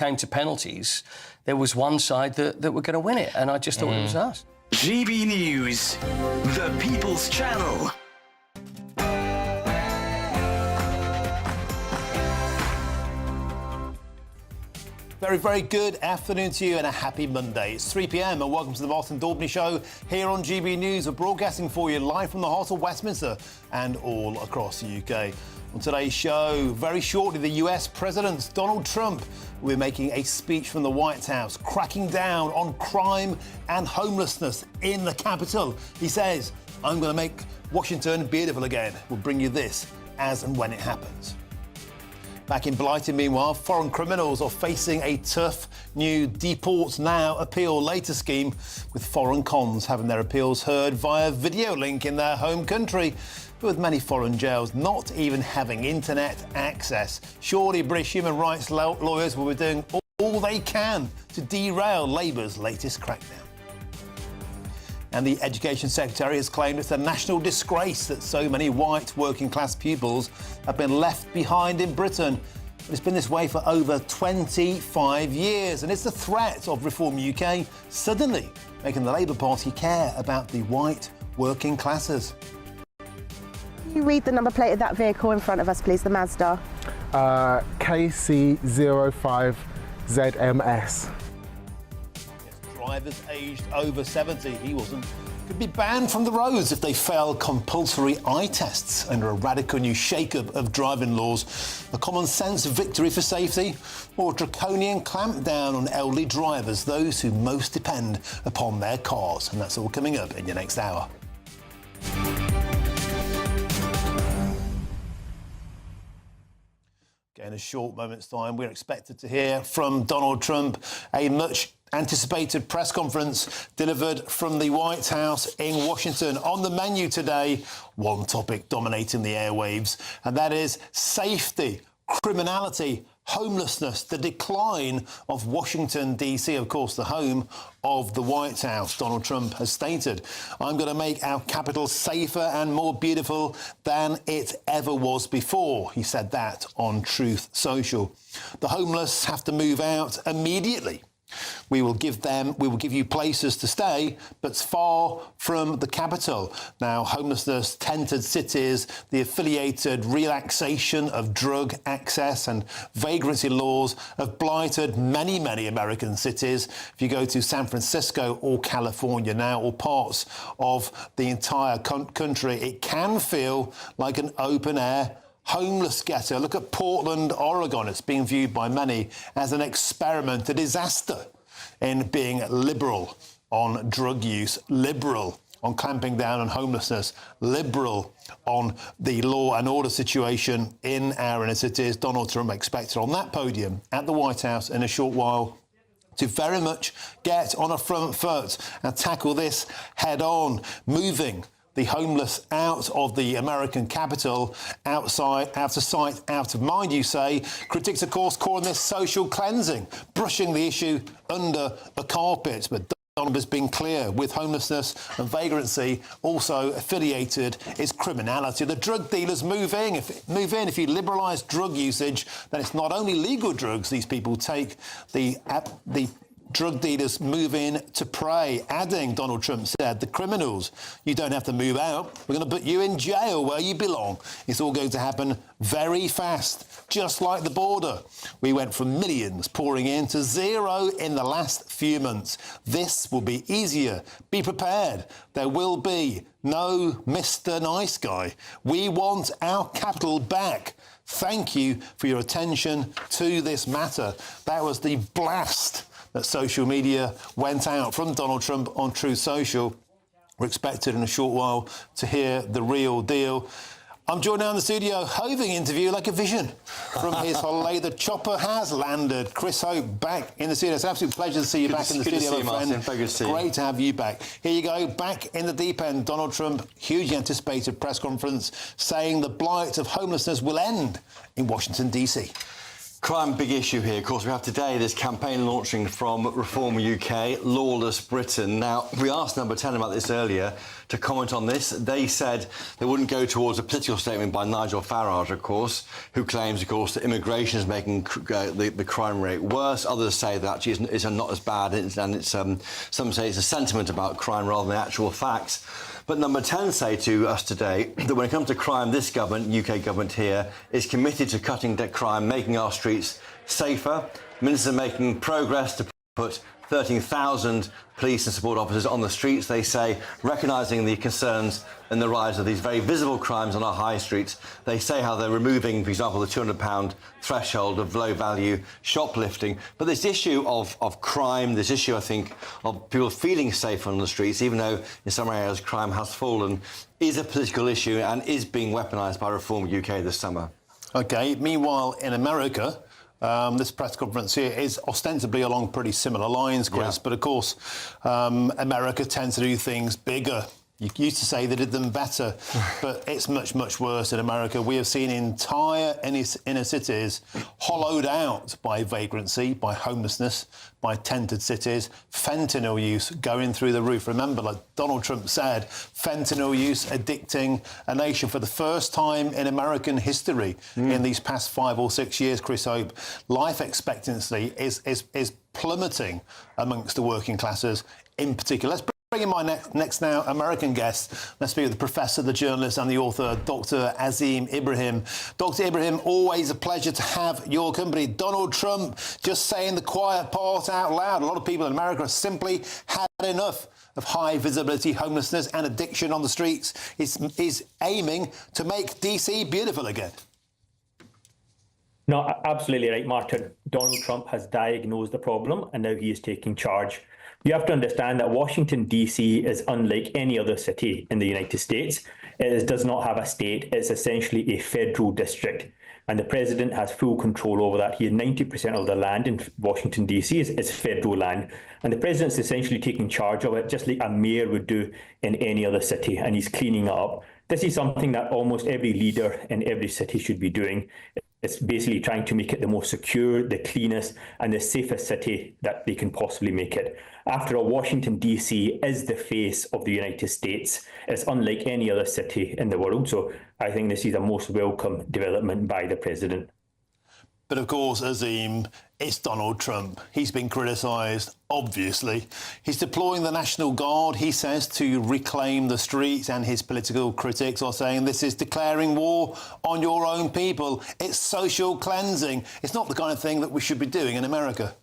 came to penalties, there was one side that were going to win it, and I just thought it was us. GB News, the People's Channel. Very, very good afternoon to you and a happy Monday. It's 3 p.m. and welcome to the Martin Daubney Show here on GB News. We're broadcasting for you live from the heart of Westminster and all across the UK. On today's show, very shortly, the US President Donald Trump will be making a speech from the White House, cracking down on crime and homelessness in the capital. He says, "I'm going to make Washington beautiful again." We'll bring you this as and when it happens. Back in Blighty, meanwhile, foreign criminals are facing a tough new Deport Now appeal later scheme, with foreign cons having their appeals heard via video link in their home country. But with many foreign jails not even having internet access, surely British human rights lawyers will be doing all they can to derail Labour's latest crackdown. And the Education Secretary has claimed it's a national disgrace that so many white working-class pupils have been left behind in Britain. It's been this way for over 25 years, and it's the threat of Reform UK suddenly making the Labour Party care about the white working classes. Can you read the number plate of that vehicle in front of us, please, the Mazda? KC05ZMS. Drivers aged over 70, he wasn't, could be banned from the roads if they fail compulsory eye tests under a radical new shake-up of driving laws. A common sense victory for safety, or a draconian clampdown on elderly drivers, those who most depend upon their cars. And that's all coming up in your next hour. In a short moment's time, we're expected to hear from Donald Trump, a much anticipated press conference delivered from the White House in Washington. On the menu today, one topic dominating the airwaves, and that is safety, criminality, homelessness, the decline of Washington, D.C., of course, the home of the White House. Donald Trump has stated, "I'm going to make our capital safer and more beautiful than it ever was before." He said that on Truth Social. The homeless have to move out immediately. We will give you places to stay, but far from the capital. Now, homelessness tented cities, the affiliated relaxation of drug access and vagrancy laws have blighted many, many American cities. If you go to San Francisco or California now, or parts of the entire country, it can feel like an open-air homeless ghetto. Look at Portland, Oregon. It's being viewed by many as an experiment, a disaster in being liberal on drug use, liberal on clamping down on homelessness, liberal on the law and order situation in our inner cities. Donald Trump expected on that podium at the White House in a short while to very much get on a front foot and tackle this head on, moving the homeless out of the American capital, outside, out of sight, out of mind, you say. Critics, of course, calling this social cleansing, brushing the issue under the carpet. But Donald has been clear, with homelessness and vagrancy also affiliated is criminality. The drug dealers move in. If you liberalise drug usage, then it's not only legal drugs these people take, the drug dealers move in to prey. Adding, Donald Trump said, the criminals, you don't have to move out. We're going to put you in jail where you belong. It's all going to happen very fast, just like the border. We went from millions pouring in to zero in the last few months. This will be easier. Be prepared. There will be no Mr. Nice Guy. We want our capital back. Thank you for your attention to this matter. That was the blast that social media went out from Donald Trump on Truth Social. We're expected in a short while to hear the real deal. I'm joined now in the studio, Hoving interview like a vision from his holiday. The chopper has landed. Chris Hope back in the studio. It's an absolute pleasure to see you back in the studio, my friend. Pleasure to see you. Great to have you back. Here you go, back in the deep end. Donald Trump, hugely anticipated press conference, saying the blight of homelessness will end in Washington, D.C. Crime, big issue here. Of course, we have today this campaign launching from Reform UK, Lawless Britain. Now, we asked Number 10 about this earlier to comment on this. They said they wouldn't go towards a political statement by Nigel Farage, of course, who claims, of course, that immigration is making the crime rate worse. Others say that actually it's not as bad, and it's some say it's a sentiment about crime rather than actual facts. But Number 10 say to us today that when it comes to crime, this government, UK government here, is committed to cutting down crime, making our streets safer. Ministers are making progress to put 13,000 police and support officers on the streets, they say, recognising the concerns and the rise of these very visible crimes on our high streets. They say how they're removing, for example, the £200 threshold of low-value shoplifting. But this issue of crime, this issue, I think, of people feeling safe on the streets, even though in some areas crime has fallen, is a political issue and is being weaponised by Reform UK this summer. OK. Meanwhile, in America, this press conference here is ostensibly along pretty similar lines, Chris, but of course, America tends to do things bigger. You used to say they did them better, but it's much, much worse in America. We have seen entire inner cities hollowed out by vagrancy, by homelessness, by tented cities, fentanyl use going through the roof. Remember, like Donald Trump said, fentanyl use addicting a nation for the first time in American history in these past 5 or 6 years, Chris Hope. Life expectancy is plummeting amongst the working classes in particular. Let's bring in my next now American guest. Let's speak with the professor, the journalist and the author, Dr. Azim Ibrahim. Dr. Ibrahim, always a pleasure to have your company. Donald Trump just saying the quiet part out loud. A lot of people in America have simply had enough of high visibility homelessness and addiction on the streets. Is aiming to make DC beautiful again. No, absolutely right, Martin. Donald Trump has diagnosed the problem and now he is taking charge. You have to understand that Washington, D.C. is unlike any other city in the United States. It does not have a state. It's essentially a federal district. And the president has full control over that. He has 90% of the land in Washington, D.C. is federal land. And the president's essentially taking charge of it, just like a mayor would do in any other city. And he's cleaning it up. This is something that almost every leader in every city should be doing. It's basically trying to make it the most secure, the cleanest, and the safest city that they can possibly make it. After all, Washington, D.C. is the face of the United States. It's unlike any other city in the world. So I think this is a most welcome development by the president. But of course, Azim, it's Donald Trump. He's been criticised, obviously. He's deploying the National Guard, he says, to reclaim the streets, and his political critics are saying this is declaring war on your own people. It's social cleansing. It's not the kind of thing that we should be doing in America.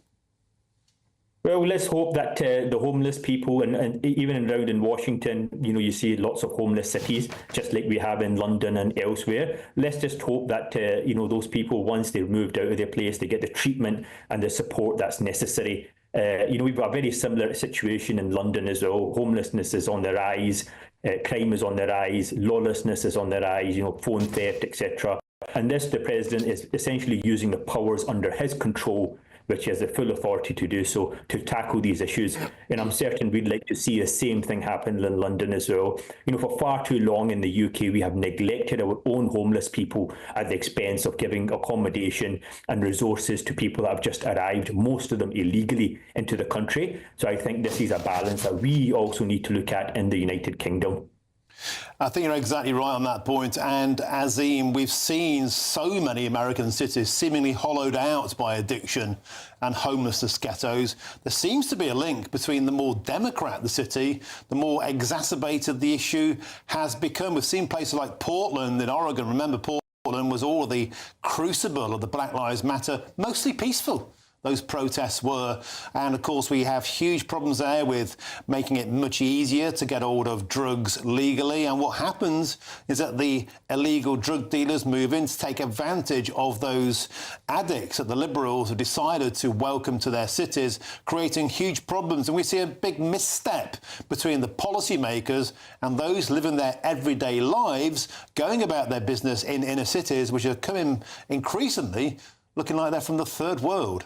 Well, let's hope that the homeless people, and even around in Washington, you see lots of homeless cities, just like we have in London and elsewhere. Let's just hope that, those people, once they're moved out of their place, they get the treatment and the support that's necessary. We've got a very similar situation in London as well. Homelessness is on the rise, crime is on the rise, lawlessness is on the rise, phone theft, etc. And the president is essentially using the powers under his control, which has the full authority to do so, to tackle these issues. And I'm certain we'd like to see the same thing happen in London as well. For far too long in the UK, we have neglected our own homeless people at the expense of giving accommodation and resources to people that have just arrived, most of them illegally, into the country. So I think this is a balance that we also need to look at in the United Kingdom. I think you're exactly right on that point. And Azim, we've seen so many American cities seemingly hollowed out by addiction and homelessness ghettos. There seems to be a link between the more Democrat the city, the more exacerbated the issue has become. We've seen places like Portland in Oregon. Remember, Portland was all the crucible of the Black Lives Matter, mostly peaceful. Those protests were. And of course, we have huge problems there with making it much easier to get hold of drugs legally. And what happens is that the illegal drug dealers move in to take advantage of those addicts that the Liberals have decided to welcome to their cities, creating huge problems. And we see a big misstep between the policymakers and those living their everyday lives, going about their business in inner cities, which are coming increasingly looking like they're from the third world.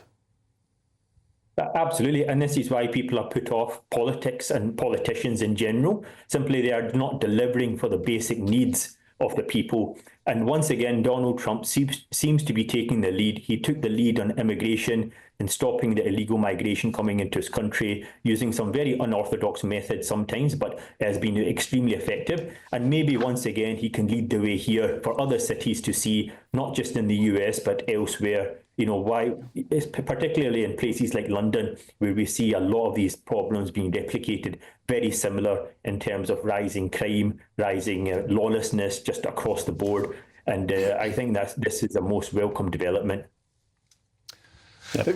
Absolutely, and this is why people are put off politics and politicians in general. Simply, they are not delivering for the basic needs of the people. And once again, Donald Trump seems to be taking the lead. He took the lead on immigration and stopping the illegal migration coming into his country, using some very unorthodox methods sometimes, but has been extremely effective. And maybe once again, he can lead the way here for other cities to see, not just in the US, but elsewhere. You know, why, particularly in places like London, where we see a lot of these problems being replicated, very similar in terms of rising crime, rising lawlessness just across the board. And I think that this is a most welcome development.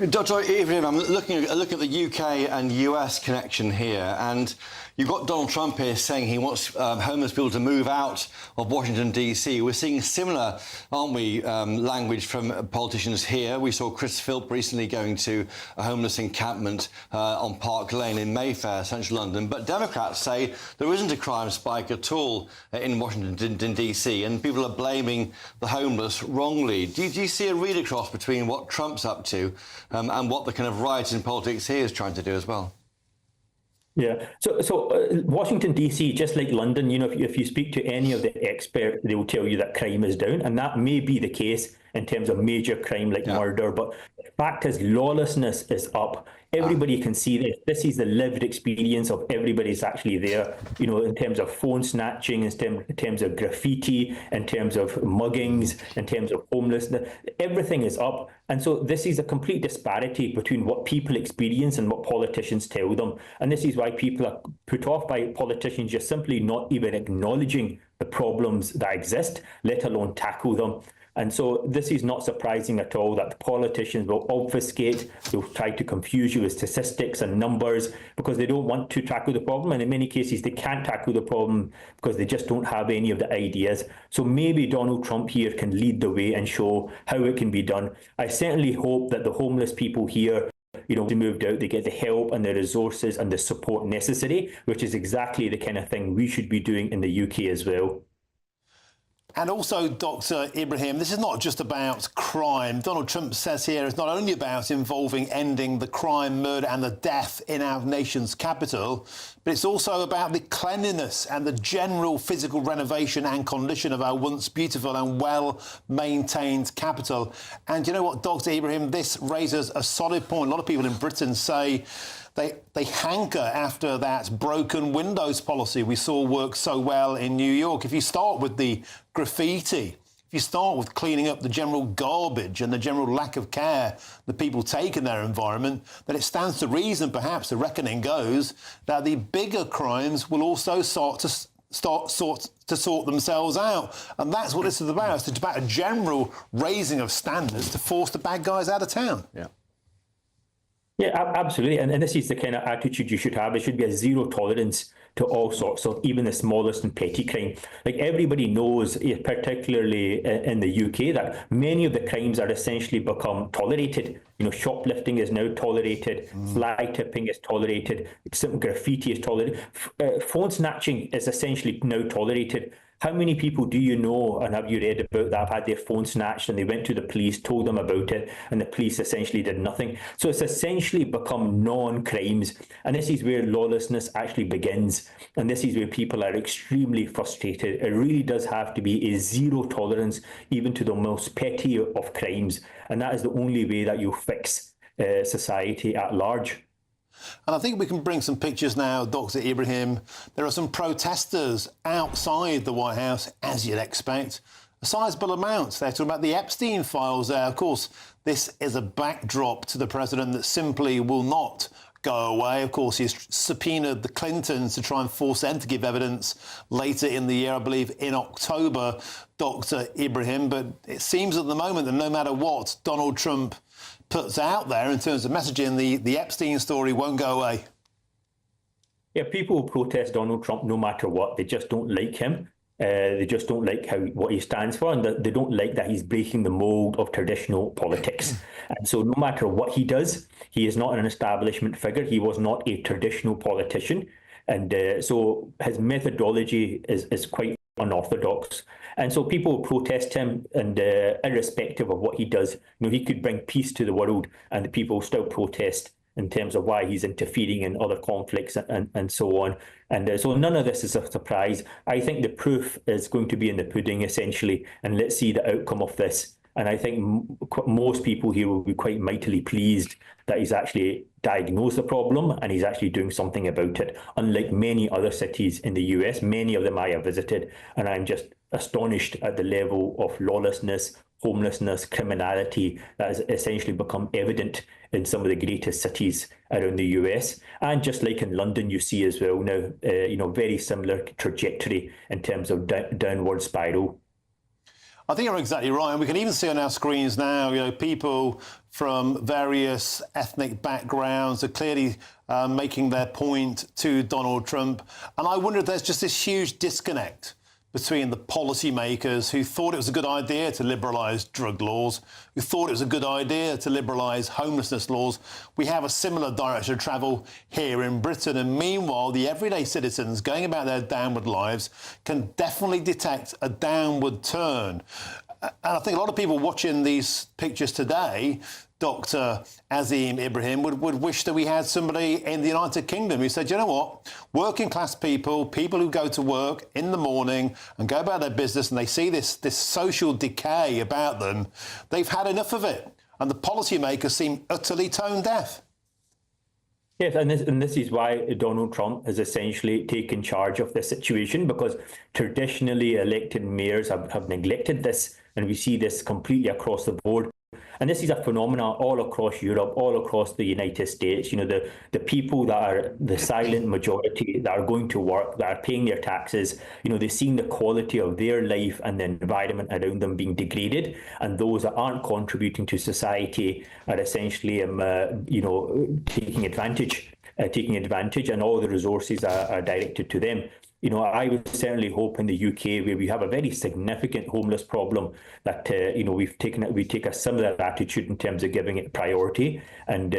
Dr. Ibrahim, I'm looking at the UK and US connection here, and you've got Donald Trump here saying he wants homeless people to move out of Washington, D.C. We're seeing similar, aren't we, language from politicians here. We saw Chris Philp recently going to a homeless encampment on Park Lane in Mayfair, central London. But Democrats say there isn't a crime spike at all in Washington, D.C., and people are blaming the homeless wrongly. Do you see a read across between what Trump's up to and what the kind of right in politics here is trying to do as well? Yeah, so Washington, D.C., just like London, you know, if you speak to any of the experts, they will tell you that crime is down, and that may be the case in terms of major crime like murder, but the fact is lawlessness is up. Everybody can see this. This is the lived experience of everybody's actually there, you know, in terms of phone snatching, in terms of graffiti, in terms of muggings, in terms of homelessness. Everything is up. And so this is a complete disparity between what people experience and what politicians tell them. And this is why people are put off by politicians just simply not even acknowledging the problems that exist, let alone tackle them. And so this is not surprising at all that the politicians will obfuscate, they'll try to confuse you with statistics and numbers because they don't want to tackle the problem. And in many cases, they can't tackle the problem because they just don't have any of the ideas. So maybe Donald Trump here can lead the way and show how it can be done. I certainly hope that the homeless people here, you know, they moved out, they get the help and the resources and the support necessary, which is exactly the kind of thing we should be doing in the UK as well. And also, Dr. Ibrahim, this is not just about crime. Donald Trump says here it's not only about involving ending the crime, murder and the death in our nation's capital, but it's also about the cleanliness and the general physical renovation and condition of our once beautiful and well-maintained capital. And you know what, Dr. Ibrahim, this raises a solid point. A lot of people in Britain say they hanker after that broken windows policy we saw work so well in New York. If you start with the graffiti, if you start with cleaning up the general garbage and the general lack of care that people take in their environment, then it stands to reason, perhaps the reckoning goes, that the bigger crimes will also sort themselves out. And that's what this is about. It's about a general raising of standards to force the bad guys out of town. Yeah. Yeah, absolutely. And this is the kind of attitude you should have. It should be a zero tolerance to all sorts of, even the smallest and petty crime. Like everybody knows, particularly in the UK, that many of the crimes are essentially become tolerated. You know, shoplifting is now tolerated, fly tipping is tolerated, some graffiti is tolerated. Phone snatching is essentially now tolerated. How many people do you know and have you read about that have had their phone snatched and they went to the police, told them about it, and the police essentially did nothing? So it's essentially become non-crimes. And this is where lawlessness actually begins. And this is where people are extremely frustrated. It really does have to be a zero tolerance, even to the most petty of crimes. And that is the only way that you fix society at large. And I think we can bring some pictures now, Dr. Ibrahim. There are some protesters outside the White House, as you'd expect. A sizable amount. They're talking about the Epstein files there. Of course, this is a backdrop to the president that simply will not go away. Of course, he's subpoenaed the Clintons to try and force them to give evidence later in the year, I believe in October, Dr. Ibrahim. But it seems at the moment that no matter what Donald Trump puts out there in terms of messaging, the Epstein story won't go away. Yeah, people will protest Donald Trump no matter what. They just don't like him. They just don't like what he stands for, and they don't like that he's breaking the mold of traditional politics. And so no matter what he does, he is not an establishment figure. He was not a traditional politician. And so his methodology is quite unorthodox. And so people will protest him, and irrespective of what he does, you know, he could bring peace to the world and the people still protest in terms of why he's interfering in other conflicts and so on. And so none of this is a surprise. I think the proof is going to be in the pudding, essentially, and let's see the outcome of this. And I think most people here will be quite mightily pleased that he's actually diagnosed the problem and he's actually doing something about it. Unlike many other cities in the US, many of them I have visited, and I'm just astonished at the level of lawlessness, homelessness, criminality that has essentially become evident in some of the greatest cities around the US. And just like in London, you see as well now, very similar trajectory in terms of downward spiral. I think you're exactly right. And we can even see on our screens now, people from various ethnic backgrounds are clearly making their point to Donald Trump. And I wonder if there's just this huge disconnect between the policymakers who thought it was a good idea to liberalise drug laws, who thought it was a good idea to liberalise homelessness laws. We have a similar direction of travel here in Britain. And meanwhile, the everyday citizens going about their downward lives can definitely detect a downward turn. And I think a lot of people watching these pictures today, Dr. Azim Ibrahim, would wish that we had somebody in the United Kingdom who said, you know what, working class people, people who go to work in the morning and go about their business and they see this social decay about them, they've had enough of it. And the policymakers seem utterly tone deaf. Yes, and this is why Donald Trump has essentially taken charge of this situation, because traditionally elected mayors have neglected this, and we see this completely across the board. And this is a phenomenon all across Europe, all across the United States. The people that are the silent majority that are going to work, that are paying their taxes, they're seeing the quality of their life and the environment around them being degraded. And those that aren't contributing to society are essentially, taking advantage, and all the resources are directed to them. I would certainly hope in the UK, where we have a very significant homeless problem, that we take a similar attitude in terms of giving it priority and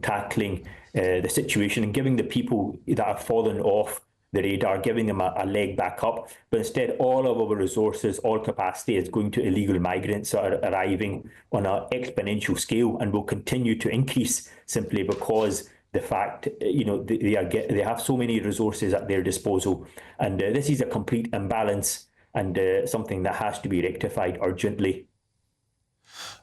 tackling the situation and giving the people that have fallen off the radar, giving them a leg back up. But instead, all of our resources, all capacity is going to illegal migrants that are arriving on an exponential scale and will continue to increase simply because the fact, they have so many resources at their disposal. And this is a complete imbalance and something that has to be rectified urgently.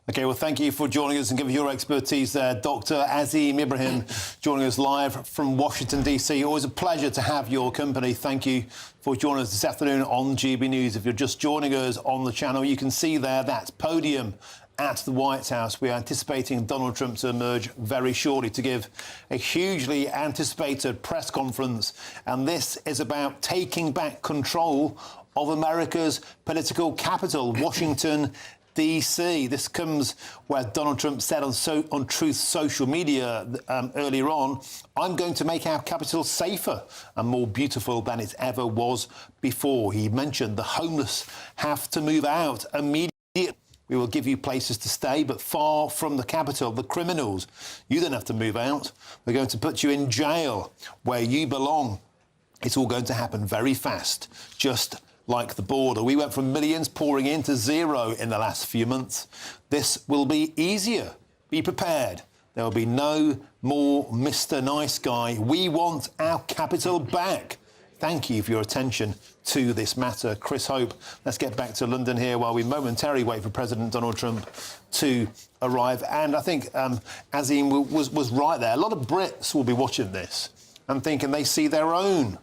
OK, well, thank you for joining us and giving your expertise there. Dr. Azim Ibrahim joining us live from Washington, D.C. Always a pleasure to have your company. Thank you for joining us this afternoon on GB News. If you're just joining us on the channel, you can see there that podium at the White House. We are anticipating Donald Trump to emerge very shortly to give a hugely anticipated press conference. And this is about taking back control of America's political capital, Washington, D.C. This comes where Donald Trump said on Truth social media earlier on, I'm going to make our capital safer and more beautiful than it ever was before. He mentioned the homeless have to move out immediately. We will give you places to stay, but far from the capital. The criminals, you don't have to move out. We're going to put you in jail where you belong. It's all going to happen very fast, just like the border. We went from millions pouring in to zero in the last few months. This will be easier. Be prepared. There will be no more Mr. Nice Guy. We want our capital back. Thank you for your attention to this matter. Chris Hope, let's get back to London here while we momentarily wait for President Donald Trump to arrive. And I think Azim was right there. A lot of Brits will be watching this and thinking they see their own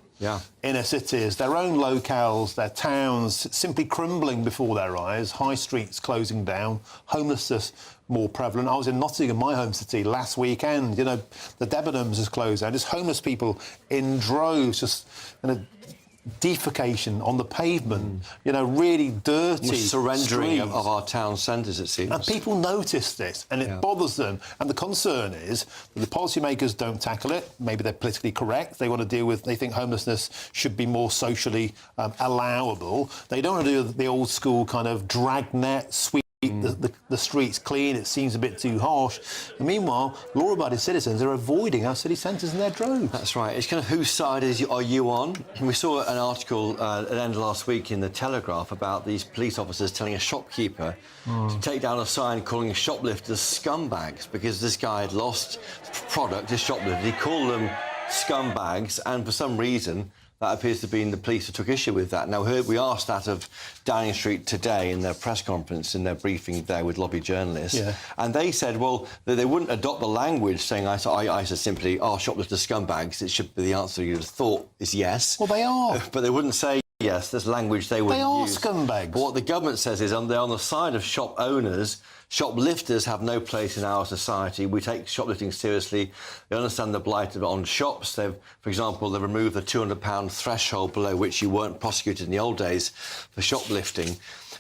inner cities, their own locales, their towns simply crumbling before their eyes, high streets closing down, homelessness more prevalent. I was in Nottingham, my home city, last weekend. The Debenhams is closed down. Just homeless people in droves, just defecation on the pavement, really dirty surrendering streets. of our town centres, it seems. And people notice this, and it bothers them. And the concern is that the policymakers don't tackle it. Maybe they're politically correct. They want to deal with, they think homelessness should be more socially allowable. They don't want to do the old school kind of dragnet, sweep the streets clean. It seems a bit too harsh. And meanwhile, law-abiding citizens are avoiding our city centres in their droves. That's right. It's kind of whose side are you on? We saw an article at the end of last week in the Telegraph about these police officers telling a shopkeeper to take down a sign calling shoplifters scumbags because this guy had lost product, his shoplifter. He called them scumbags, and for some reason that appears to be in the police who took issue with that. Now, we asked that of Downing Street today in their press conference, in their briefing there with lobby journalists, and they said, well, that they wouldn't adopt the language saying, I said simply, shoplifters scumbags. It should be the answer you'd have thought is yes. Well, they are. But they wouldn't say yes. There's language they wouldn't use. They are scumbags. But what the government says is they're on the side of shop owners. Shoplifters have no place in our society. We take shoplifting seriously. They understand the blight on shops. For example, they've removed the £200 threshold below which you weren't prosecuted in the old days for shoplifting.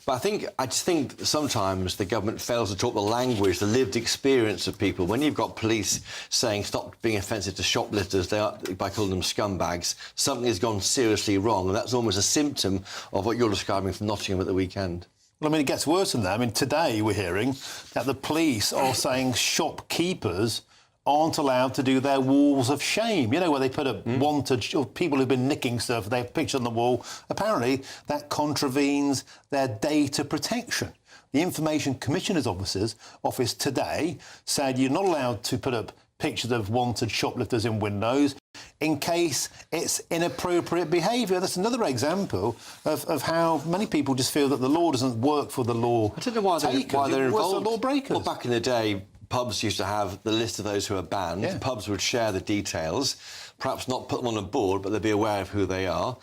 But I just think sometimes the government fails to talk the language, the lived experience of people. When you've got police saying stop being offensive to shoplifters by calling them scumbags, something has gone seriously wrong, and that's almost a symptom of what you're describing from Nottingham at the weekend. Well, I mean, it gets worse than that. I mean, today we're hearing that the police are saying shopkeepers aren't allowed to do their walls of shame. You know, where they put up wanted people who've been nicking stuff, they have pictures on the wall. Apparently, that contravenes their data protection. The Information Commissioner's office today said you're not allowed to put up pictures of wanted shoplifters in windows in case it's inappropriate behaviour. That's another example of how many people just feel that the law doesn't work for the law. I don't know why they're involved. The lawbreakers. Well, back in the day, pubs used to have the list of those who are banned. Yeah. Pubs would share the details, perhaps not put them on a board, but they'd be aware of who they are.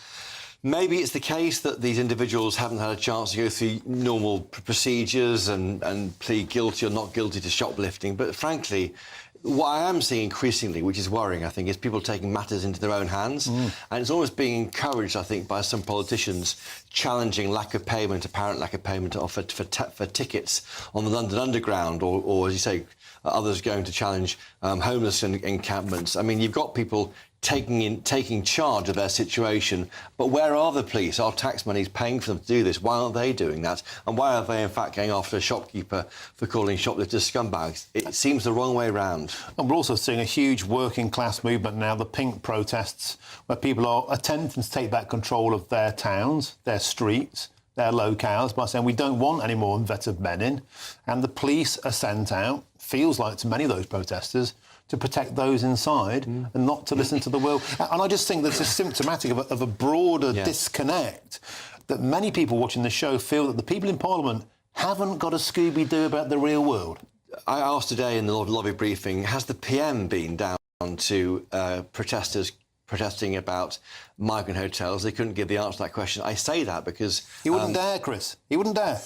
Maybe it's the case that these individuals haven't had a chance to go through normal procedures and plead guilty or not guilty to shoplifting, but frankly, what I am seeing increasingly, which is worrying, I think, is people taking matters into their own hands. And it's almost being encouraged, I think, by some politicians challenging apparent lack of payment for tickets on the London Underground or as you say, others going to challenge homeless encampments. I mean, you've got people taking charge of their situation, but where are the police? Our tax money is paying for them to do this. Why aren't they doing that? And why are they, in fact, going after a shopkeeper for calling shoplifters scumbags? It seems the wrong way round. And we're also seeing a huge working-class movement now, the pink protests, where people are attempting to take back control of their towns, their streets, their locales, by saying we don't want any more invetted men in. And the police are sent out, feels like to many of those protesters, to protect those inside and not to listen to the will. And I just think that's symptomatic of a broader disconnect, that many people watching the show feel that the people in Parliament haven't got a Scooby-Doo about the real world. I asked today in the lobby briefing, has the PM been down to protesters protesting about migrant hotels? They couldn't give the answer to that question. I say that because... He wouldn't dare, Chris. He wouldn't dare.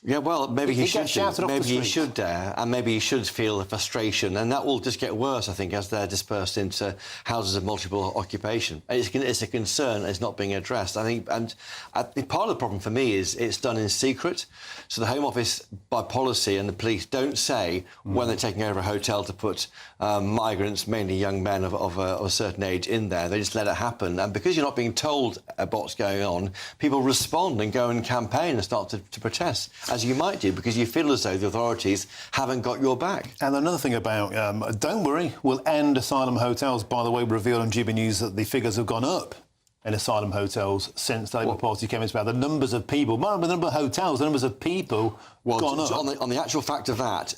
Yeah, well, maybe he should. Maybe he should dare, and maybe he should feel the frustration, and that will just get worse, I think, as they're dispersed into houses of multiple occupation. It's a concern. It's not being addressed, I think, and I think part of the problem for me is it's done in secret. So the Home Office, by policy, and the police don't say when they're taking over a hotel to put migrants, mainly young men of a certain age, in there. They just let it happen, and because you're not being told what's going on, people respond and go and campaign and start to protest, as you might do, because you feel as though the authorities haven't got your back. And another thing about, don't worry, we'll end asylum hotels. By the way, we revealed on GBNews that the figures have gone up in asylum hotels since the Labour Party came into power. The numbers of people, not the number of hotels, the numbers of people gone up. On the actual fact of that,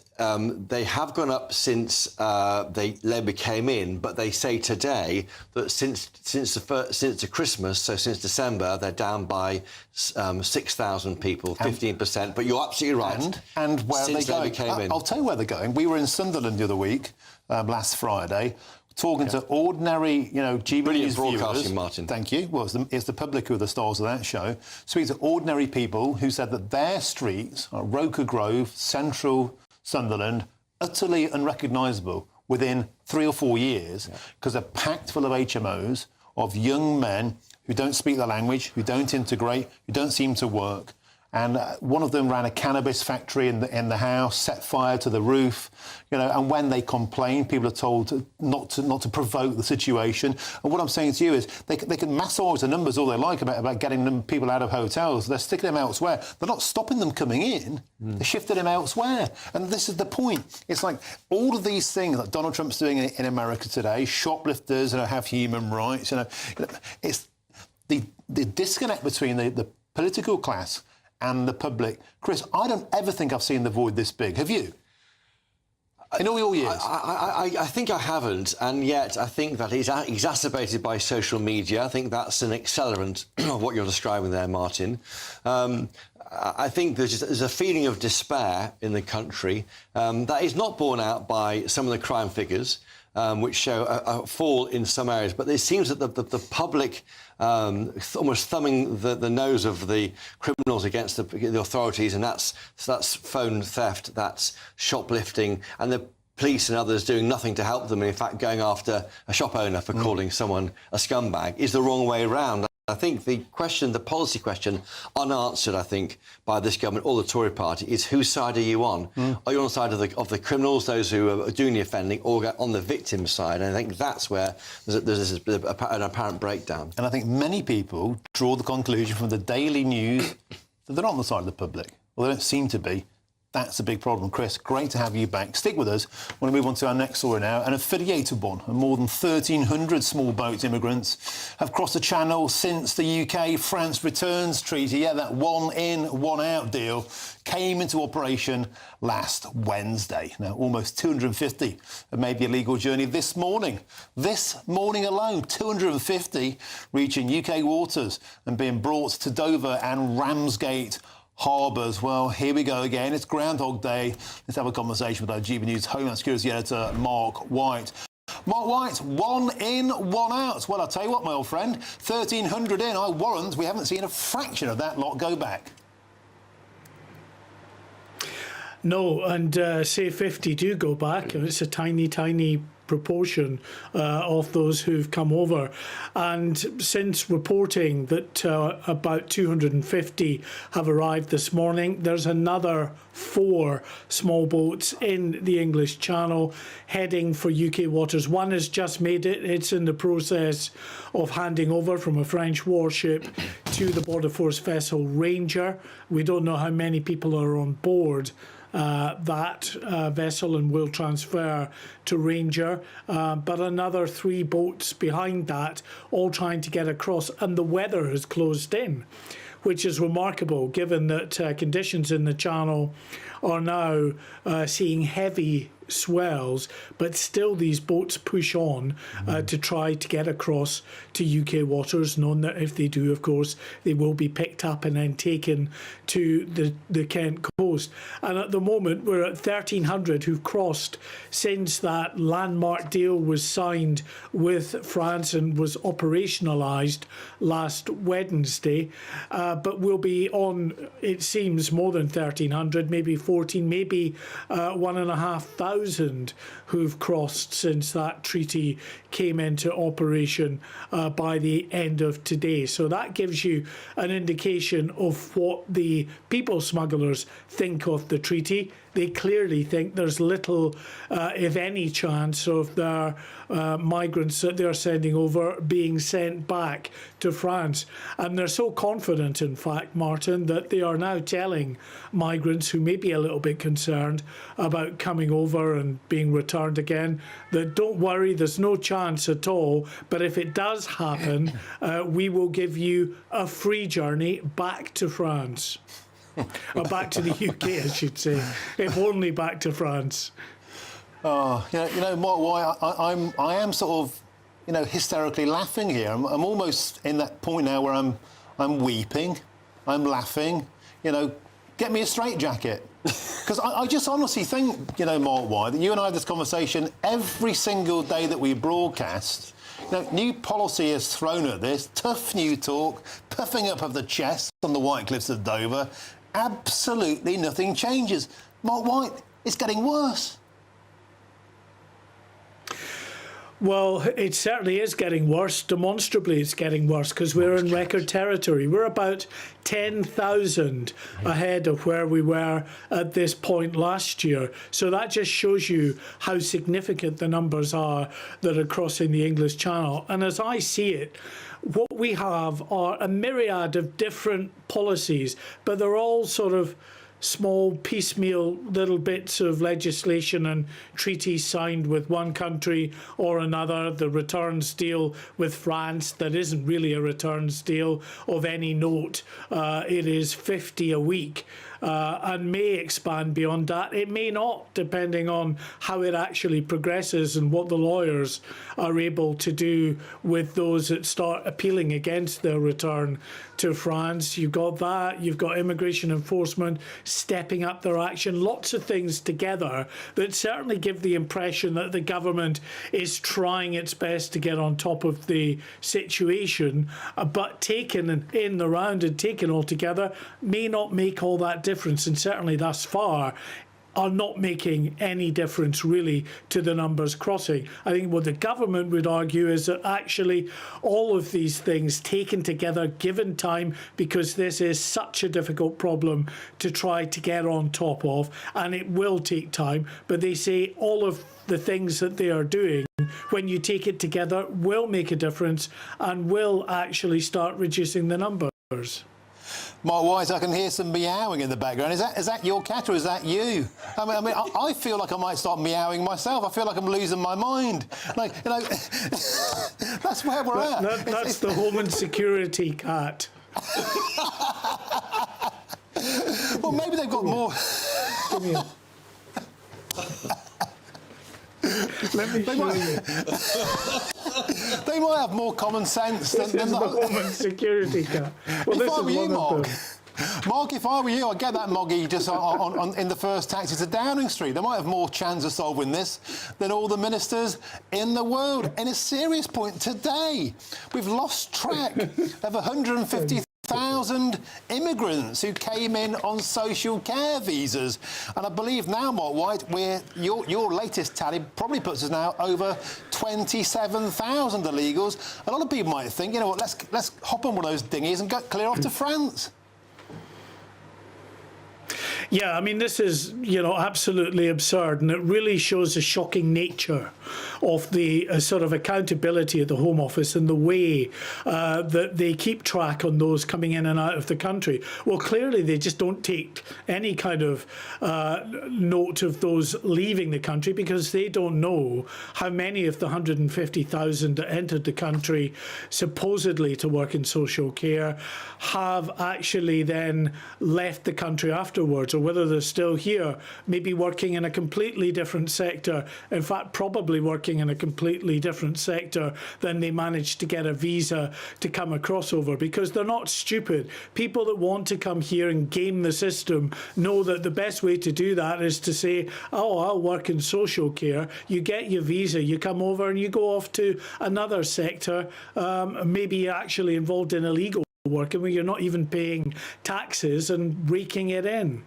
they have gone up since Labour came in, but they say today that since the Christmas, so since December, they're down by 6,000 people, 15%. But you're absolutely right. And where are they going? I'll tell you where they're going. We were in Sunderland the other week, last Friday, talking to ordinary, GBNews broadcasting, viewers. Martin. Thank you. Well, it's the public who are the stars of that show. Speaking to ordinary people who said that their streets, Roker Grove, central Sunderland, utterly unrecognisable within 3 or 4 years, because they're packed full of HMOs, of young men who don't speak the language, who don't integrate, who don't seem to work. and one of them ran a cannabis factory in the house, set fire to the roof, you know, and when they complain, people are told not to provoke the situation. And what I'm saying to you is they can massage the numbers all they like about getting them people out of hotels. They're sticking them elsewhere. They're not stopping them coming in. They're shifting them elsewhere. And this is the point. It's like all of these things that Donald Trump's doing in America today, shoplifters, you know, have human rights, you know, it's the disconnect between the political class and the public. Chris, I don't ever think I've seen the void this big. Have you? In all your years? I think I haven't, and yet I think that it's exacerbated by social media. I think that's an accelerant of what you're describing there, Martin. I think there's a feeling of despair in the country that is not borne out by some of the crime figures, which show a fall in some areas. But it seems that the public almost thumbing the nose of the criminals against the authorities, and that's phone theft, that's shoplifting, and the police and others doing nothing to help them, and in fact going after a shop owner for calling someone a scumbag, is the wrong way around. I think the policy question, unanswered, I think, by this government or the Tory party, is whose side are you on? Are you on the side of the criminals, those who are doing the offending, or on the victim side? And I think that's where there's an apparent breakdown. And I think many people draw the conclusion from the daily news that they're not on the side of the public. Well, they don't seem to be. That's a big problem. Chris, great to have you back. Stick with us. I want to move on to our next story now. An affiliated one. More than 1,300 small boat immigrants have crossed the Channel since the UK-France returns treaty, that one-in, one-out deal, came into operation last Wednesday. Now, almost 250 have made the illegal journey this morning. This morning alone, 250 reaching UK waters and being brought to Dover and Ramsgate harbours. Well, here we go again. It's Groundhog Day. Let's have a conversation with our GBNews Homeland Security editor, Mark White. Mark White, one in, one out. Well, I'll tell you what, my old friend, 1,300 in. I warrant we haven't seen a fraction of that lot go back. No, and say 50 do go back, and it's a tiny, tiny proportion of those who've come over. And since reporting that about 250 have arrived this morning, there's another 4 small boats in the English Channel heading for UK waters. One has just made it. It's in the process of handing over from a French warship to the Border Force vessel Ranger. We don't know how many people are on board that vessel and will transfer to Ranger, but another 3 boats behind that, all trying to get across, and the weather has closed in, which is remarkable given that conditions in the Channel are now seeing heavy swells, but still these boats push on to try to get across to UK waters, knowing that if they do, of course, they will be picked up and then taken to the Kent coast. And at the moment, we're at 1,300 who've crossed since that landmark deal was signed with France and was operationalised last Wednesday. But we'll be on, it seems, more than 1,300, maybe 14, maybe 1,500 who've crossed since that treaty came into operation by the end of today. So that gives you an indication of what the people smugglers think of the treaty. They clearly think there's little, if any, chance of their migrants that they're sending over being sent back to France. And they're so confident, in fact, Martin, that they are now telling migrants who may be a little bit concerned about coming over and being returned again, that don't worry, there's no chance at all. But if it does happen, we will give you a free journey back to France. Or back to the UK, I should say, if only back to France. Oh, you know, Mark, why I am sort of, hysterically laughing here. I'm almost in that point now where I'm weeping, I'm laughing. Get me a straitjacket. Because I just honestly think, Mark White, that you and I have this conversation every single day that we broadcast. New policy is thrown at this, tough new talk, puffing up of the chest on the White Cliffs of Dover. Absolutely nothing changes. Mark White, it's getting worse. Well, it certainly is getting worse. Demonstrably, it's getting worse because we're in record territory. We're about 10,000 ahead of where we were at this point last year. So that just shows you how significant the numbers are that are crossing the English Channel. And as I see it, what we have are a myriad of different policies, but they're all sort of small piecemeal little bits of legislation and treaties signed with one country or another. The returns deal with France that isn't really a returns deal of any note. It is 50 a week. And may expand beyond that. It may not, depending on how it actually progresses and what the lawyers are able to do with those that start appealing against their return to France. You've got that. You've got immigration enforcement stepping up their action. Lots of things together that certainly give the impression that the government is trying its best to get on top of the situation, but taken in the round and taken all together may not make all that difference, and certainly thus far are not making any difference really to the numbers crossing. I think what the government would argue is that actually all of these things taken together, given time, because this is such a difficult problem to try to get on top of, and it will take time, but they say all of the things that they are doing, when you take it together, will make a difference and will actually start reducing the numbers. Mark Wise, I can hear some meowing in the background. Is that your cat or is that you? I feel like I might start meowing myself. I feel like I'm losing my mind. Like, you know, that's where we're at. That's the Home and Security cat. Well, maybe they've got more. Come here. Let me show you. They might have more common sense than the Home and Security cat. Well, if I were you, Mark, if I were you, I'd get that moggy just in the first taxi to Downing Street. They might have more chance of solving this than all the ministers in the world. And a serious point today, we've lost track of 150,000 immigrants who came in on social care visas. And I believe now, Mark White, your latest tally probably puts us now over 27,000 illegals. A lot of people might think, you know what, let's hop on one of those dinghies and go clear off to France. Yeah, I mean, this is, absolutely absurd, and it really shows the shocking nature of the sort of accountability of the Home Office and the way that they keep track on those coming in and out of the country. Well, clearly they just don't take any kind of note of those leaving the country because they don't know how many of the 150,000 that entered the country supposedly to work in social care have actually then left the country afterwards, or whether they're still here, maybe working in a completely different sector, in fact probably working in a completely different sector than they managed to get a visa to come across over, because they're not stupid. People that want to come here and game the system know that the best way to do that is to say, oh, I'll work in social care, you get your visa, you come over and you go off to another sector, maybe actually involved in illegal work, and where you're not even paying taxes and raking it in.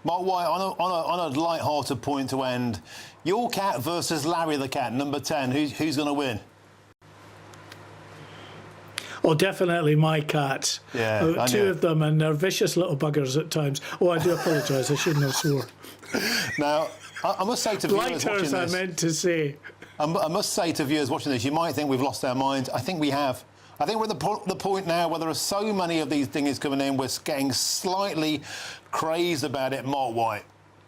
Mark White, on a light-hearted point to end, your cat versus Larry the cat, number 10, who's going to win? Oh, definitely my cats. Yeah, two of them, and they're vicious little buggers at times. Oh, I do apologise, I shouldn't have swore. Now, I must say to viewers watching this... I meant to say. I must say to viewers watching this, you might think we've lost our minds. I think we have. I think we're at the point now where there are so many of these things coming in, we're getting slightly crazed about it. Mark White,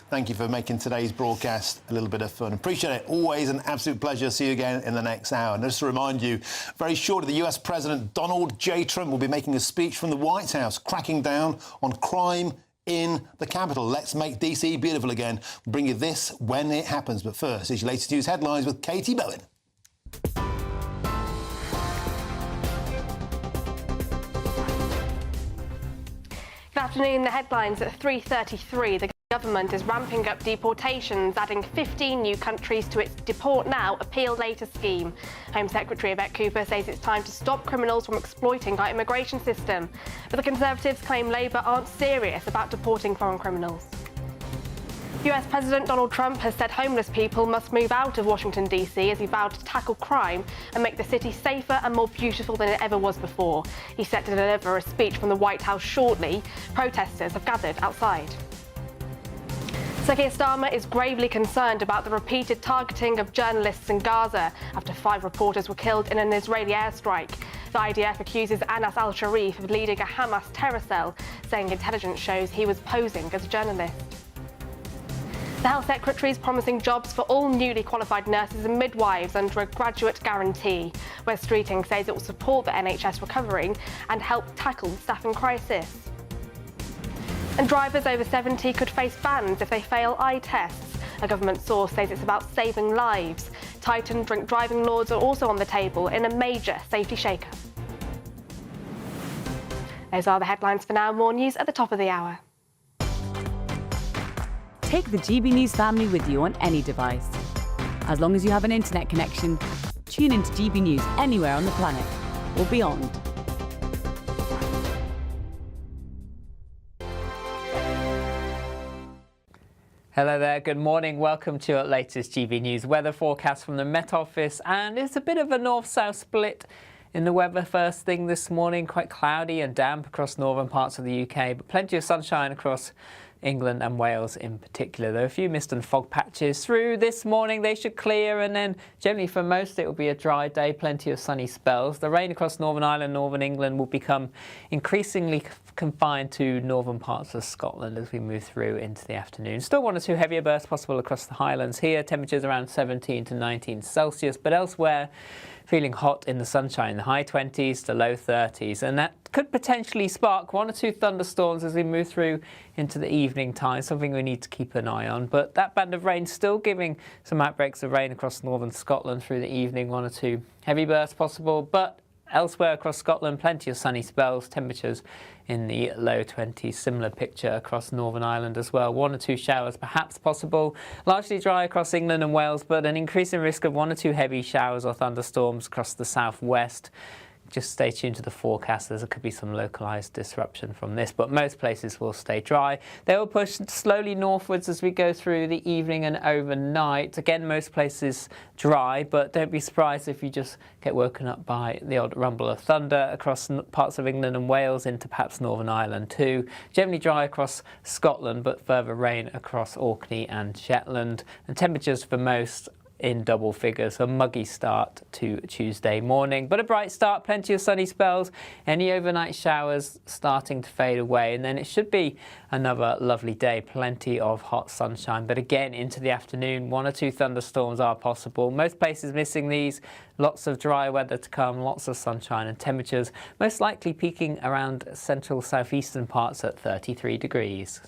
thank you for making today's broadcast a little bit of fun. Appreciate it. Always an absolute pleasure. See you again in the next hour. And just to remind you, very shortly, the US President Donald J. Trump will be making a speech from the White House, cracking down on crime in the capital. Let's make DC beautiful again. We'll bring you this when it happens. But first, here's your latest news headlines with Katie Bowen. Good afternoon. The headlines at 3:33. The government is ramping up deportations, adding 15 new countries to its Deport Now, Appeal Later scheme. Home Secretary Yvette Cooper says it's time to stop criminals from exploiting our immigration system. But the Conservatives claim Labour aren't serious about deporting foreign criminals. US President Donald Trump has said homeless people must move out of Washington, D.C. as he vowed to tackle crime and make the city safer and more beautiful than it ever was before. He's set to deliver a speech from the White House shortly. Protesters have gathered outside. Sir Keir Starmer is gravely concerned about the repeated targeting of journalists in Gaza after 5 reporters were killed in an Israeli airstrike. The IDF accuses Anas al-Sharif of leading a Hamas terror cell, saying intelligence shows he was posing as a journalist. The Health Secretary is promising jobs for all newly qualified nurses and midwives under a graduate guarantee. Wes Streeting says it will support the NHS recovering and help tackle the staffing crisis. And drivers over 70 could face bans if they fail eye tests. A government source says it's about saving lives. Tightened drink driving laws are also on the table in a major safety shake-up. Those are the headlines for now. More news at the top of the hour. Take the GB News family with you on any device. As long as you have an internet connection, tune into GB News anywhere on the planet or beyond. Hello there, good morning. Welcome to your latest GB News weather forecast from the Met Office. And it's a bit of a north-south split in the weather first thing this morning. Quite cloudy and damp across northern parts of the UK, but plenty of sunshine across England and Wales in particular. There are a few mist and fog patches through this morning. They should clear, and then generally for most it will be a dry day, plenty of sunny spells. The rain across Northern Ireland, Northern England will become increasingly confined to northern parts of Scotland as we move through into the afternoon. Still 1 or 2 heavier bursts possible across the Highlands here. Temperatures around 17 to 19 Celsius, but elsewhere feeling hot in the sunshine, the high 20s to low 30s, and that could potentially spark 1 or 2 thunderstorms as we move through into the evening time, something we need to keep an eye on. But that band of rain still giving some outbreaks of rain across northern Scotland through the evening, 1 or 2 heavy bursts possible, but elsewhere across Scotland, plenty of sunny spells, temperatures in the low 20s. Similar picture across Northern Ireland as well. 1 or 2 showers perhaps possible. Largely dry across England and Wales, but an increasing risk of 1 or 2 heavy showers or thunderstorms across the southwest. Just stay tuned to the forecast. There could be some localised disruption from this, but most places will stay dry. They will push slowly northwards as we go through the evening and overnight. Again, most places dry, but don't be surprised if you just get woken up by the odd rumble of thunder across parts of England and Wales into perhaps Northern Ireland too. Generally dry across Scotland, but further rain across Orkney and Shetland. And temperatures for most in double figures. A muggy start to Tuesday morning, but a bright start, plenty of sunny spells, any overnight showers starting to fade away, and then it should be another lovely day, plenty of hot sunshine. But again, into the afternoon, 1 or 2 thunderstorms are possible. Most places missing these, lots of dry weather to come, lots of sunshine, and temperatures most likely peaking around central southeastern parts at 33 degrees.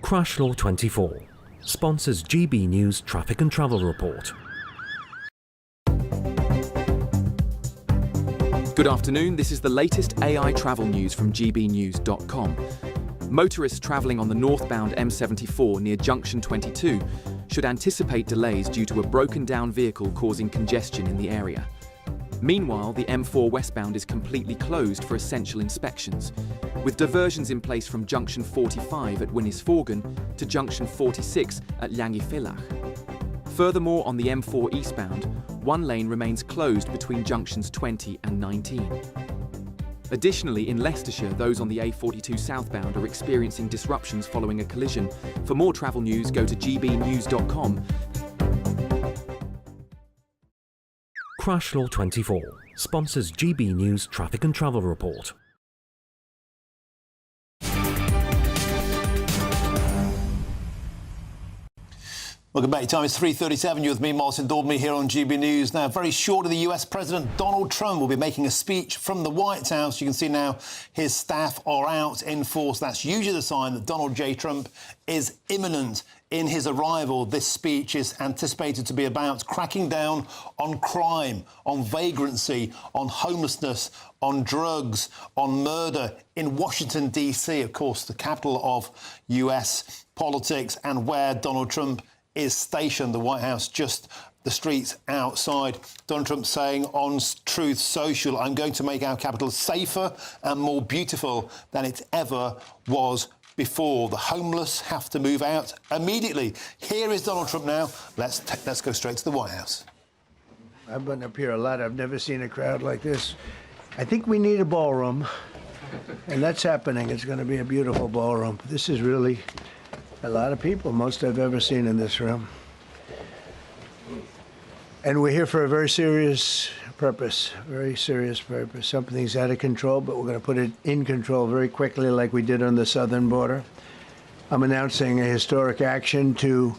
Crash Law 24 sponsors GB News Traffic and Travel Report. Good afternoon, this is the latest AI travel news from gbnews.com. Motorists travelling on the northbound M74 near Junction 22 should anticipate delays due to a broken down vehicle causing congestion in the area. Meanwhile, the M4 westbound is completely closed for essential inspections, with diversions in place from Junction 45 at Winnisforgan to Junction 46 at Llangefellach. Furthermore, on the M4 eastbound, 1 lane remains closed between junctions 20 and 19. Additionally, in Leicestershire, those on the A42 southbound are experiencing disruptions following a collision. For more travel news, go to gbnews.com. Crash Law 24 sponsors GB News Traffic and Travel Report. Welcome back. Time is 3:37. You're with me, Martin Daubney, here on GB News. Now, very shortly, the US President Donald Trump will be making a speech from the White House. You can see now his staff are out in force. That's usually the sign that Donald J. Trump is imminent in his arrival. This speech is anticipated to be about cracking down on crime, on vagrancy, on homelessness, on drugs, on murder in Washington, D.C., of course, the capital of US politics and where Donald Trump is stationed. The White House just the streets outside. Donald Trump saying on Truth Social, I'm going to make our capital safer and more beautiful than it ever was before. The homeless have to move out immediately. Here is Donald Trump now. Let's go straight to the White House. I've been up here a lot. I've never seen a crowd like this. I think we need a ballroom, and that's happening. It's going to be a beautiful ballroom. This is really a lot of people, most I've ever seen in this room. And we're here for a very serious purpose, very serious purpose. Something's out of control, but we're going to put it in control very quickly like we did on the southern border. I'm announcing a historic action to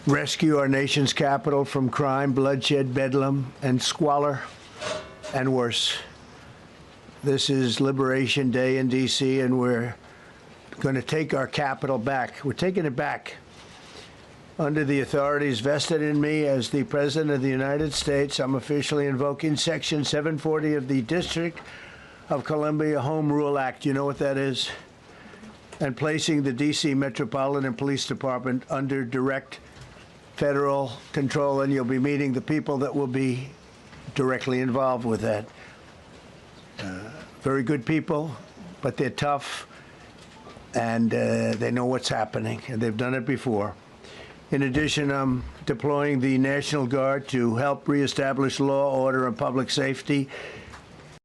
rescue our nation's capital from crime, bloodshed, bedlam, and squalor, and worse. This is Liberation Day in D.C., and we're going to take our capital back. We're taking it back. Under the authorities vested in me as the President of the United States, I'm officially invoking Section 740 of the District of Columbia Home Rule Act. You know what that is? And placing the D.C. Metropolitan Police Department under direct federal control, and you'll be meeting the people that will be directly involved with that. Very good people, but they're tough, and they know what's happening, and they've done it before. In addition, I'm deploying the National Guard to help reestablish law, order, and public safety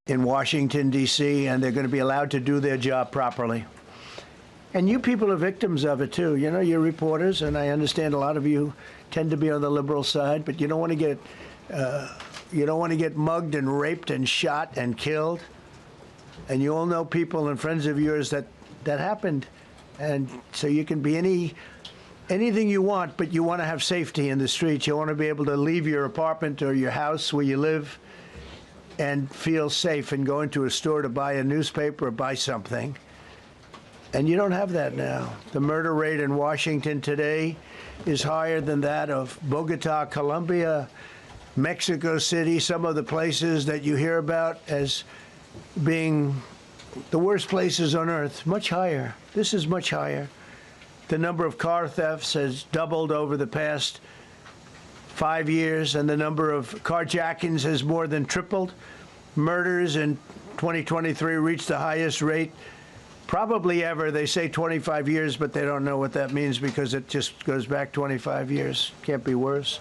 in Washington, D.C., and they're going to be allowed to do their job properly. And you people are victims of it, too. You know, you're reporters, and I understand a lot of you tend to be on the liberal side, but you don't want to get mugged and raped and shot and killed. And you all know people and friends of yours that happened. And so you can be anything you want, but you want to have safety in the streets. You want to be able to leave your apartment or your house where you live and feel safe and go into a store to buy a newspaper or buy something. And you don't have that now. The murder rate in Washington today is higher than that of Bogota, Colombia, Mexico City, some of the places that you hear about as being the worst places on earth, much higher. This is much higher. The number of car thefts has doubled over the past 5 years, and the number of carjackings has more than tripled. Murders in 2023 reached the highest rate probably ever. They say 25 years, but they don't know what that means because it just goes back 25 years. Can't be worse.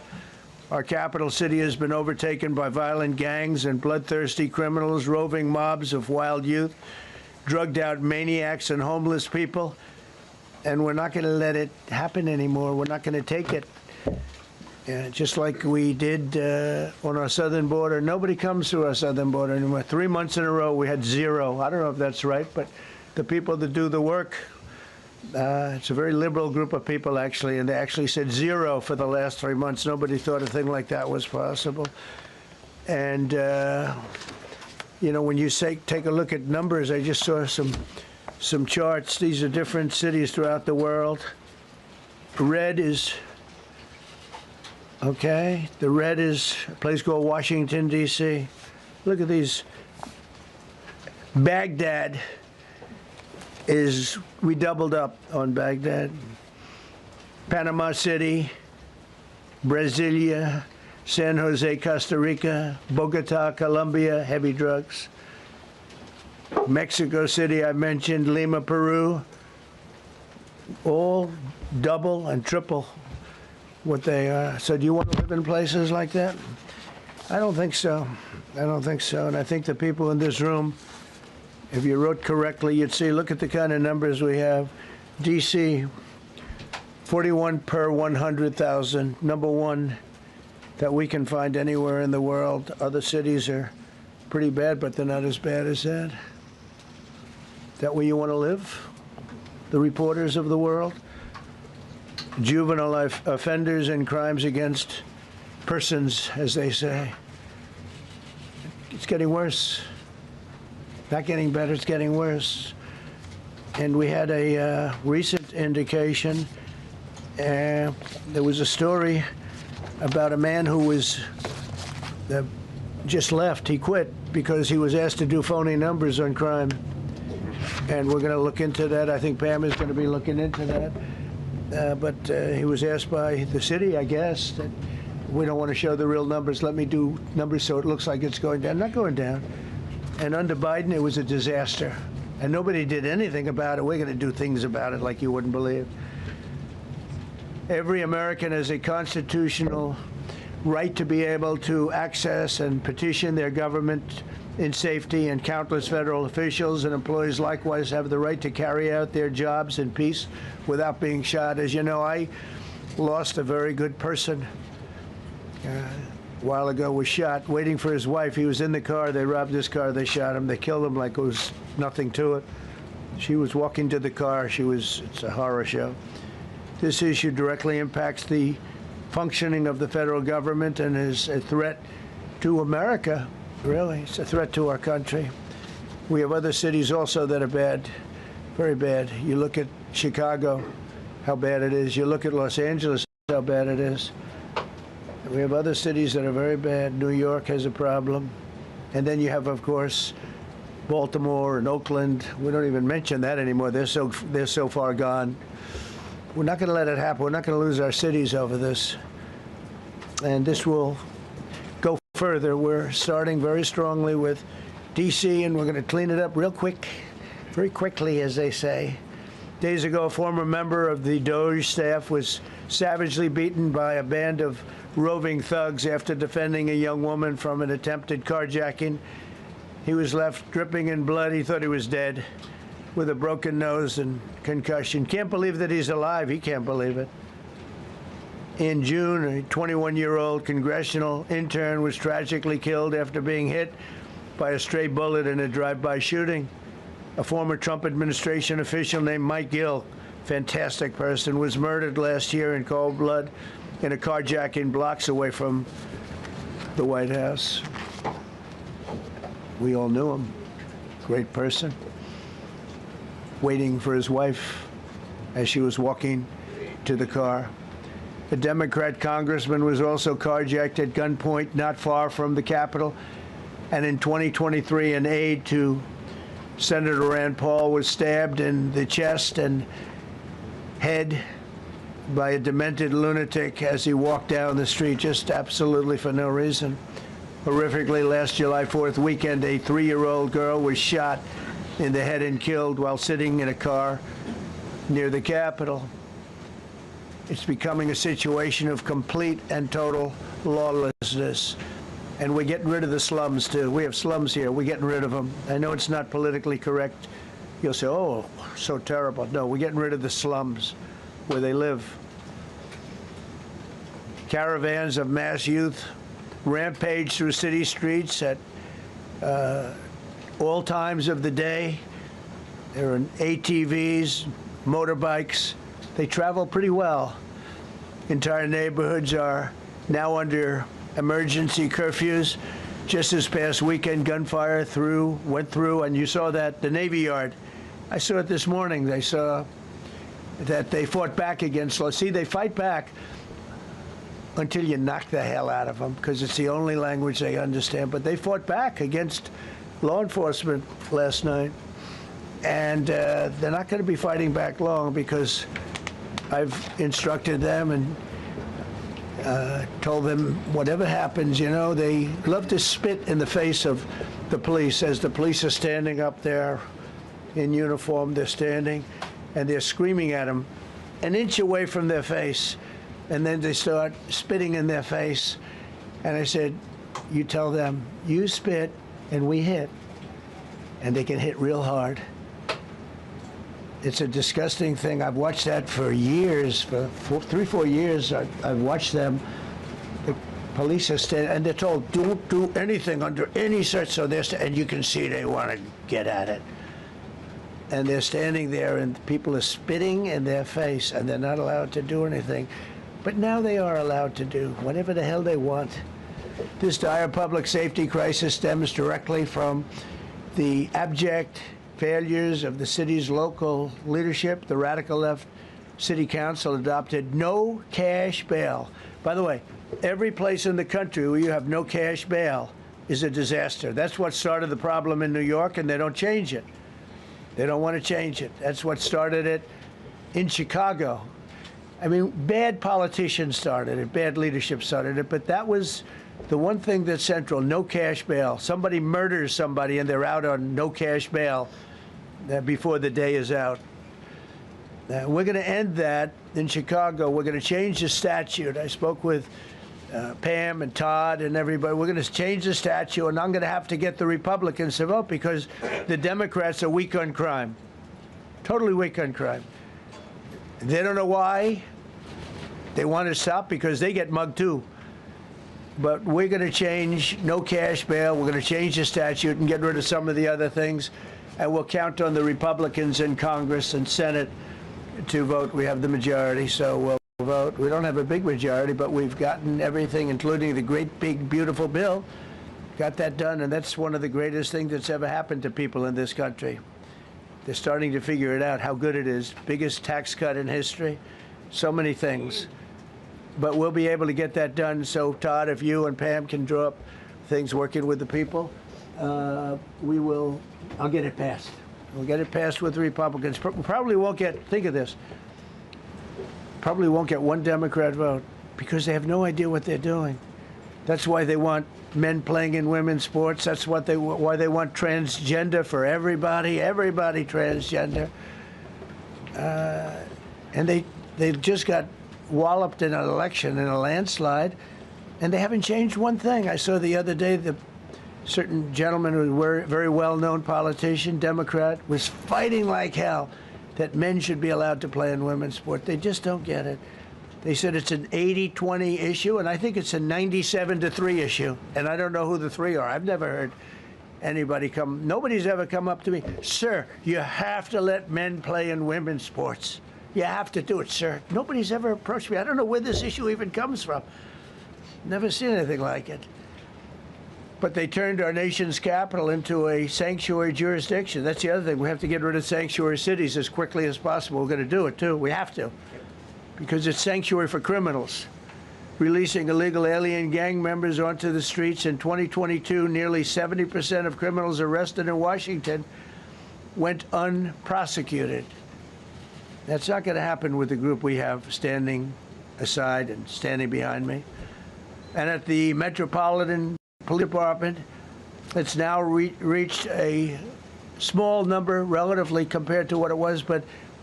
Our capital city has been overtaken by violent gangs and bloodthirsty criminals, roving mobs of wild youth, drugged-out maniacs and homeless people. And we're not going to let it happen anymore. We're not going to take it. Just like we did on our southern border. Nobody comes through our southern border anymore. 3 months in a row, we had zero. I don't know if that's right, but the people that do the work, it's a very liberal group of people, actually, and they actually said zero for the last 3 months. Nobody thought a thing like that was possible. And, you know, when you take a look at numbers, I just saw some charts. These are different cities throughout the world. Red is, okay, the red is a place called Washington, D.C. Look at these. Baghdad we doubled up on Baghdad. Panama City, Brasilia, San Jose, Costa Rica, Bogota, Colombia, heavy drugs. Mexico City, I mentioned, Lima, Peru, all double and triple what they are. So do you want to live in places like that? I don't think so. I don't think so. And I think the people in this room, if you wrote correctly, you'd see, look at the kind of numbers we have. D.C., 41 per 100,000, number one that we can find anywhere in the world. Other cities are pretty bad, but they're not as bad as that. Is that where you want to live? The reporters of the world? Juvenile offenders and crimes against persons, as they say. It's getting worse. Not getting better, it's getting worse. And we had a recent indication. There was a story about a man who was just left. He quit because he was asked to do phony numbers on crime. And we're going to look into that. I think Pam is going to be looking into that. But he was asked by the city, I guess, that we don't want to show the real numbers. Let me do numbers so it looks like it's going down. Not going down. And under Biden, it was a disaster. And nobody did anything about it. We're going to do things about it like you wouldn't believe. Every American has a constitutional right to be able to access and petition their government in safety, and countless federal officials and employees likewise have the right to carry out their jobs in peace without being shot. As you know, I lost a very good person a while ago, was shot waiting for his wife. He was in the car. They robbed his car. They shot him. They killed him like it was nothing to it. She was walking to the car. It's a horror show. This issue directly impacts the functioning of the federal government and is a threat to America, really. It's a threat to our country. We have other cities also that are bad, very bad. You look at Chicago, how bad it is. You look at Los Angeles, how bad it is. We have other cities that are very bad. New York has a problem. And then you have, of course, Baltimore and Oakland. We don't even mention that anymore. They're so far gone. We're not going to let it happen. We're not going to lose our cities over this. And this will go further. We're starting very strongly with D.C., and we're going to clean it up real quick, very quickly, as they say. Days ago, a former member of the DOJ staff was savagely beaten by a band of roving thugs after defending a young woman from an attempted carjacking. He was left dripping in blood. He thought he was dead, with a broken nose and concussion. Can't believe that he's alive. He can't believe it. In June, a 21-year-old congressional intern was tragically killed after being hit by a stray bullet in a drive-by shooting. A former Trump administration official named Mike Gill, fantastic person, was murdered last year in cold blood in a carjacking blocks away from the White House. We all knew him. Great person. Waiting for his wife as she was walking to the car. A Democrat congressman was also carjacked at gunpoint not far from the Capitol. And in 2023, an aide to Senator Rand Paul was stabbed in the chest and head by a demented lunatic as he walked down the street, just absolutely for no reason. Horrifically, last July 4th weekend, a 3-year-old girl was shot in the head and killed while sitting in a car near the Capitol. It's becoming a situation of complete and total lawlessness. And we're getting rid of the slums, too. We have slums here. We're getting rid of them. I know it's not politically correct. You'll say, oh, so terrible. No, we're getting rid of the slums where they live. Caravans of mass youth rampage through city streets at all times of the day. There are ATVs, motorbikes. They travel pretty well. Entire neighborhoods are now under emergency curfews. Just this past weekend, gunfire went through, and you saw that, the Navy Yard. I saw it this morning. They saw that they fought back against law. See, they fight back until you knock the hell out of them, because it's the only language they understand. But they fought back against law enforcement last night. And they're not going to be fighting back long, because I've instructed them and told them whatever happens, you know, they love to spit in the face of the police as the police are standing up there in uniform. They're standing and they're screaming at them an inch away from their face, and then they start spitting in their face. And I said, you tell them, you spit and we hit, and they can hit real hard. It's a disgusting thing. I've watched that for years, for 3-4 years. I've watched them. The police are standing, and they're told, don't do anything under any search. So and you can see they want to get at it. And they're standing there, and people are spitting in their face, and they're not allowed to do anything. But now they are allowed to do whatever the hell they want. This dire public safety crisis stems directly from the abject failures of the city's local leadership. The radical left city council adopted no cash bail. By the way, every place in the country where you have no cash bail is a disaster. That's what started the problem in New York, and they don't change it. They don't want to change it. That's what started it in Chicago. I mean, bad politicians started it, bad leadership started it, but that was the one thing that's central, no cash bail. Somebody murders somebody and they're out on no cash bail before the day is out. We're going to end that in Chicago. We're going to change the statute. I spoke with Pam and Todd and everybody. We're going to change the statute, and I'm going to have to get the Republicans to vote because the Democrats are weak on crime, totally weak on crime. They don't know why. They want to stop because they get mugged too. But we're going to change no cash bail. We're going to change the statute and get rid of some of the other things. And we'll count on the Republicans in Congress and Senate to vote. We have the majority, so we'll vote. We don't have a big majority, but we've gotten everything, including the great, big, beautiful bill. Got that done, and that's one of the greatest things that's ever happened to people in this country. They're starting to figure it out, how good it is. Biggest tax cut in history. So many things. But we'll be able to get that done. So, Todd, if you and Pam can draw up things working with the people, I'll get it passed. We'll get it passed with the Republicans. Probably won't get, think of this, probably won't get one Democrat vote because they have no idea what they're doing. That's why they want men playing in women's sports. That's why they want transgender for everybody transgender. And they just got walloped in an election, in a landslide, and they haven't changed one thing. I saw the other day the certain gentleman who was a very well-known politician, Democrat, was fighting like hell that men should be allowed to play in women's sport. They just don't get it. They said it's an 80-20 issue, and I think it's a 97-3 issue. And I don't know who the three are. I've never heard anybody nobody's ever come up to me, sir, you have to let men play in women's sports. You have to do it, sir. Nobody's ever approached me. I don't know where this issue even comes from. Never seen anything like it. But they turned our nation's capital into a sanctuary jurisdiction. That's the other thing. We have to get rid of sanctuary cities as quickly as possible. We're going to do it, too. We have to. Because it's sanctuary for criminals. Releasing illegal alien gang members onto the streets in 2022, nearly 70% of criminals arrested in Washington went unprosecuted. That's not going to happen with the group we have standing aside and standing behind me. And at the Metropolitan Police Department, it's now reached a small number relatively compared to what it was, but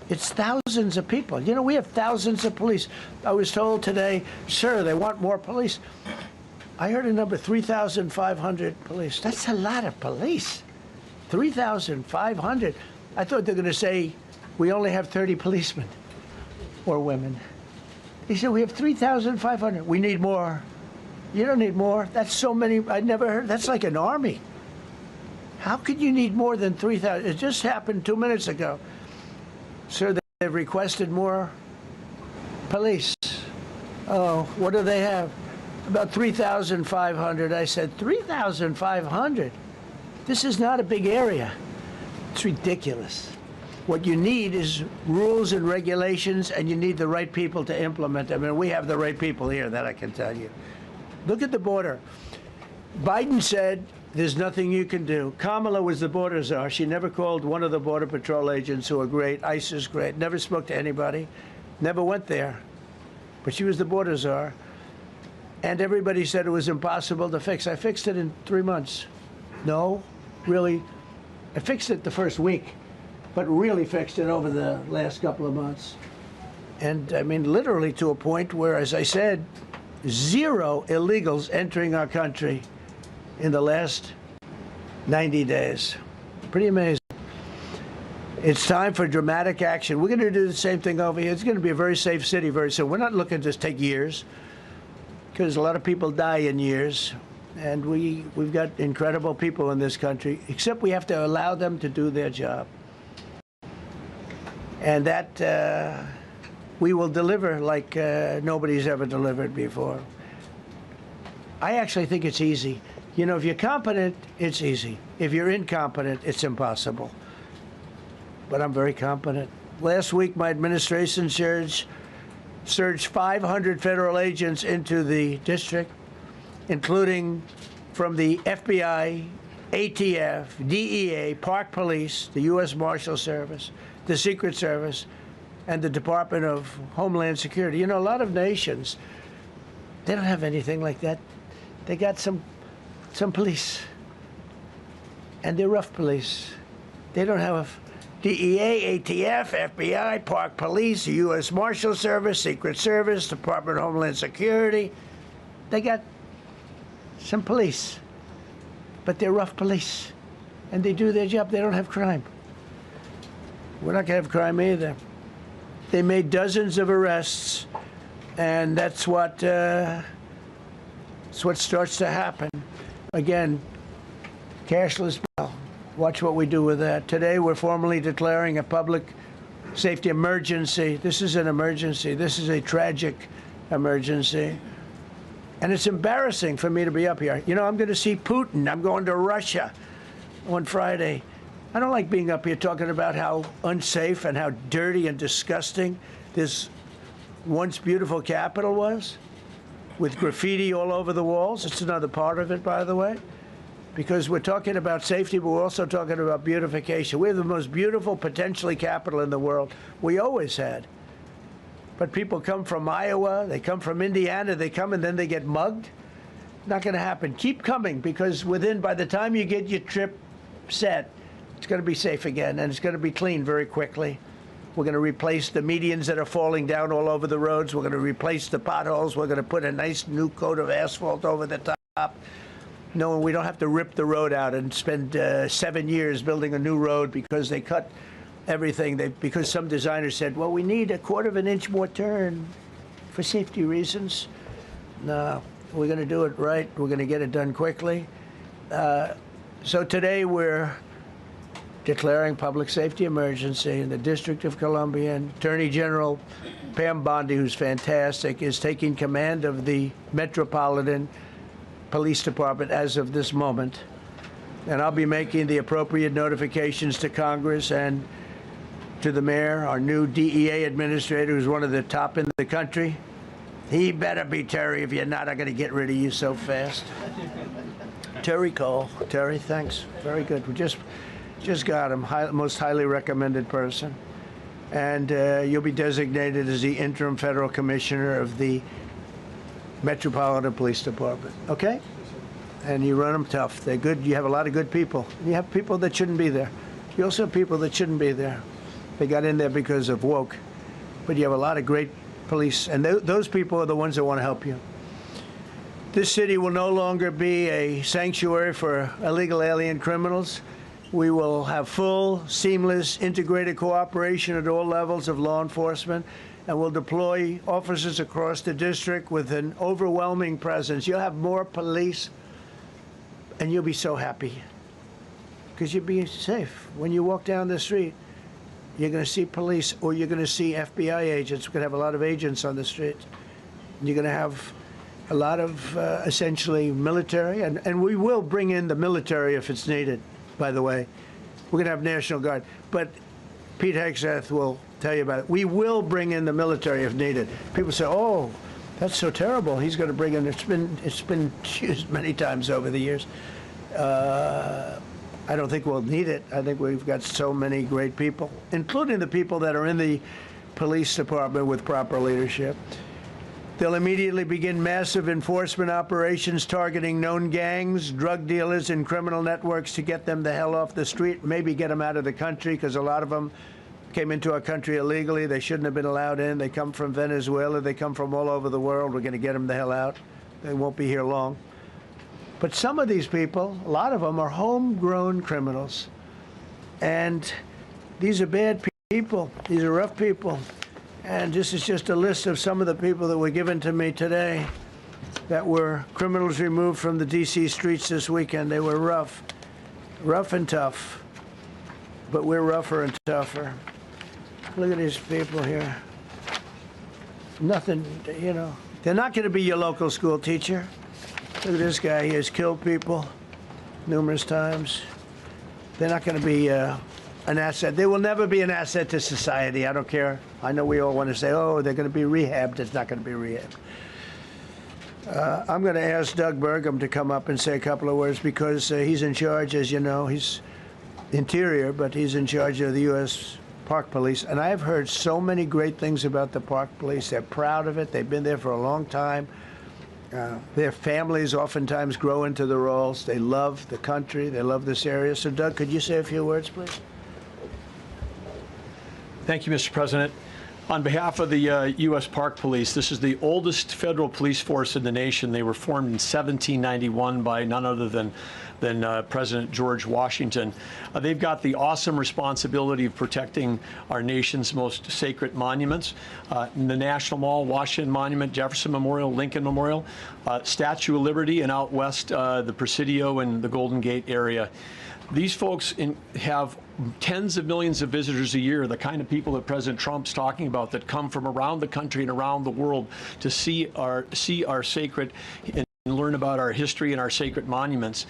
it's thousands of people. You know, we have thousands of police. I was told today, sir, they want more police. I heard a number, 3,500 police. That's a lot of police. 3,500. I thought they were going to say, we only have 30 policemen or women. He said, we have 3,500. We need more. You don't need more. That's so many. I never heard. That's like an army. How could you need more than 3,000? It just happened 2 minutes ago. Sir, they've requested more police. Oh, what do they have? About 3,500. I said, 3,500? This is not a big area. It's ridiculous. What you need is rules and regulations, and you need the right people to implement them. And we have the right people here, that I can tell you. Look at the border. Biden said there's nothing you can do. Kamala was the border czar. She never called one of the Border Patrol agents who are great. ICE is great. Never spoke to anybody. Never went there. But she was the border czar. And everybody said it was impossible to fix. I fixed it in 3 months. No, really. I fixed it the first week, but really fixed it over the last couple of months. And I mean, literally to a point where, as I said, 0 illegals entering our country in the last 90 days. Pretty amazing. It's time for dramatic action. We're going to do the same thing over here. It's going to be a very safe city very soon. We're not looking to take years, because a lot of people die in years. And we've got incredible people in this country, except we have to allow them to do their job. And that we will deliver like nobody's ever delivered before. I actually think it's easy. You know, if you're competent, it's easy. If you're incompetent, it's impossible. But I'm very competent. Last week, my administration surged 500 federal agents into the district, including from the FBI, ATF, DEA, Park Police, the U.S. Marshal Service, the Secret Service, and the Department of Homeland Security. You know, a lot of nations, they don't have anything like that. They got some police, and they're rough police. They don't have DEA, ATF, FBI, Park Police, U.S. Marshal Service, Secret Service, Department of Homeland Security. They got some police, but they're rough police, and they do their job. They don't have crime. We're not going to have crime either. They made dozens of arrests, and that's what starts to happen. Again, cashless bail. Watch what we do with that. Today, we're formally declaring a public safety emergency. This is an emergency. This is a tragic emergency. And it's embarrassing for me to be up here. You know, I'm going to see Putin. I'm going to Russia on Friday. I don't like being up here talking about how unsafe and how dirty and disgusting this once beautiful capital was, with graffiti all over the walls. It's another part of it, by the way, because we're talking about safety, but we're also talking about beautification. We have the most beautiful, potentially, capital in the world. We always had. But people come from Iowa, they come from Indiana, they come and then they get mugged. Not going to happen. Keep coming, because by the time you get your trip set, it's going to be safe again, and it's going to be clean very quickly. We're going to replace the medians that are falling down all over the roads. We're going to replace the potholes. We're going to put a nice new coat of asphalt over the top. No, we don't have to rip the road out and spend 7 years building a new road because they cut everything. Because some designers said, well, we need a 1/4 of an inch more turn for safety reasons. No, we're going to do it right. We're going to get it done quickly. So today we're declaring public safety emergency in the District of Columbia, and Attorney General Pam Bondi, who's fantastic, is taking command of the Metropolitan Police Department as of this moment. And I'll be making the appropriate notifications to Congress and to the mayor, our new DEA administrator, who's one of the top in the country. He better be Terry. If you're not, I'm going to get rid of you so fast. Terry Cole. Terry, thanks. Very good. We just got him, most highly recommended person. And you'll be designated as the interim federal commissioner of the Metropolitan Police Department, okay? And you run them tough. They're good. You have a lot of good people. You have people that shouldn't be there. You also have people that shouldn't be there. They got in there because of woke. But you have a lot of great police, and those people are the ones that want to help you. This city will no longer be a sanctuary for illegal alien criminals. We will have full, seamless, integrated cooperation at all levels of law enforcement, and we'll deploy officers across the district with an overwhelming presence. You'll have more police, and you'll be so happy because you'll be safe. When you walk down the street, you're going to see police, or you're going to see FBI agents. We're going to have a lot of agents on the street. You're going to have a lot of essentially military, and we will bring in the military if it's needed. By the way, we're going to have National Guard, but Pete Hegseth will tell you about it. We will bring in the military if needed. People say, "Oh, that's so terrible." He's going to bring in. It's been used many times over the years. I don't think we'll need it. I think we've got so many great people, including the people that are in the police department with proper leadership. They'll immediately begin massive enforcement operations targeting known gangs, drug dealers, and criminal networks to get them the hell off the street, maybe get them out of the country, because a lot of them came into our country illegally. They shouldn't have been allowed in. They come from Venezuela. They come from all over the world. We're going to get them the hell out. They won't be here long. But some of these people, a lot of them, are homegrown criminals. And these are bad people. These are rough people. And this is just a list of some of the people that were given to me today that were criminals removed from the D.C. streets this weekend. They were rough and tough. But we're rougher and tougher. Look at these people here. Nothing, you know. They're not going to be your local school teacher. Look at this guy. He has killed people numerous times. They're not going to be an asset. They will never be an asset to society. I don't care. I know we all want to say, oh, they're going to be rehabbed. It's not going to be rehabbed. I'm going to ask Doug Burgum to come up and say a couple of words because he's in charge, as you know. He's Interior, but he's in charge of the U.S. Park Police, and I have heard so many great things about the Park Police. They're proud of it. They've been there for a long time. Their families oftentimes grow into the roles. They love the country. They love this area. So, Doug, could you say a few words, please? Thank you, Mr. President. On behalf of the U.S. Park Police, this is the oldest federal police force in the nation. They were formed in 1791 by none other than President George Washington. They've got the awesome responsibility of protecting our nation's most sacred monuments. The National Mall, Washington Monument, Jefferson Memorial, Lincoln Memorial, Statue of Liberty, and out west, the Presidio and the Golden Gate area. These folks have tens of millions of visitors a year, the kind of people that President Trump's talking about that come from around the country and around the world to see our sacred and learn about our history and our sacred monuments.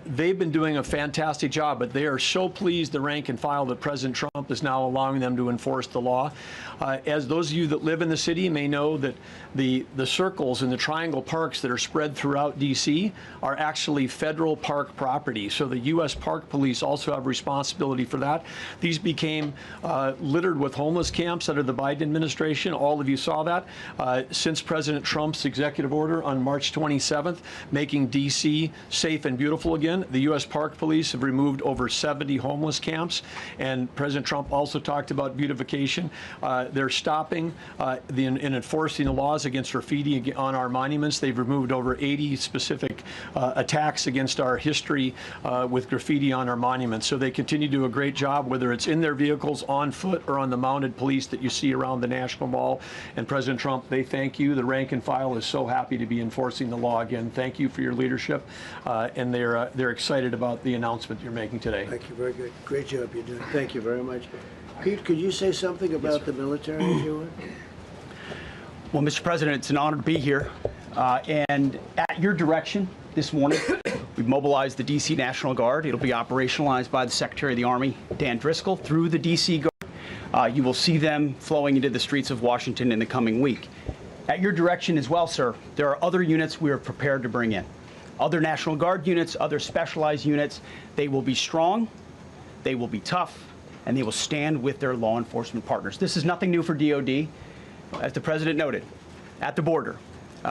They've been doing a fantastic job, but they are so pleased, the rank and file, that President Trump is now allowing them to enforce the law. As those of you that live in the city may know, that the circles and the triangle parks that are spread throughout D.C. are actually federal park property. So the U.S. Park Police also have responsibility for that. These became littered with homeless camps under the Biden administration. All of you saw that. Since President Trump's executive order on March 27th, making D.C. safe and beautiful again, the U.S. Park Police have removed over 70 homeless camps. And President Trump also talked about beautification. They're stopping and enforcing the laws against graffiti on our monuments. They've removed over 80 specific attacks against our history with graffiti on our monuments. So they continue to do a great job, whether it's in their vehicles, on foot, or on the mounted police that you see around the National Mall. And President Trump, they thank you. The rank and file is so happy to be enforcing the law again. Thank you for your leadership, and they're excited about the announcement you're making today. Thank you. Very good. Great job you're doing. Thank you very much. Pete, could you say something about the military, if you would? Well, Mr. President, it's an honor to be here. And at your direction this morning, we've mobilized the D.C. National Guard. It'll be operationalized by the Secretary of the Army, Dan Driscoll, through the D.C. Guard. You will see them flowing into the streets of Washington in the coming week. At your direction as well, sir, there are other units we are prepared to bring in. Other National Guard units, other specialized units. They will be strong, they will be tough, and they will stand with their law enforcement partners. This is nothing new for DOD. As the President noted, at the border,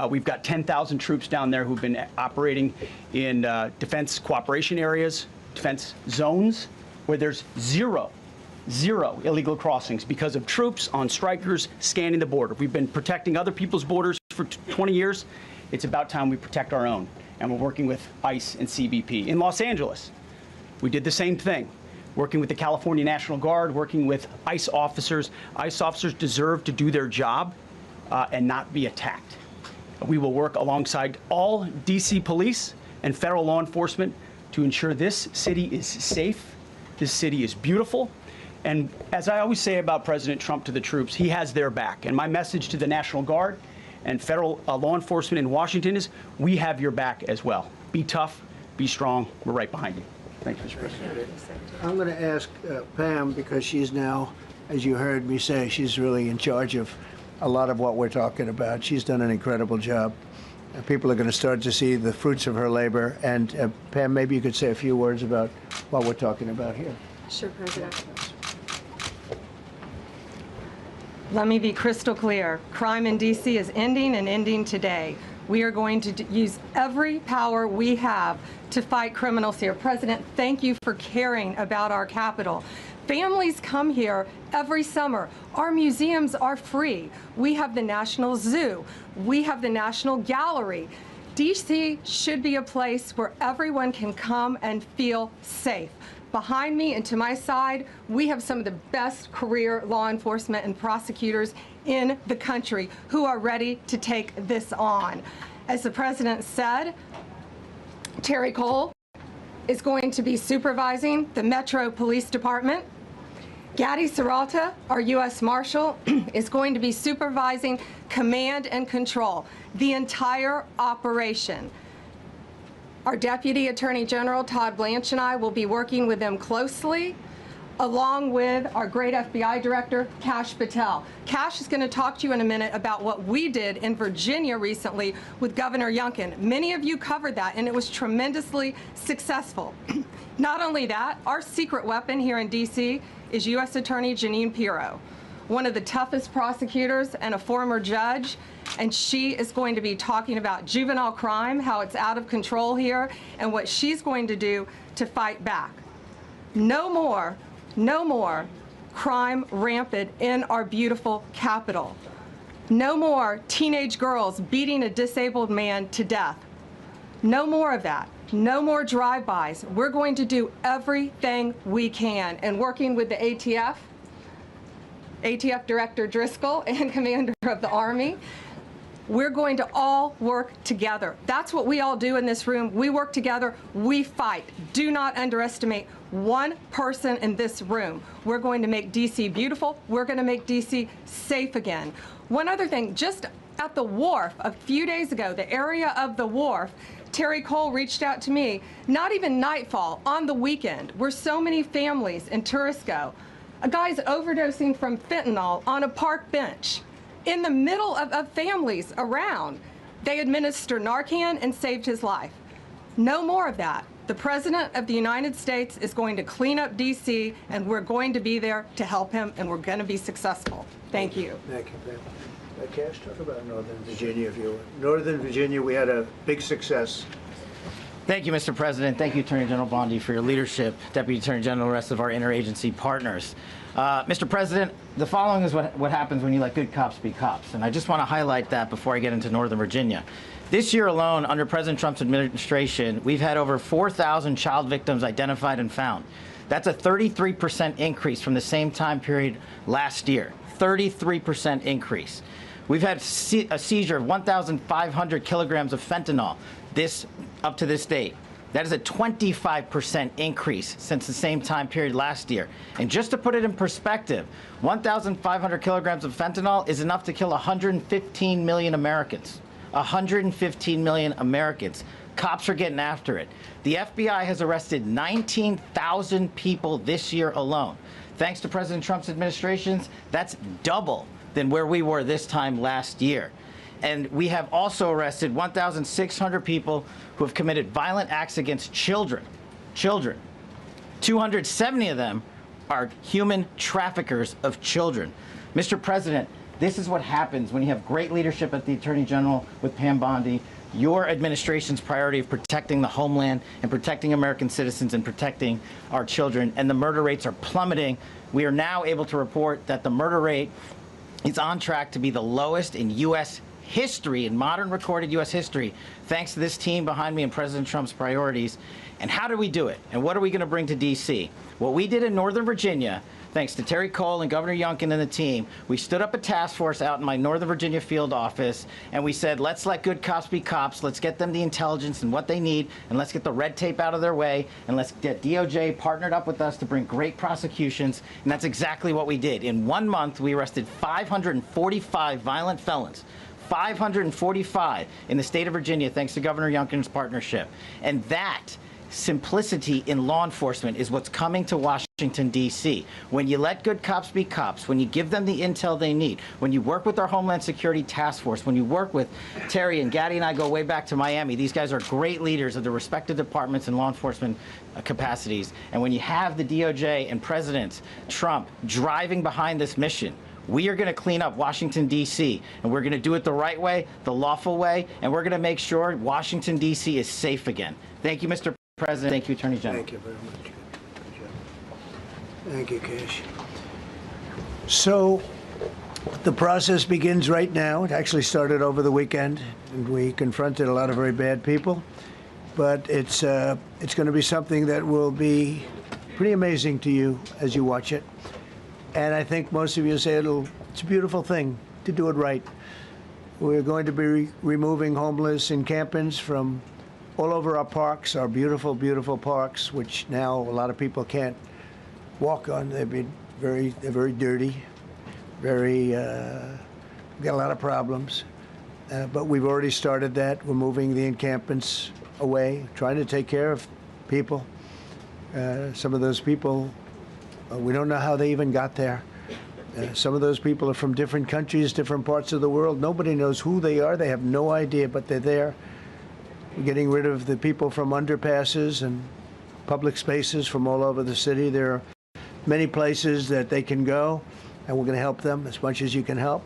we've got 10,000 troops down there who've been operating in defense cooperation areas, defense zones, where there's zero illegal crossings because of troops on strikers scanning the border. We've been protecting other people's borders for 20 years. It's about time we protect our own, and we're working with ICE and CBP. In Los Angeles, we did the same thing, working with the California National Guard, working with ICE officers. ICE officers deserve to do their job and not be attacked. We will work alongside all D.C. police and federal law enforcement to ensure this city is safe, this city is beautiful. And as I always say about President Trump to the troops, he has their back. And my message to the National Guard and federal law enforcement in Washington is, we have your back as well. Be tough, be strong, we're right behind you. Thank you, Mr. President. I'm going to ask Pam, because she's now, as you heard me say, she's really in charge of a lot of what we're talking about. She's done an incredible job. People are going to start to see the fruits of her labor. And Pam, maybe you could say a few words about what we're talking about here. Sure, President. Let me be crystal clear. Crime in D.C. is ending, and ending today. We are going to use every power we have to fight criminals here. President, thank you for caring about our capital. Families come here every summer. Our museums are free. We have the National Zoo. We have the National Gallery. D.C. should be a place where everyone can come and feel safe. Behind me and to my side, we have some of the best career law enforcement and prosecutors in the country who are ready to take this on. As the President said, Terry Cole is going to be supervising the Metro Police Department. Gadi Serralta, our U.S. Marshal, is going to be supervising command and control, the entire operation. Our Deputy Attorney General, Todd Blanche, and I will be working with them closely. along with our great FBI director, Kash Patel. Kash is going to talk to you in a minute about what we did in Virginia recently with Governor Youngkin. Many of you covered that, and it was tremendously successful. Not only that, our secret weapon here in D.C. is U.S. Attorney Jeanine Pirro, one of the toughest prosecutors and a former judge, and she is going to be talking about juvenile crime, how it's out of control here, and what she's going to do to fight back. No more crime rampant in our beautiful capital. No more teenage girls beating a disabled man to death. No more of that. No more drive-bys. We're going to do everything we can. And working with the ATF Director Driscoll and Commander of the Army, we're going to all work together. That's what we all do in this room. We work together, we fight. Do not underestimate one person in this room. We're going to make D.C. beautiful. We're going to make D.C. safe again. One other thing, just at the wharf a few days ago, the area of the wharf, Terry Cole reached out to me, not even nightfall, on the weekend, where so many families and tourists go. A guy's overdosing from fentanyl on a park bench. In the middle of families around, they administer Narcan and saved his life. No more of that. The President of the United States is going to clean up D.C., and we're going to be there to help him, and we're going to be successful. Thank you. Thank you, Pam. Cash, talk about Northern Virginia, if you will. Northern Virginia, we had a big success. Thank you, Mr. President. Thank you, Attorney General Bondi, for your leadership, Deputy Attorney General, and the rest of our interagency partners. Mr. President, the following is what happens when you let good cops be cops, and I just want to highlight that before I get into Northern Virginia. This year alone, under President Trump's administration, we've had over 4,000 child victims identified and found. That's a 33% increase from the same time period last year. 33% increase. We've had a seizure of 1,500 kilograms of fentanyl up to this date. That is a 25% increase since the same time period last year. And just to put it in perspective, 1,500 kilograms of fentanyl is enough to kill 115 million Americans. 115 million Americans. Cops are getting after it. The FBI has arrested 19,000 people this year alone. Thanks to President Trump's administrations, that's double than where we were this time last year. And we have also arrested 1,600 people who have committed violent acts against children. 270 of them are human traffickers of children. Mr. President, this is what happens when you have great leadership at the Attorney General with Pam Bondi, your administration's priority of protecting the homeland and protecting American citizens and protecting our children, and the murder rates are plummeting. We are now able to report that the murder rate is on track to be the lowest in U.S. history, in modern recorded U.S. history, thanks to this team behind me and President Trump's priorities. And how do we do it? And what are we going to bring to D.C.? What we did in Northern Virginia, thanks to Terry Cole and Governor Youngkin and the team, we stood up a task force out in my Northern Virginia field office, and we said, let's let good cops be cops, let's get them the intelligence and what they need, and let's get the red tape out of their way, and let's get DOJ partnered up with us to bring great prosecutions, and that's exactly what we did. In 1 month, we arrested 545 violent felons. 545 in the state of Virginia, thanks to Governor Youngkin's partnership. And that simplicity in law enforcement is what's coming to Washington, D.C. When you let good cops be cops, when you give them the intel they need, when you work with our Homeland Security Task Force, when you work with Terry and Gaddy and I go way back to Miami, these guys are great leaders of the respective departments and law enforcement capacities. And when you have the DOJ and President Trump driving behind this mission, we are going to clean up Washington, D.C., and we're going to do it the right way, the lawful way, and we're going to make sure Washington, D.C. is safe again. Thank you, Mr. President. Thank you, Attorney General. Thank you very much. Thank you, Cash. So the process begins right now. It actually started over the weekend, and we confronted a lot of very bad people. But it's going to be something that will be pretty amazing to you as you watch it. And I think most of you say it's a beautiful thing to do it right. We're going to be removing homeless encampments from all over our parks, our beautiful, beautiful parks, which now a lot of people can't walk on. They're very dirty, we got a lot of problems. But we've already started that. We're moving the encampments away, trying to take care of people. Some of those people We don't know how they even got there. Some of those people are from different countries, different parts of the world. Nobody knows who they are. They have no idea, but they're there. We're getting rid of the people from underpasses and public spaces from all over the city. There are many places that they can go, and we're going to help them as much as you can help.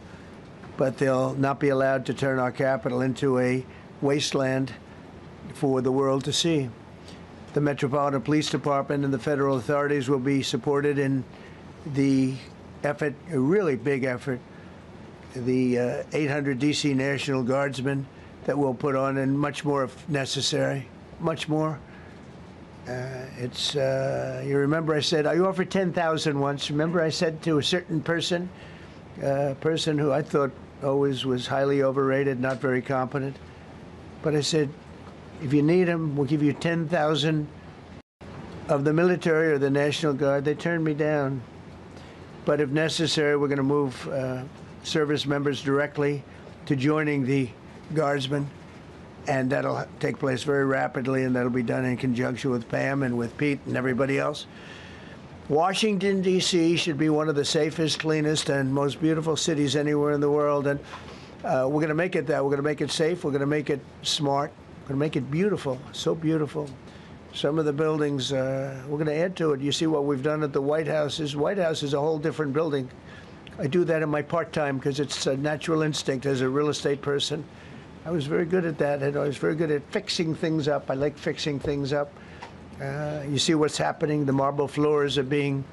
But they'll not be allowed to turn our capital into a wasteland for the world to see. The Metropolitan Police Department and the federal authorities will be supported in the effort, a really big effort, the 800 D.C. National Guardsmen that we'll put on, and much more if necessary, much more. You remember I said, I offered 10,000 once. Remember I said to a certain person, who I thought always was highly overrated, not very competent, but I said, if you need them, we'll give you 10,000 of the military or the National Guard. They turned me down. But if necessary, we're going to move service members directly to joining the Guardsmen, and that'll take place very rapidly, and that'll be done in conjunction with Pam and with Pete and everybody else. Washington, D.C. should be one of the safest, cleanest, and most beautiful cities anywhere in the world, and we're going to make it that. We're going to make it safe. We're going to make it smart. We're going to make it beautiful, so beautiful. Some of the buildings, we're going to add to it. You see what we've done at the White House. White House is a whole different building. I do that in my part-time because it's a natural instinct as a real estate person. I was very good at that, and I was very good at fixing things up. I like fixing things up. You see what's happening. The marble floors are being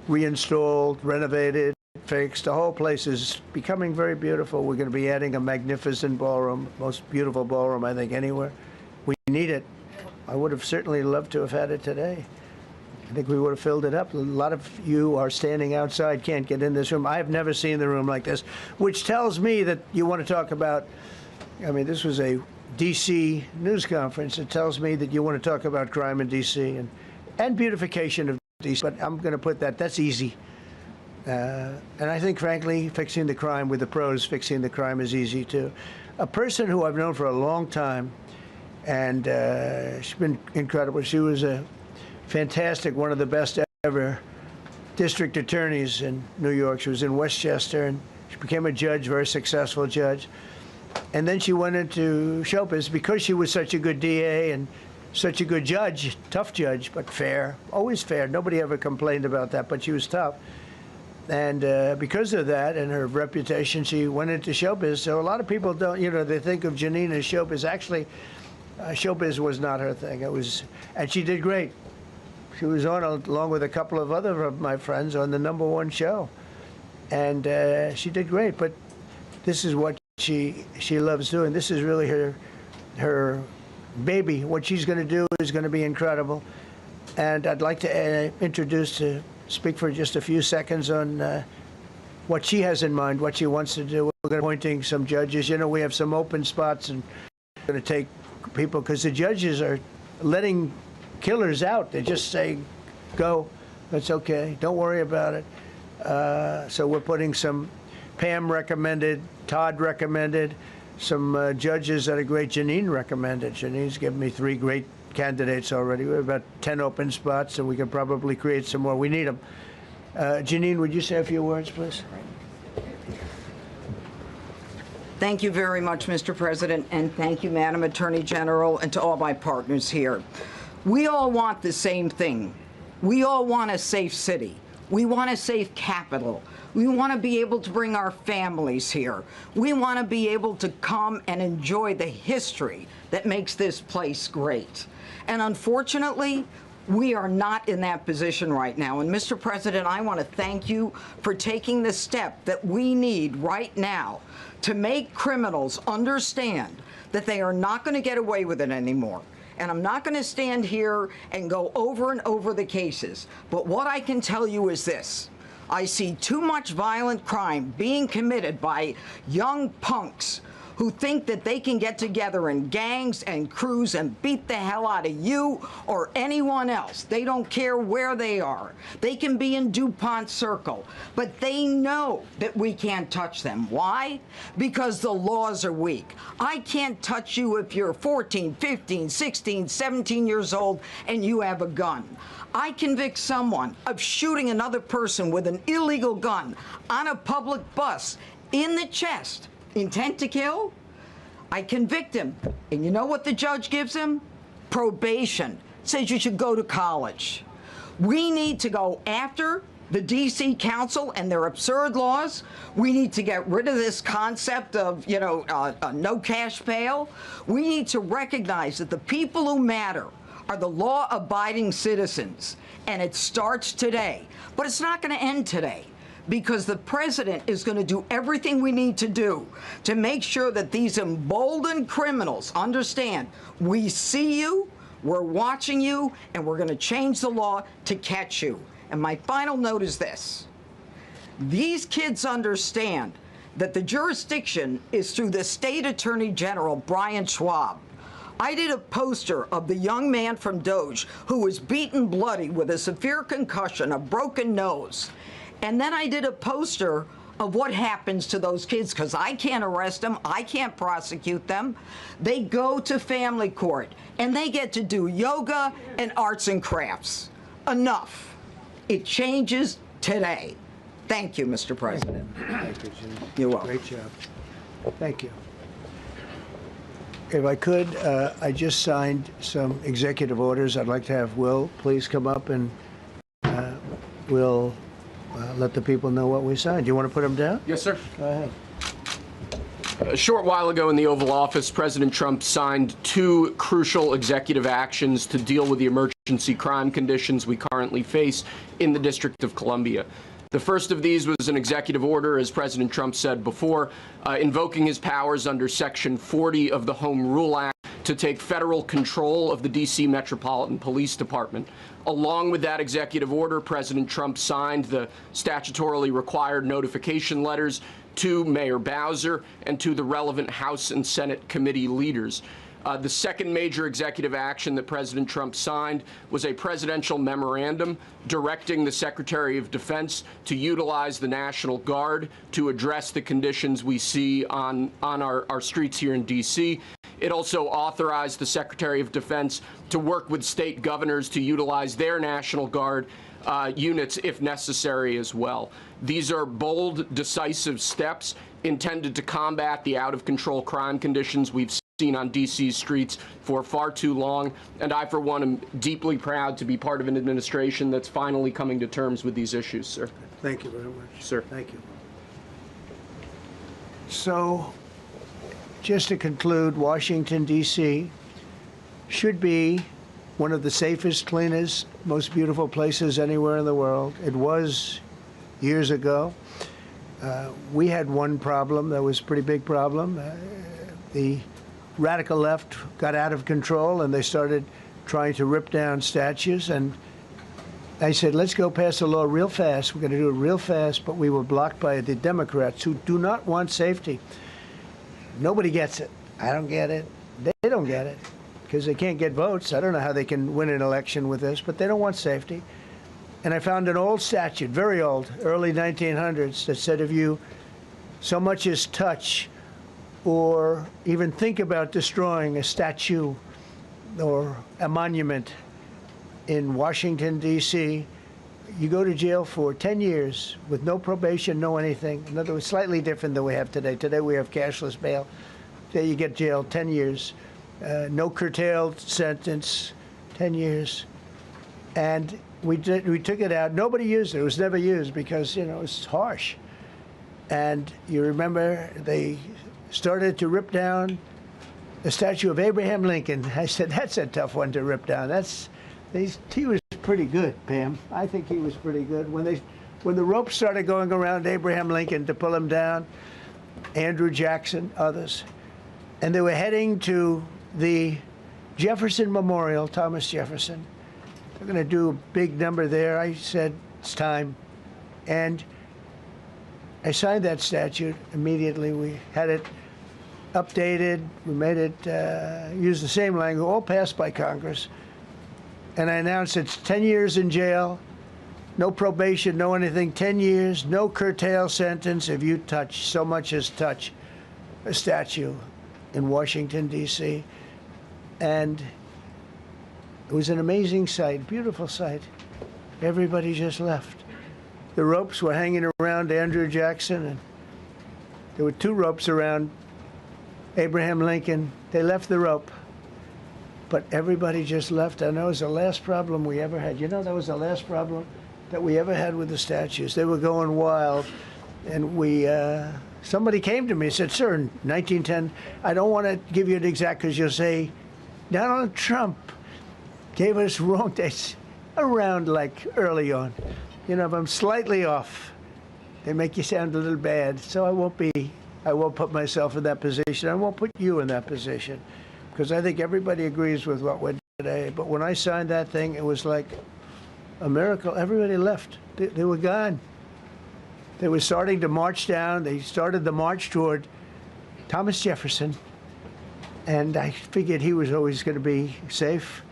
reinstalled, renovated, fixed. The whole place is becoming very beautiful. We're going to be adding a magnificent ballroom, most beautiful ballroom, I think, anywhere. We need it. I would have certainly loved to have had it today. I think we would have filled it up. A lot of you are standing outside, can't get in this room. I have never seen the room like this, which tells me that you want to talk about, I mean, this was a D.C. news conference. It tells me that you want to talk about crime in D.C. and beautification of D.C., but I'm going to put that's easy. And I think, frankly, fixing the crime with the pros, fixing the crime is easy, too. A person who I've known for a long time, and she's been incredible. She was a fantastic, one of the best ever district attorneys in New York. She was in Westchester, and she became a judge, very successful judge. And then she went into show business because she was such a good DA and such a good judge, tough judge, but fair, always fair. Nobody ever complained about that, but she was tough. And because of that and her reputation, she went into showbiz. So a lot of people don't, they think of Janine as showbiz. Actually, showbiz was not her thing. And she did great. She was on, along with a couple of other of my friends, on the #1 show. And she did great. But this is what she loves doing. This is really her baby. What she's going to do is going to be incredible. And I'd like to speak for just a few seconds on what she has in mind, what she wants to do. We're going to be appointing some judges. We have some open spots, and we're going to take people because the judges are letting killers out. They just say, go, that's okay, don't worry about it. So we're putting some, Pam recommended, Todd recommended, some judges that are great. Janine recommended. Janine's given me 3 great candidates already. We have about 10 open spots, and we can probably create some more. We need them. Janine, would you say a few words, please? Thank you very much, Mr. President, and thank you, Madam Attorney General, and to all my partners here. We all want the same thing. We all want a safe city. We want a safe capital. We want to be able to bring our families here. We want to be able to come and enjoy the history that makes this place great. And unfortunately, we are not in that position right now. And Mr. President, I want to thank you for taking the step that we need right now to make criminals understand that they are not going to get away with it anymore. And I'm not going to stand here and go over and over the cases. But what I can tell you is this. I see too much violent crime being committed by young punks who think that they can get together in gangs and crews and beat the hell out of you or anyone else. They don't care where they are. They can be in DuPont Circle, but they know that we can't touch them. Why? Because the laws are weak. I can't touch you if you're 14, 15, 16, 17 years old and you have a gun. I convict someone of shooting another person with an illegal gun on a public bus in the chest, intent to kill. I convict him, and you know what the judge gives him? Probation. Says you should go to college. We need to go after the D.C. Council and their absurd laws. We need to get rid of this concept of, no cash bail. We need to recognize that the people who matter are the law-abiding citizens, and it starts today. But it's not going to end today, because the president is going to do everything we need to do to make sure that these emboldened criminals understand we see you, we're watching you, and we're going to change the law to catch you. And my final note is this. These kids understand that the jurisdiction is through the State Attorney General, Brian Schwab. I did a poster of the young man from Doge who was beaten bloody with a severe concussion, a broken nose. And then I did a poster of what happens to those kids, because I can't arrest them, I can't prosecute them. They go to family court, and they get to do yoga and arts and crafts. Enough. It changes today. Thank you, Mr. President. Thank you, Jim. You're welcome. Great job. Thank you. If I could, I just signed some executive orders. I'd like to have Will please come up, and we'll let the people know what we signed. Do you want to put them down? Yes, sir. Go ahead. A short while ago in the Oval Office, President Trump signed 2 crucial executive actions to deal with the emergency crime conditions we currently face in the District of Columbia. The first of these was an executive order, as President Trump said before, invoking his powers under Section 40 of the Home Rule Act to take federal control of the D.C. Metropolitan Police Department. Along with that executive order, President Trump signed the statutorily required notification letters to Mayor Bowser and to the relevant House and Senate committee leaders. The second major executive action that President Trump signed was a presidential memorandum directing the Secretary of Defense to utilize the National Guard to address the conditions we see on our streets here in D.C. It also authorized the Secretary of Defense to work with state governors to utilize their National Guard units if necessary as well. These are bold, decisive steps intended to combat the out-of-control crime conditions we've seen on D.C.'s streets for far too long, and I, for one, am deeply proud to be part of an administration that's finally coming to terms with these issues, sir. Thank you very much. Sir. Thank you. So, just to conclude, Washington, D.C. should be one of the safest, cleanest, most beautiful places anywhere in the world. It was years ago. We had one problem that was a pretty big problem. The radical left got out of control, and they started trying to rip down statues. And I said, let's go pass a law real fast. We're going to do it real fast, but we were blocked by the Democrats, who do not want safety. Nobody gets it. I don't get it. They don't get it, because they can't get votes. I don't know how they can win an election with this, but they don't want safety. And I found an old statute, very old, early 1900s, that said if you so much as touch or even think about destroying a statue or a monument in Washington, D.C., you go to jail for 10 years with no probation, no anything. In other words, slightly different than we have today. Today we have cashless bail. Today you get jailed 10 years. No curtailed sentence, 10 years. And we took it out. Nobody used it. It was never used because, you know, it's harsh. And you remember they started to rip down the statue of Abraham Lincoln. I said, that's a tough one to rip down. He was pretty good, Pam. I think he was pretty good. When the ropes started going around Abraham Lincoln to pull him down, Andrew Jackson, others, and they were heading to the Jefferson Memorial, Thomas Jefferson. They're going to do a big number there. I said, it's time. And I signed that statute immediately. We had it updated. We made it use the same language, all passed by Congress. And I announced it's 10 years in jail, no probation, no anything, 10 years, no curtail sentence if you touch, so much as touch a statue in Washington, D.C. And it was an amazing sight, beautiful sight. Everybody just left. The ropes were hanging around Andrew Jackson, and there were 2 ropes around Abraham Lincoln. They left the rope, but everybody just left. And that was the last problem we ever had. You know, that was the last problem that we ever had with the statues. They were going wild, and somebody came to me and said, "Sir, in 1910, I don't want to give you an exact because you'll say Donald Trump gave us wrong dates around like early on. You know, if I'm slightly off, they make you sound a little bad. So I won't put myself in that position. I won't put you in that position, because I think everybody agrees with what we're doing today. But when I signed that thing, it was like a miracle. Everybody left. They were gone. They were starting to march down. They started the march toward Thomas Jefferson, and I figured he was always going to be safe.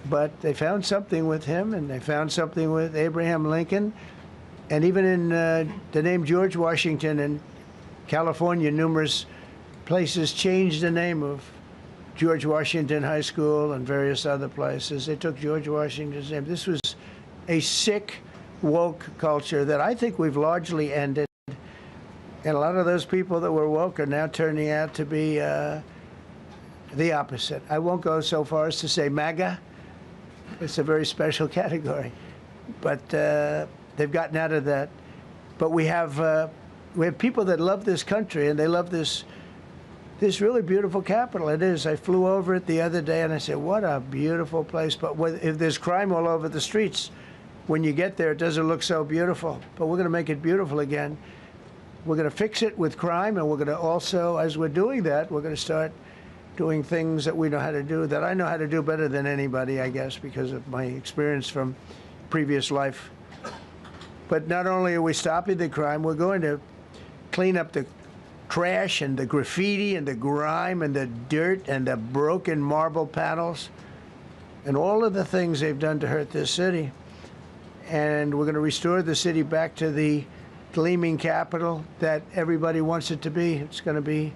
But they found something with him, and they found something with Abraham Lincoln, and even in the name George Washington in California, numerous places changed the name of George Washington High School and various other places. They took George Washington's name. This was a sick, woke culture that I think we've largely ended. And a lot of those people that were woke are now turning out to be the opposite. I won't go so far as to say MAGA. It's a very special category. But they've gotten out of that. But we have people that love this country, and they love this really beautiful capital. It is. I flew over it the other day, and I said, what a beautiful place. But if there's crime all over the streets, when you get there, it doesn't look so beautiful. But we're going to make it beautiful again. We're going to fix it with crime, and we're going to also, as we're doing that, we're going to start doing things that we know how to do, that I know how to do better than anybody, I guess, because of my experience from previous life. But not only are we stopping the crime, we're going to clean up the trash and the graffiti and the grime and the dirt and the broken marble panels and all of the things they've done to hurt this city. And we're going to restore the city back to the gleaming capital that everybody wants it to be. It's going to be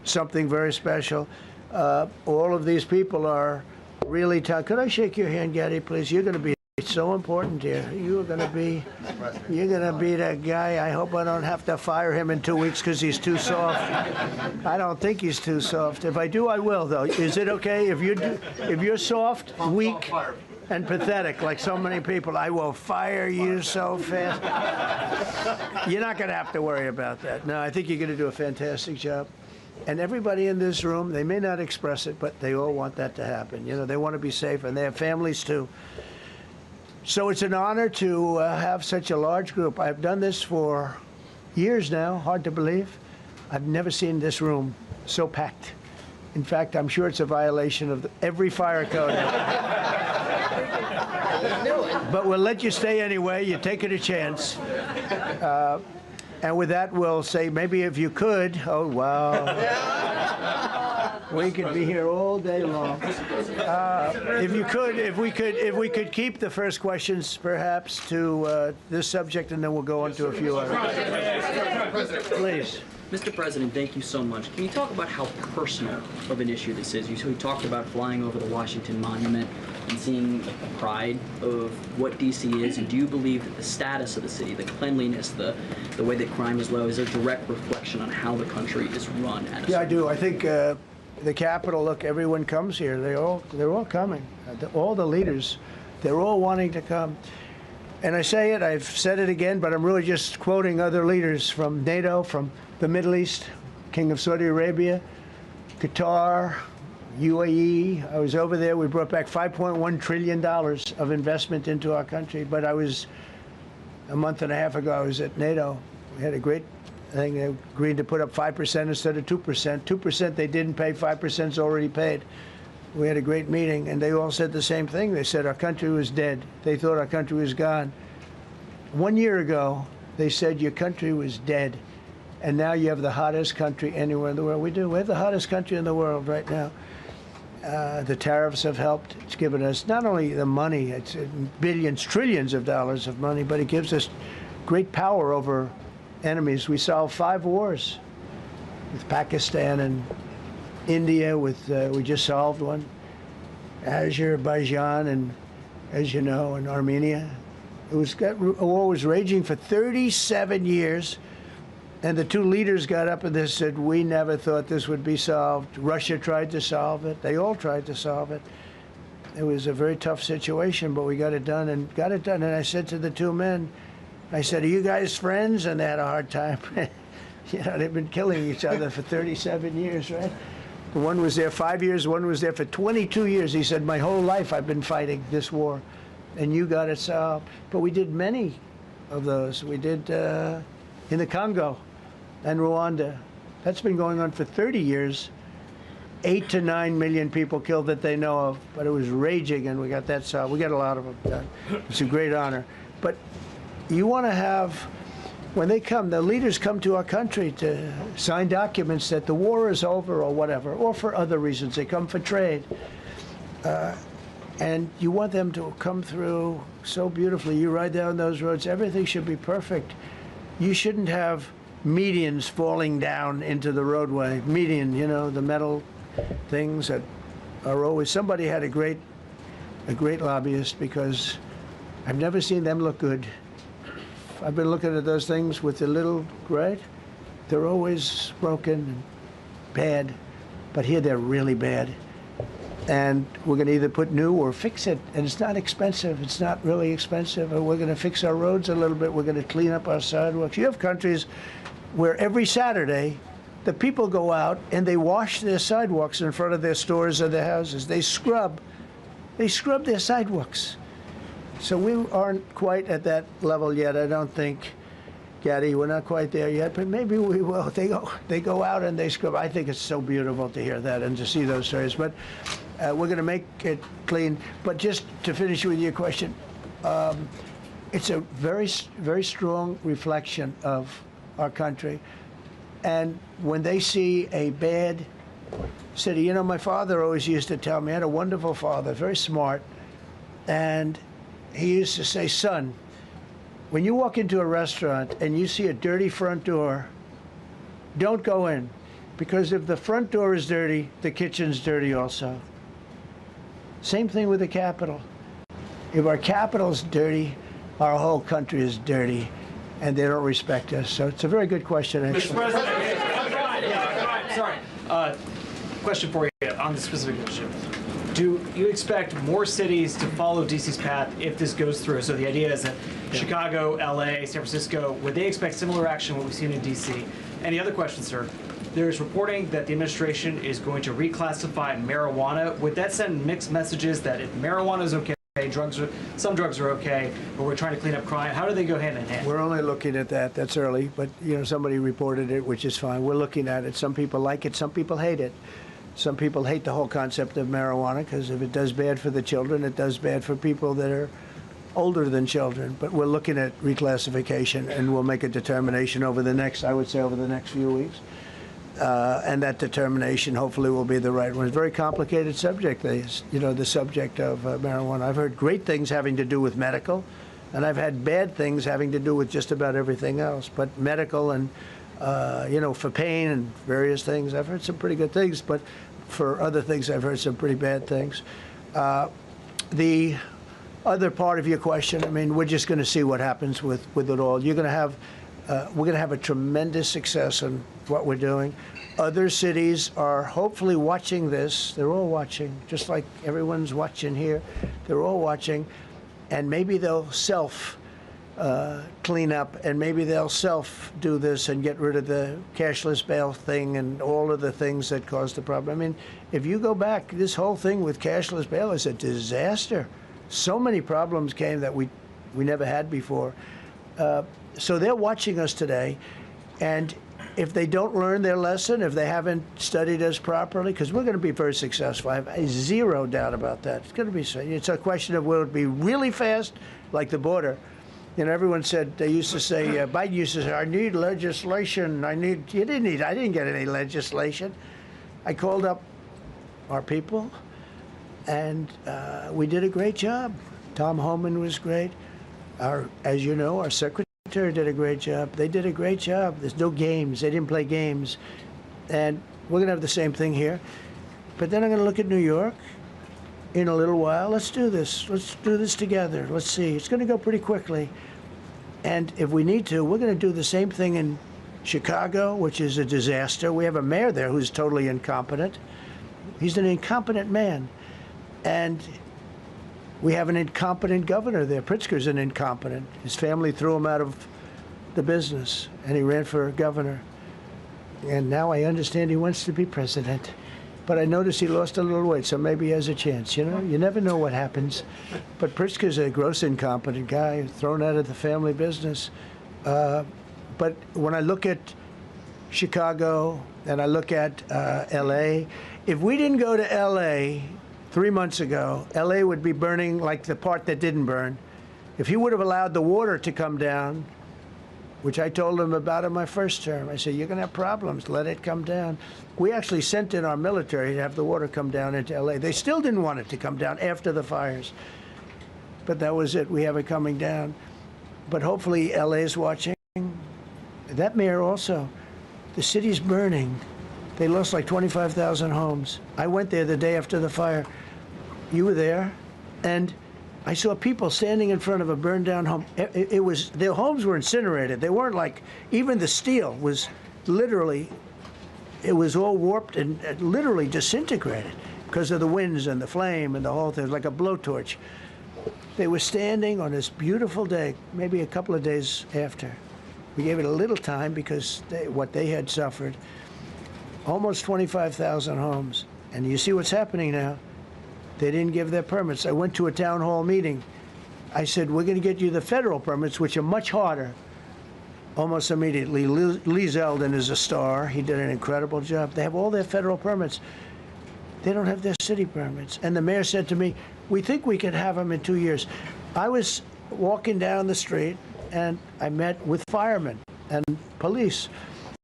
something very special. All of these people are really tough. Could I shake your hand, Gaddy, please? You're going to be so important here. You're going to be that guy. I hope I don't have to fire him in 2 weeks because he's too soft. I don't think he's too soft. If I do, I will, though. Is it okay if you're soft, weak, and pathetic, like so many people? I will fire you so fast. You're not going to have to worry about that. No, I think you're going to do a fantastic job. And everybody in this room, they may not express it, but they all want that to happen. You know, they want to be safe, and they have families too. So it's an honor to have such a large group. I've done this for years now, hard to believe. I've never seen this room so packed. In fact, I'm sure it's a violation of every fire code. But we'll let you stay anyway. You're taking a chance. And with that, we'll say, maybe if you could, oh, wow. We could be here all day long. If we could keep the first questions, perhaps, to this subject, and then we'll go on to a few others. Please. Mr. President, thank you so much. Can you talk about how personal of an issue this is? You talked about flying over the Washington Monument and seeing the pride of what D.C. is, and do you believe that the status of the city, the cleanliness, the way that crime is low, is a direct reflection on how the country is run? Yeah, I do. I think the Capitol, look, everyone comes here. They're all coming. All the leaders, they're all wanting to come. And I say it, I've said it again, but I'm really just quoting other leaders from NATO, from the Middle East, King of Saudi Arabia, Qatar, UAE. I was over there. We brought back $5.1 trillion of investment into our country. But I was, a month and a half ago, I was at NATO. We had a great thing. They agreed to put up 5% instead of 2%. 2% they didn't pay, 5% is already paid. We had a great meeting, and they all said the same thing. They said our country was dead. They thought our country was gone. 1 year ago, they said your country was dead. And now you have the hottest country anywhere in the world. We do. We have the hottest country in the world right now. The tariffs have helped. It's given us not only the money, it's billions, trillions of dollars of money, but it gives us great power over enemies. We solved 5 wars with Pakistan and India. We just solved one. Azerbaijan and, as you know, and Armenia. A war was raging for 37 years. And the 2 leaders got up and they said, we never thought this would be solved. Russia tried to solve it. They all tried to solve it. It was a very tough situation, but we got it done and got it done. And I said to the 2 men, I said, are you guys friends? And they had a hard time. You know, they've been killing each other for 37 years, right? The one was there 5 years, one was there for 22 years. He said, my whole life I've been fighting this war, and you got it solved. But we did many of those. We did in the Congo and Rwanda. That's been going on for 30 years. 8 to 9 million people killed that they know of, but it was raging, and we got that solved. We got a lot of them done. It's a great honor. But you want to have, when they come, the leaders come to our country to sign documents that the war is over or whatever, or for other reasons. They come for trade. And you want them to come through so beautifully. You ride down those roads, everything should be perfect. You shouldn't have medians falling down into the roadway. Median, you know, the metal things that are always, somebody had a great lobbyist, because I've never seen them look good. I've been looking at those things with the little, right? They're always broken and bad, but here they're really bad. And we're going to either put new or fix it, and it's not expensive. It's not really expensive. And we're going to fix our roads a little bit. We're going to clean up our sidewalks. You have countries where every Saturday the people go out and they wash their sidewalks in front of their stores or their houses. They scrub their sidewalks. So we aren't quite at that level yet, I don't think, Gaddy. We're not quite there yet, but maybe we will. They go out and they scrub. I think it's so beautiful to hear that and to see those stories. But we're going to make it clean. But just to finish with your question, it's a very, very strong reflection of our country. And when they see a bad city, you know, my father always used to tell me, I had a wonderful father, very smart, and he used to say, son, when you walk into a restaurant and you see a dirty front door, don't go in, because if the front door is dirty, the kitchen's dirty also. Same thing with the Capitol. If our Capitol's dirty, our whole country is dirty, and they don't respect us. So it's a very good question, actually. Mr. President, sorry. Question for you on this specific issue. Do you expect more cities to follow DC's path if this goes through? So the idea is that Chicago, LA, San Francisco, would they expect similar action what we've seen in DC? And the other question, sir, there's reporting that the administration is going to reclassify marijuana. Would that send mixed messages that if marijuana is okay, some drugs are okay, but we're trying to clean up crime? How do they go hand in hand? We're only looking at that. That's early, but you know, somebody reported it, which is fine. We're looking at it. Some people like it, some people hate it. Some people hate the whole concept of marijuana, because if it does bad for the children, it does bad for people that are older than children. But we're looking at reclassification, and we'll make a determination over the next, I would say, over the next few weeks. And that determination hopefully will be the right one. It's a very complicated subject, you know, the subject of marijuana. I've heard great things having to do with medical, and I've had bad things having to do with just about everything else. But medical and, you know, for pain and various things, I've heard some pretty good things, but for other things, I've heard some pretty bad things. The other part of your question, I mean, we're just going to see what happens with it all. You're going to have, we're going to have a tremendous success in what we're doing. Other cities are hopefully watching this. They're all watching, just like everyone's watching here. They're all watching, and maybe they'll clean up, and maybe they'll do this and get rid of the cashless bail thing and all of the things that caused the problem. I mean, if you go back, this whole thing with cashless bail is a disaster. So many problems came that we never had before. So they're watching us today, and if they don't learn their lesson, if they haven't studied us properly, because we're going to be very successful. I have zero doubt about that. It's going to be. It's a question of will it be really fast, like the border, You know, everyone said, they used to say, Biden used to say, I need legislation. I didn't get any legislation. I called up our people, and we did a great job. Tom Homan was great. As you know, our secretary did a great job. They did a great job. There's no games. They didn't play games. And we're going to have the same thing here. But then I'm going to look at New York in a little while. Let's do this. Let's do this together. Let's see. It's going to go pretty quickly. And if we need to, we're going to do the same thing in Chicago, which is a disaster. We have a mayor there who's totally incompetent. He's an incompetent man. And we have an incompetent governor there. Pritzker's an incompetent. His family threw him out of the business, and he ran for governor. And now I understand he wants to be president. But I noticed he lost a little weight, so maybe he has a chance. You know, you never know what happens. But Pritzker's a gross incompetent guy, thrown out of the family business. But when I look at Chicago and I look at L.A., if we didn't go to L.A. 3 months ago, L.A. would be burning like the part that didn't burn. If he would have allowed the water to come down, which I told him about in my first term, I said, you're going to have problems. Let it come down. We actually sent in our military to have the water come down into L.A. They still didn't want it to come down after the fires. But that was it. We have it coming down. But hopefully L.A. is watching. That mayor also. The city's burning. They lost like 25,000 homes. I went there the day after the fire. You were there. And I saw people standing in front of a burned down home. It was, their homes were incinerated. They weren't like, even the steel was literally, it was all warped and literally disintegrated because of the winds and the flame and the whole thing. It was like a blowtorch. They were standing on this beautiful day, maybe a couple of days after. We gave it a little time because what they had suffered. Almost 25,000 homes. And you see what's happening now. They didn't give their permits. I went to a town hall meeting. I said, we're going to get you the federal permits, which are much harder. Almost immediately, Lee Zeldin is a star. He did an incredible job. They have all their federal permits. They don't have their city permits. And the mayor said to me, we think we could have them in 2 years. I was walking down the street, and I met with firemen and police.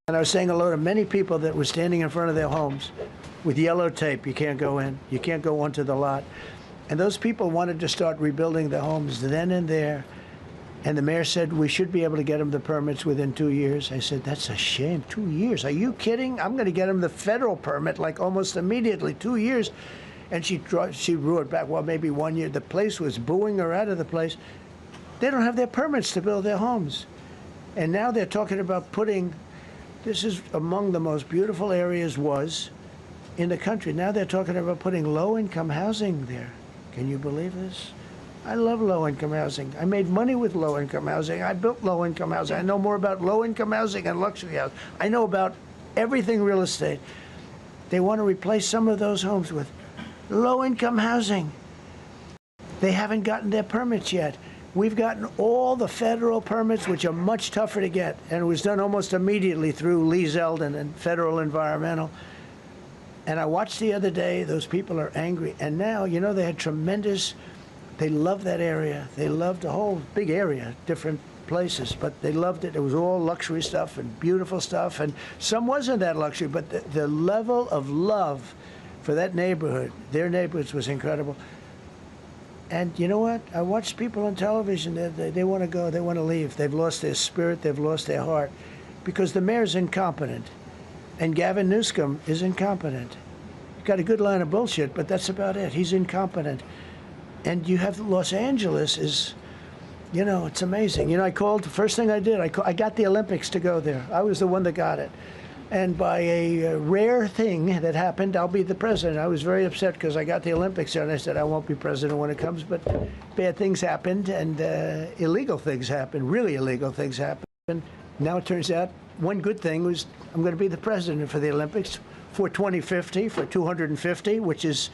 And I was saying hello to many people that were standing in front of their homes with yellow tape. You can't go in. You can't go onto the lot. And those people wanted to start rebuilding their homes then and there. And the mayor said, we should be able to get them the permits within 2 years. I said, that's a shame. 2 years? Are you kidding? I'm going to get them the federal permit like almost immediately. 2 years. And she drew it back. Well, maybe 1 year. The place was booing her out of the place. They don't have their permits to build their homes. And now they're talking about putting, this is among the most beautiful areas in the country. Now they're talking about putting low-income housing there. Can you believe this? I love low-income housing. I made money with low-income housing. I built low-income housing. I know more about low-income housing and luxury housing. I know about everything real estate. They want to replace some of those homes with low-income housing. They haven't gotten their permits yet. We've gotten all the federal permits, which are much tougher to get, and it was done almost immediately through Lee Zeldin and Federal Environmental. And I watched the other day, those people are angry. And now, you know, they had tremendous, they loved that area. They loved the whole big area, different places, but they loved it. It was all luxury stuff and beautiful stuff, and some wasn't that luxury, but the level of love for that neighborhood, their neighborhoods, was incredible. And you know what? I watched people on television, they want to go, they want to leave. They've lost their spirit, they've lost their heart, because the mayor's incompetent. And Gavin Newsom is incompetent. He's got a good line of bullshit, but that's about it. He's incompetent. And you have Los Angeles is, you know, it's amazing. You know, I called, the first thing I did, I got the Olympics to go there. I was the one that got it. And by a rare thing that happened, I'll be the president. I was very upset because I got the Olympics there, and I said, I won't be president when it comes. But bad things happened, and illegal things happened, really illegal things happened. Now it turns out one good thing was I'm going to be the president for the Olympics for 2050, for 250, which is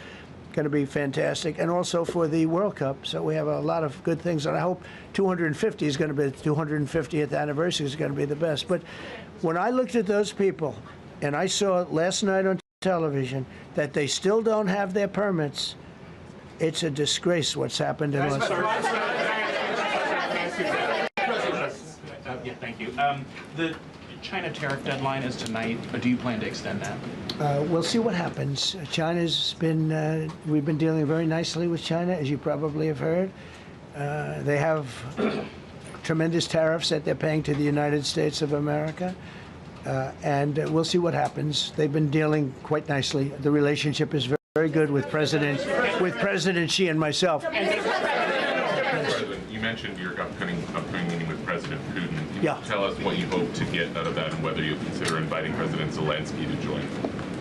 going to be fantastic, and also for the World Cup. So we have a lot of good things, and I hope 250 is going to be, the 250th anniversary is going to be the best. But when I looked at those people, and I saw last night on television that they still don't have their permits, it's a disgrace what's happened in Los Angeles. Thank you. The China tariff deadline is tonight. Do you plan to extend that? We'll see what happens. China's been, we've been dealing very nicely with China, as you probably have heard. They have tremendous tariffs that they're paying to the United States of America. And we'll see what happens. They've been dealing quite nicely. The relationship is very good with President Xi and myself. You mentioned your upcoming meeting with President Putin. Can Yeah. you tell us what you hope to get out of that and whether you'll consider inviting President Zelensky to join?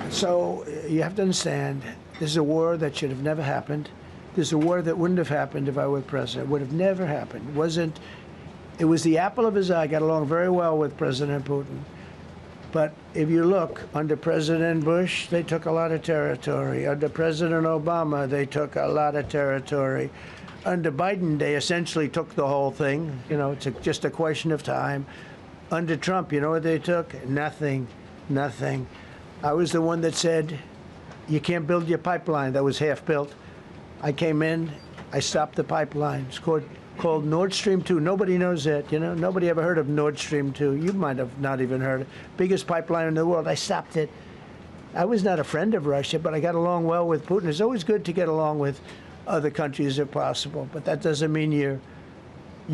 So you have to understand, this is a war that should have never happened. This is a war that wouldn't have happened if I were president. It would have never happened. It was the apple of his eye. I got along very well with President Putin. But if you look, under President Bush, they took a lot of territory. Under President Obama, they took a lot of territory. Under Biden, they essentially took the whole thing. You know, it's just a question of time. Under Trump, you know what they took? Nothing, nothing. I was the one that said, you can't build your pipeline. That was half built. I came in, I stopped the pipeline. It's called Nord Stream 2. Nobody knows that, you know. Nobody ever heard of Nord Stream 2. You might have not even heard it. Biggest pipeline in the world. I stopped it. I was not a friend of Russia, but I got along well with Putin. It's always good to get along with other countries if possible, but that doesn't mean you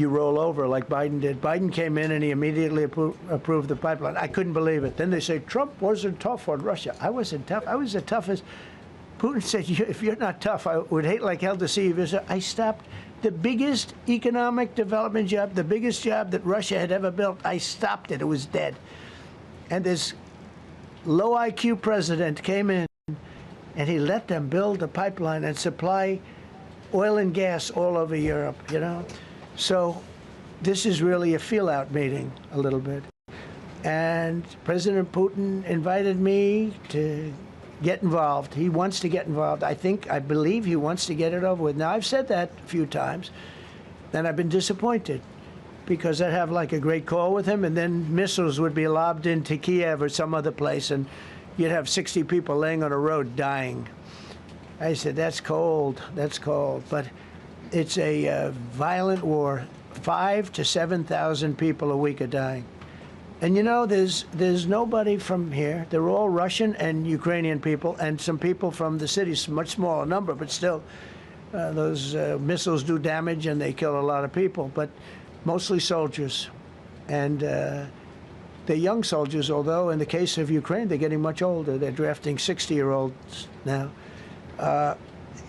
roll over like Biden did. Biden came in and he immediately approved the pipeline. I couldn't believe it. Then they say Trump wasn't tough on Russia. I wasn't tough. I was the toughest. Putin said, if you're not tough, I would hate like hell to see you visit. I stopped the biggest economic development job, the biggest job that Russia had ever built. I stopped it. It was dead. And this low IQ president came in and he let them build a pipeline and supply oil and gas all over Europe, you know? So this is really a feel-out meeting, a little bit. And President Putin invited me to get involved. He wants to get involved. I believe he wants to get it over with. Now, I've said that a few times, and I've been disappointed because I'd have like a great call with him, and then missiles would be lobbed into Kiev or some other place, and you'd have 60 people laying on a road dying. I said, that's cold, but it's a violent war. 5,000 to 7,000 people a week are dying. And you know, there's nobody from here. They're all Russian and Ukrainian people, and some people from the cities, much smaller number, but still, those missiles do damage and they kill a lot of people, but mostly soldiers. And they're young soldiers, although in the case of Ukraine, they're getting much older. They're drafting 60-year-olds now.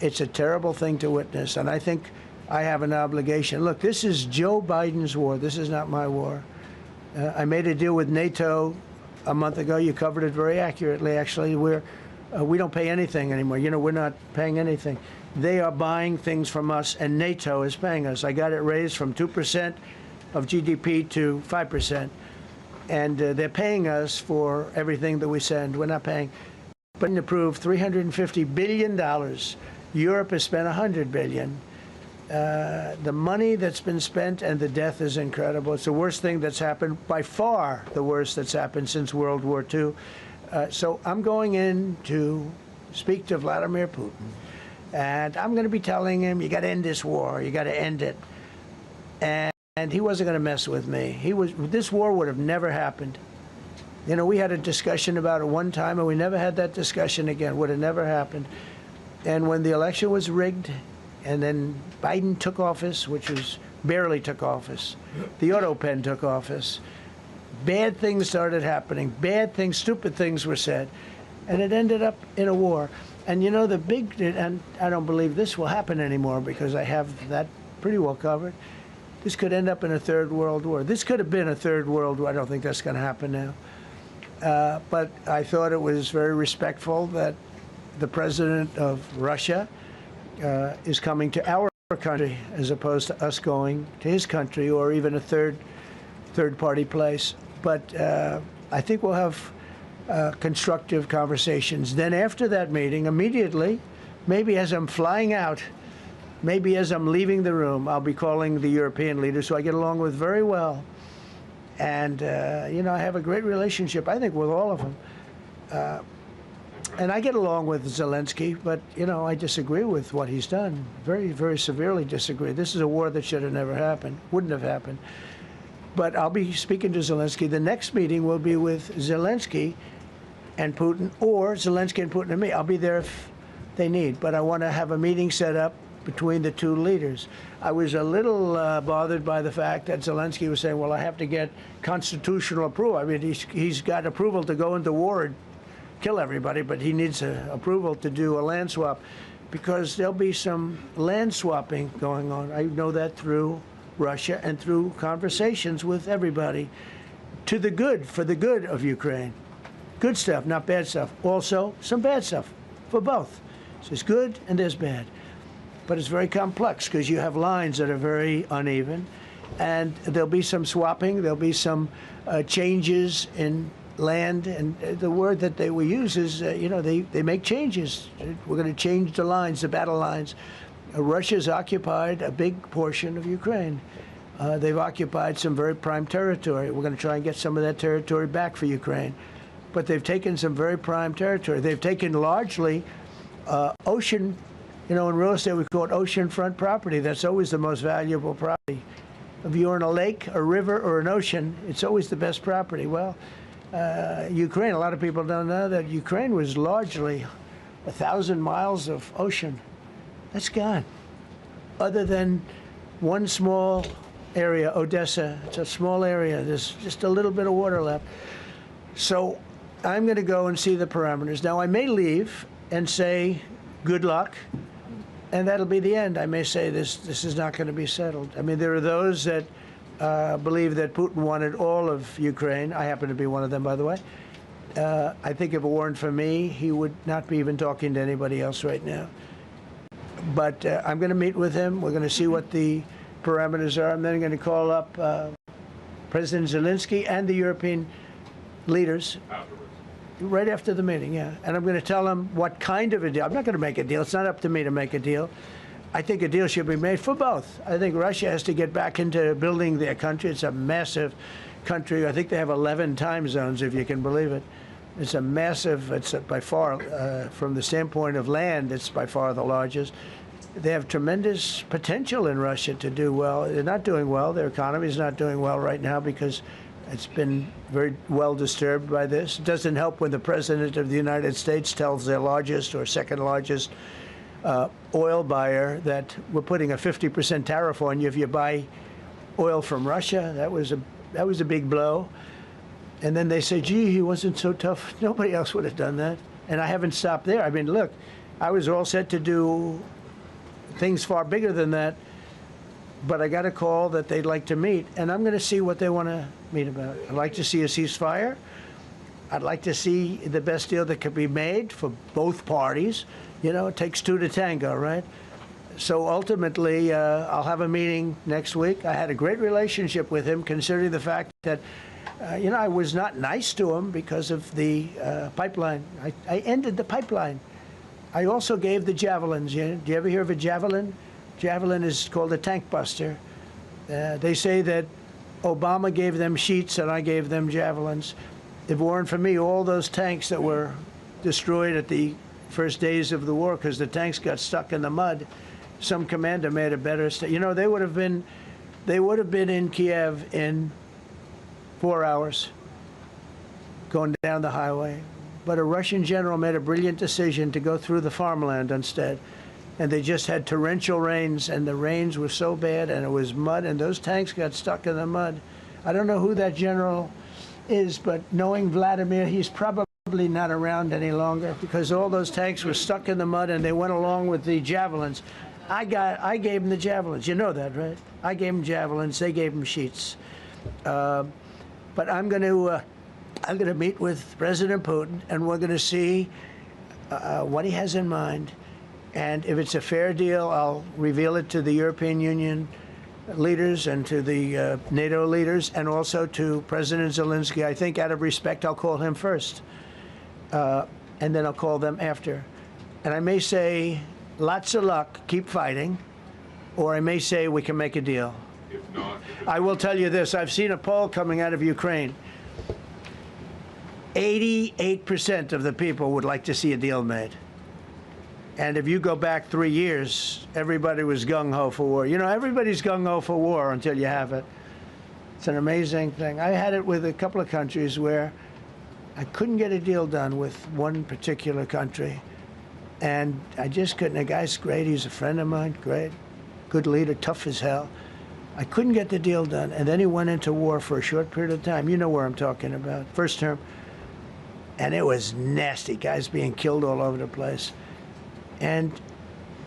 It's a terrible thing to witness, and I think I have an obligation. Look, this is Joe Biden's war. This is not my war. I made a deal with NATO a month ago. You covered it very accurately, actually. We don't pay anything anymore. You know, we're not paying anything. They are buying things from us, and NATO is paying us. I got it raised from 2% of GDP to 5%. And they're paying us for everything that we send. We're not paying. Biden approved $350 billion. Europe has spent $100 billion. The money that's been spent and the death is incredible. It's the worst thing that's happened, by far the worst that's happened since World War II. So I'm going in to speak to Vladimir Putin. And I'm going to be telling him, you got to end this war. You got to end it. And he wasn't going to mess with me. This war would have never happened. You know, we had a discussion about it one time, and we never had that discussion again. Would have never happened. And when the election was rigged, and then Biden took office, which was barely took office, the auto pen took office, bad things started happening. Bad things, stupid things were said. And it ended up in a war. And you know, and I don't believe this will happen anymore because I have that pretty well covered. This could end up in a third world war. This could have been a third world war. I don't think that's going to happen now. But I thought it was very respectful that the president of Russia is coming to our country as opposed to us going to his country or even a third-party place. But I think we'll have constructive conversations. Then after that meeting, immediately, maybe as I'm flying out, maybe as I'm leaving the room, I'll be calling the European leaders who I get along with very well. And, you know, I have a great relationship, I think, with all of them. And I get along with Zelensky, but, you know, I disagree with what he's done. Very, very severely disagree. This is a war that should have never happened, wouldn't have happened. But I'll be speaking to Zelensky. The next meeting will be with Zelensky and Putin, or Zelensky and Putin and me. I'll be there if they need. But I want to have a meeting set up between the two leaders. I was a little bothered by the fact that Zelensky was saying, well, I have to get constitutional approval. I mean, he's got approval to go into war and kill everybody, but he needs approval to do a land swap, because there'll be some land swapping going on. I know that through Russia and through conversations with everybody, to the good, for the good of Ukraine. Good stuff, not bad stuff. Also, some bad stuff for both. So there's good and there's bad. But it's very complex because you have lines that are very uneven, and there'll be some swapping, there'll be some changes in land, and the word that they will use is, they make changes. We're going to change the lines, the battle lines. Russia's occupied a big portion of Ukraine. They've occupied some very prime territory. We're going to try and get some of that territory back for Ukraine. But they've taken some very prime territory. They've taken largely ocean, in real estate we call it oceanfront property. That's always the most valuable property. If you're in a lake, a river, or an ocean, it's always the best property. Well, Ukraine, a lot of people don't know that Ukraine was largely 1,000 miles of ocean. That's gone. Other than one small area, Odessa, it's a small area. There's just a little bit of water left. So I'm going to go and see the parameters. Now, I may leave and say, good luck, and that'll be the end. I may say this is not going to be settled. I mean, there are those that believe that Putin wanted all of Ukraine. I happen to be one of them, by the way. I think if it weren't for me, he would not be even talking to anybody else right now. But I'm going to meet with him. We're going to see what the parameters are. I'm then going to call up President Zelensky and the European leaders right after the meeting, yeah. And I'm going to tell them what kind of a deal. I'm not going to make a deal. It's not up to me to make a deal. I think a deal should be made for both. I think Russia has to get back into building their country. It's a massive country. I think they have 11 time zones, if you can believe it. It's a massive, it's by far, from the standpoint of land, it's by far the largest. They have tremendous potential in Russia to do well. They're not doing well. Their economy is not doing well right now because it's been very well disturbed by this. It doesn't help when the President of the United States tells their largest or second largest oil buyer that we're putting a 50% tariff on you if you buy oil from Russia. That was a big blow. And then they say, gee, he wasn't so tough. Nobody else would have done that. And I haven't stopped there. I mean, look, I was all set to do things far bigger than that, but I got a call that they'd like to meet, and I'm going to see what they want to meet about. I'd like to see a ceasefire. I'd like to see the best deal that could be made for both parties. It takes two to tango, right? So ultimately, I'll have a meeting next week. I had a great relationship with him, considering the fact that I was not nice to him because of the pipeline. I ended the pipeline. I also gave the javelins. Do you ever hear of a javelin? Javelin is called a tank buster. They say that Obama gave them sheets and I gave them javelins. If it weren't for me, all those tanks that were destroyed at the first days of the war because the tanks got stuck in the mud, some commander made a better. They would have been in Kiev in 4 hours going down the highway. But a Russian general made a brilliant decision to go through the farmland instead. And they just had torrential rains, and the rains were so bad, and it was mud, and those tanks got stuck in the mud. I don't know who that general is, but knowing Vladimir, he's probably not around any longer because all those tanks were stuck in the mud, and they went along with the javelins. I gave them the javelins. You know that, right? I gave them javelins. They gave them sheets. But I'm going to meet with President Putin, and we're going to see what he has in mind. And if it's a fair deal, I'll reveal it to the European Union leaders and to the NATO leaders and also to President Zelensky. I think out of respect, I'll call him first. And then I'll call them after. And I may say, lots of luck, keep fighting. Or I may say, we can make a deal. If not, I will tell you this. I've seen a poll coming out of Ukraine. 88% of the people would like to see a deal made. And if you go back 3 years, everybody was gung-ho for war. Everybody's gung-ho for war until you have it. It's an amazing thing. I had it with a couple of countries where I couldn't get a deal done with one particular country, and I just couldn't. The guy's great. He's a friend of mine, great, good leader, tough as hell. I couldn't get the deal done, and then he went into war for a short period of time. You know where I'm talking about. First term. And it was nasty, guys being killed all over the place. And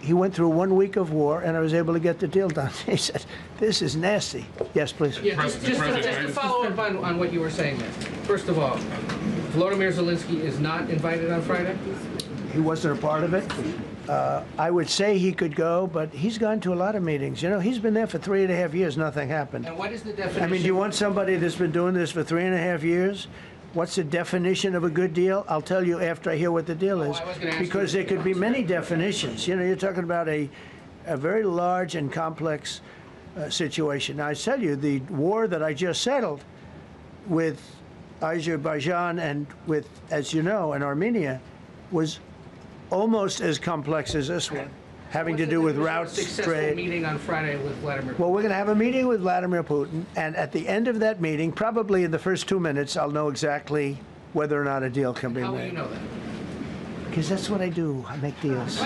he went through 1 week of war, and I was able to get the deal done. He said, this is nasty. Yes, please. Yeah, just to follow up on what you were saying there. First of all, Volodymyr Zelensky is not invited on Friday? He wasn't a part of it. I would say he could go, but he's gone to a lot of meetings. You know, he's been there for 3.5 years, nothing happened. And what is the definition? I mean, do you want somebody that's been doing this for 3.5 years? What's the definition of a good deal? I'll tell you after I hear what the deal is. Because there could be many definitions. You know, you're talking about a very large and complex situation. Now, I tell you, the war that I just settled with Azerbaijan and with, as you know, and Armenia was almost as complex as this one, having to do with routes, trade. Meeting on Friday with Vladimir Putin. Well, we're going to have a meeting with Vladimir Putin, and at the end of that meeting, probably in the first 2 minutes, I'll know exactly whether or not a deal can be made. How will you know that? Because that's what I do. I make deals.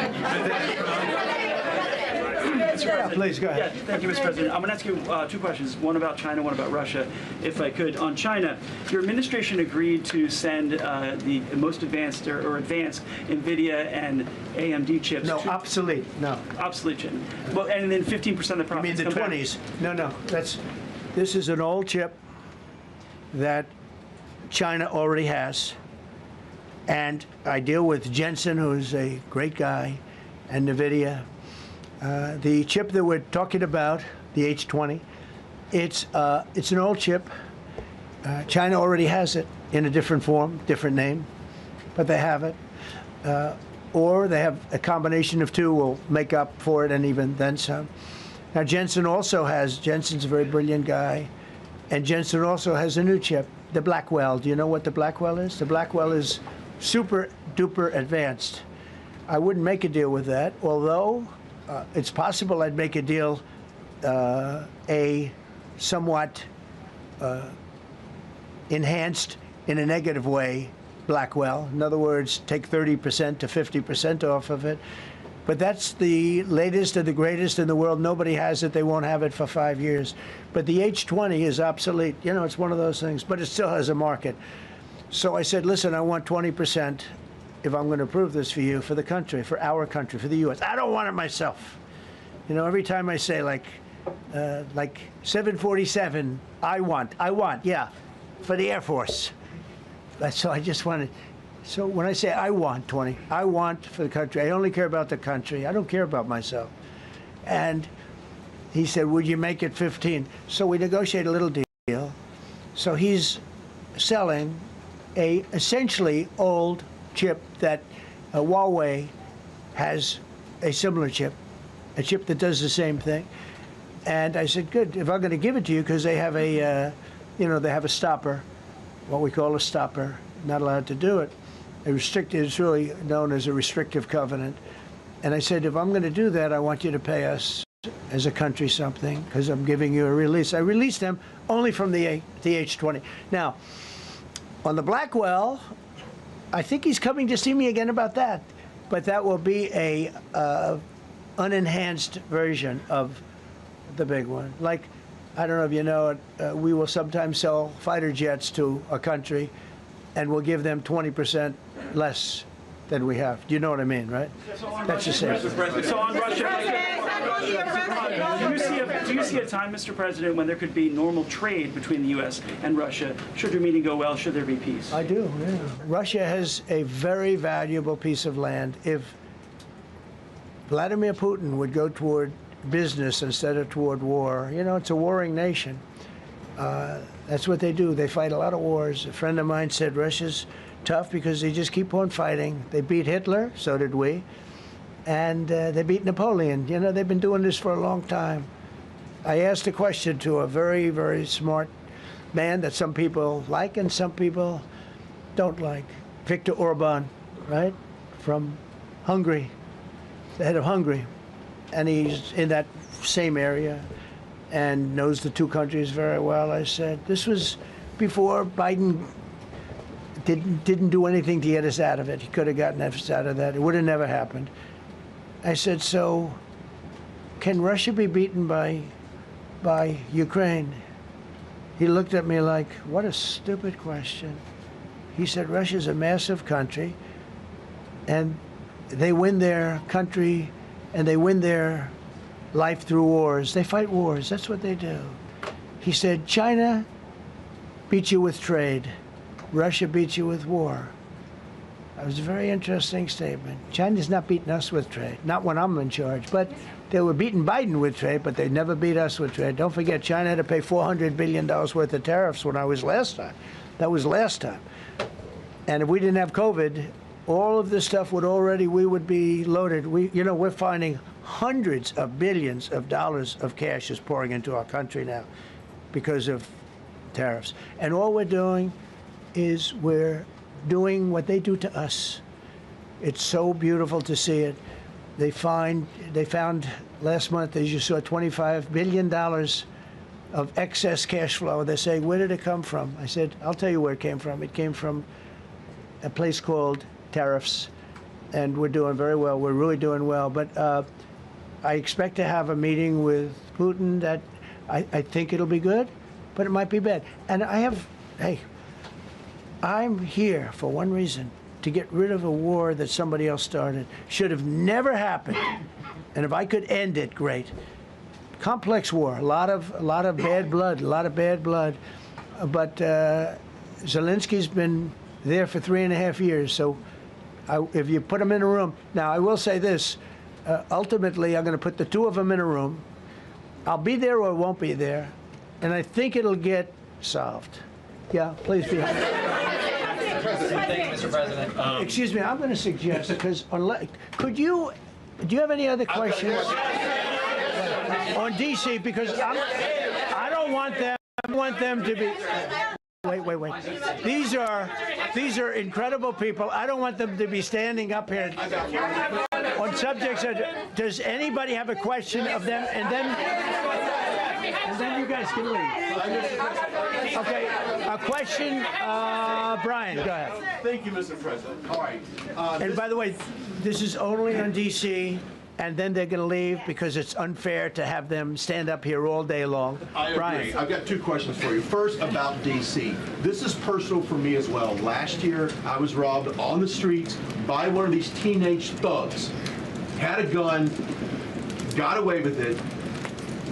Yeah, please, go ahead. Yeah, thank you, Mr. President. I'm going to ask you 2 questions, one about China, one about Russia, if I could. On China, your administration agreed to send the most advanced or advanced NVIDIA and AMD chips. No, obsolete, no. Obsolete chip. Well, and then 15% of the profits. You mean the 20s? No, this is an old chip that China already has. And I deal with Jensen, who's a great guy, and NVIDIA. The chip that we're talking about, the H20, it's an old chip. China already has it in a different form, different name, but they have it. Or they have a combination of two will make up for it and even then some. Now Jensen also has, Jensen's a very brilliant guy, and Jensen also has a new chip, the Blackwell. Do you know what the Blackwell is? The Blackwell is super duper advanced. I wouldn't make a deal with that, although it's possible I'd make a deal, a somewhat enhanced in a negative way Blackwell. In other words, take 30% to 50% off of it. But that's the latest and the greatest in the world. Nobody has it. They won't have it for 5 years. But the H20 is obsolete. You know, it's one of those things, but it still has a market. So I said, listen, I want 20% if I'm going to approve this for you, for the country, for our country, for the U.S. I don't want it myself. You know, every time I say like 747, I want, yeah, for the Air Force. So I just wanted, so when I say I want 20, I want for the country. I only care about the country. I don't care about myself. And he said, would you make it 15? So we negotiate a little deal. So he's selling a essentially old chip that Huawei has a similar chip, a chip that does the same thing. And I said, good, if I'm going to give it to you, because they have a, they have a stopper, what we call a stopper, not allowed to do it. A restricted, it's really known as a restrictive covenant. And I said, if I'm going to do that, I want you to pay us as a country something, because I'm giving you a release. I released them only from the H20. Now, on the Blackwell, I think he's coming to see me again about that. But that will be a unenhanced version of the big one. Like, I don't know if you know it, we will sometimes sell fighter jets to a country, and we'll give them 20% less than we have. Do you know what I mean, right? That's the same. So on Russia, do you see a time, Mr. President, when there could be normal trade between the U.S. and Russia? Should your meeting go well, should there be peace? I do, yeah. Russia has a very valuable piece of land. If Vladimir Putin would go toward business instead of toward war, you know, it's a warring nation. That's what they do. They fight a lot of wars. A friend of mine said Russia's tough because they just keep on fighting. They beat Hitler, so did we, and they beat Napoleon. You know, they've been doing this for a long time. I asked a question to a very, very smart man that some people like and some people don't like. Viktor Orban, right, from Hungary, the head of Hungary, and he's in that same area. and knows the two countries very well. I said, this was before Biden didn't do anything to get us out of it. He could have gotten us out of that. It would have never happened. I said, so can Russia be beaten by Ukraine? He looked at me like, what a stupid question. He said, Russia's a massive country, and they win their country and they win their life through wars. They fight wars. That's what they do. He said, China beats you with trade. Russia beats you with war. That was a very interesting statement. China's not beating us with trade, not when I'm in charge, but they were beating Biden with trade, but they never beat us with trade. Don't forget, China had to pay $400 billion worth of tariffs when I was last time. That was last time. And if we didn't have COVID, all of this stuff we would be loaded. We're finding hundreds of billions of dollars of cash is pouring into our country now because of tariffs. And all we're doing is we're doing what they do to us. It's so beautiful to see it. They found last month, as you saw, $25 billion of excess cash flow. They're saying, where did it come from? I said, I'll tell you where it came from. It came from a place called tariffs, and we're doing very well. We're really doing well. But I expect to have a meeting with Putin that I think it'll be good, but it might be bad. And I'm here for one reason, to get rid of a war that somebody else started. Should have never happened. And if I could end it, great. Complex war, a lot of bad blood, But Zelensky's been there for 3.5 years. So if you put him in a room, now I will say this, ultimately I'm going to put the two of them in a room. I'll be there or won't be there, and I think it'll get solved. Yeah, please be. Thank you, Mr. President. Excuse me, I'm going to suggest, because do you have any other questions on D.C.? Because I don't want them to be. Wait. These are incredible people. I don't want them to be standing up here on subjects. Does anybody have a question of them? And then you guys can leave. Okay, a question, Brian, go ahead. Thank you, Mr. President. All right. And by the way, this is only on D.C., and then they're going to leave because it's unfair to have them stand up here all day long. I agree. Brian. I've got two questions for you. First, about D.C. This is personal for me as well. Last year, I was robbed on the streets by one of these teenage thugs. Had a gun, got away with it.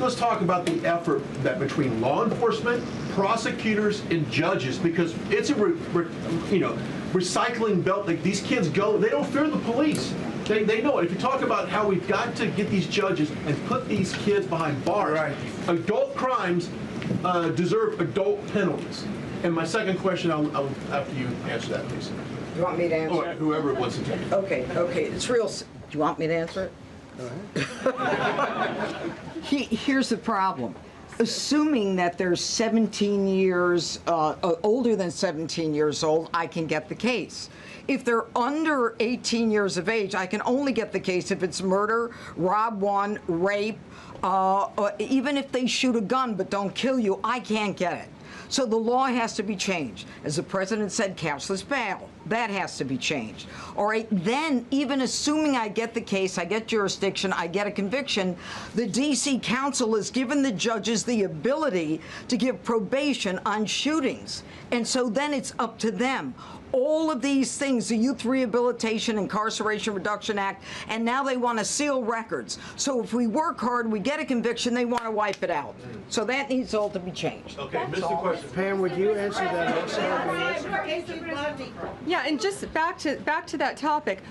Let's talk about the effort that between law enforcement, prosecutors, and judges, because it's a recycling belt. Like, these kids go, they don't fear the police. They know it. If you talk about how we've got to get these judges and put these kids behind bars, right. Adult crimes deserve adult penalties. And my second question, I'll after you answer that, please. You want me to answer? Oh, whoever wants to take it. Okay. It's real. Do you want me to answer it? Go ahead. Here's the problem. Assuming that they're 17 years, older than 17 years old, I can get the case. If they're under 18 years of age, I can only get the case if it's murder, rob one, rape, even if they shoot a gun but don't kill you, I can't get it. So the law has to be changed. As the president said, cashless bail. That has to be changed. All right, then, even assuming I get the case, I get jurisdiction, I get a conviction, the D.C. Council has given the judges the ability to give probation on shootings. And so then it's up to them. All of these things, the Youth Rehabilitation Incarceration Reduction Act, and now they want to seal records. So if we work hard, we get a conviction, they want to wipe it out. So that needs all to be changed. Okay, Mr. Question. Pam, would you answer that also? Yeah, and just back to that topic.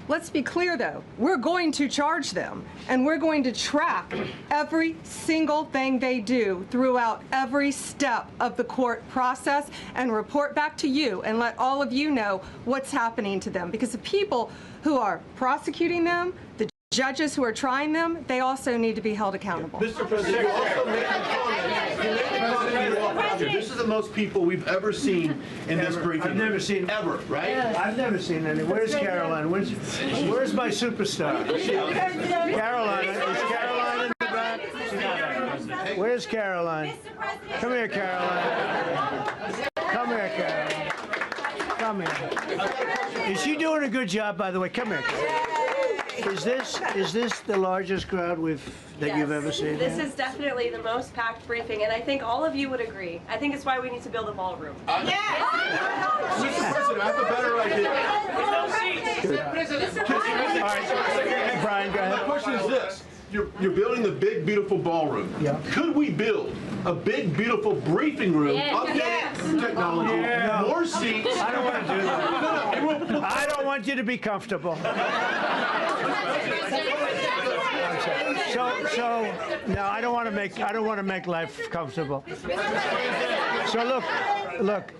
Let's be clear, though. We're going to charge them, and we're going to track every single thing they do throughout every step of the court process and report back to you and let all of you know what's happening to them. Because the people who are prosecuting them, the judges who are trying them, they also need to be held accountable. Mr. President, you also made a comment. This is the most people we've ever seen in this briefing. I've never seen ever, right? I've never seen any. Where's Caroline? Where's my superstar? Caroline. Is Caroline in the back? Where's Caroline? Come here, Caroline. Come here, Caroline. Come here. Is she doing a good job, by the way? Come here. Is this the largest crowd that you've ever seen? This is definitely the most packed briefing, and I think all of you would agree. I think it's why we need to build a ballroom. Mr. President, I have a better idea. All right, Brian, go ahead. My question is this. You're building the big, beautiful ballroom. Yeah. Could we build a big, beautiful briefing room, updated technology, more seats? I don't want to do that. I don't want you to be comfortable. So no, I don't want to make life comfortable. So look.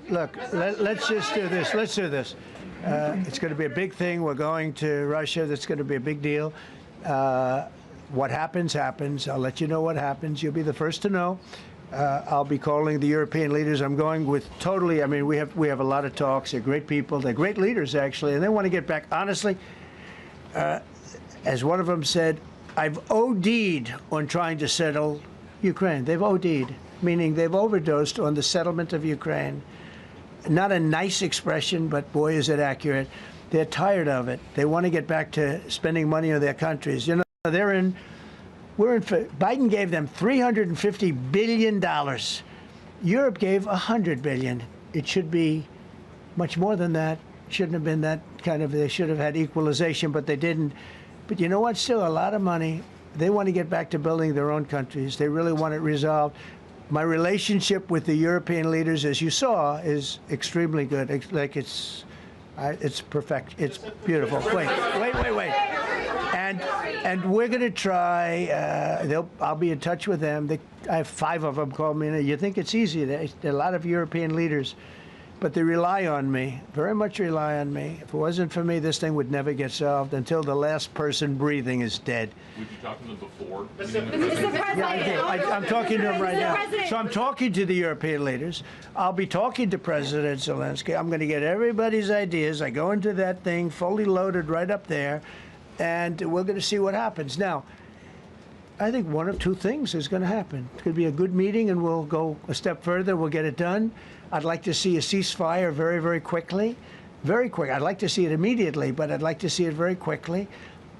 Let's just do this. Let's do this. It's going to be a big thing. We're going to Russia. That's going to be a big deal. What happens, happens. I'll let you know what happens. You'll be the first to know. I'll be calling the European leaders. I'm going with totally. I mean, we have a lot of talks. They're great people. They're great leaders, actually, and they want to get back. Honestly, as one of them said, I've OD'd on trying to settle Ukraine. They've OD'd, meaning they've overdosed on the settlement of Ukraine. Not a nice expression, but boy, is it accurate. They're tired of it. They want to get back to spending money on their countries. You know, Biden gave them $350 billion. Europe gave $100 billion. It should be much more than that. Shouldn't have been that kind of, they should have had equalization, but they didn't. But you know what? Still a lot of money. They want to get back to building their own countries. They really want it resolved. My relationship with the European leaders, as you saw, is extremely good. It's perfect. It's beautiful. Wait. And we're going to try. I'll be in touch with them. I have 5 of them call me. You think it's easy? There are a lot of European leaders, but they rely on me. Very much rely on me. If it wasn't for me, this thing would never get solved until the last person breathing is dead. Would you talk to them before? Yeah, I did. I'm talking to them right now. So I'm talking to the European leaders. I'll be talking to President Zelensky. I'm going to get everybody's ideas. I go into that thing fully loaded right up there, and we're going to see what happens. Now, I think one of 2 things is going to happen. It could be a good meeting, and we'll go a step further. We'll get it done. I'd like to see a ceasefire very, very quickly. Very quick. I'd like to see it immediately, but I'd like to see it very quickly.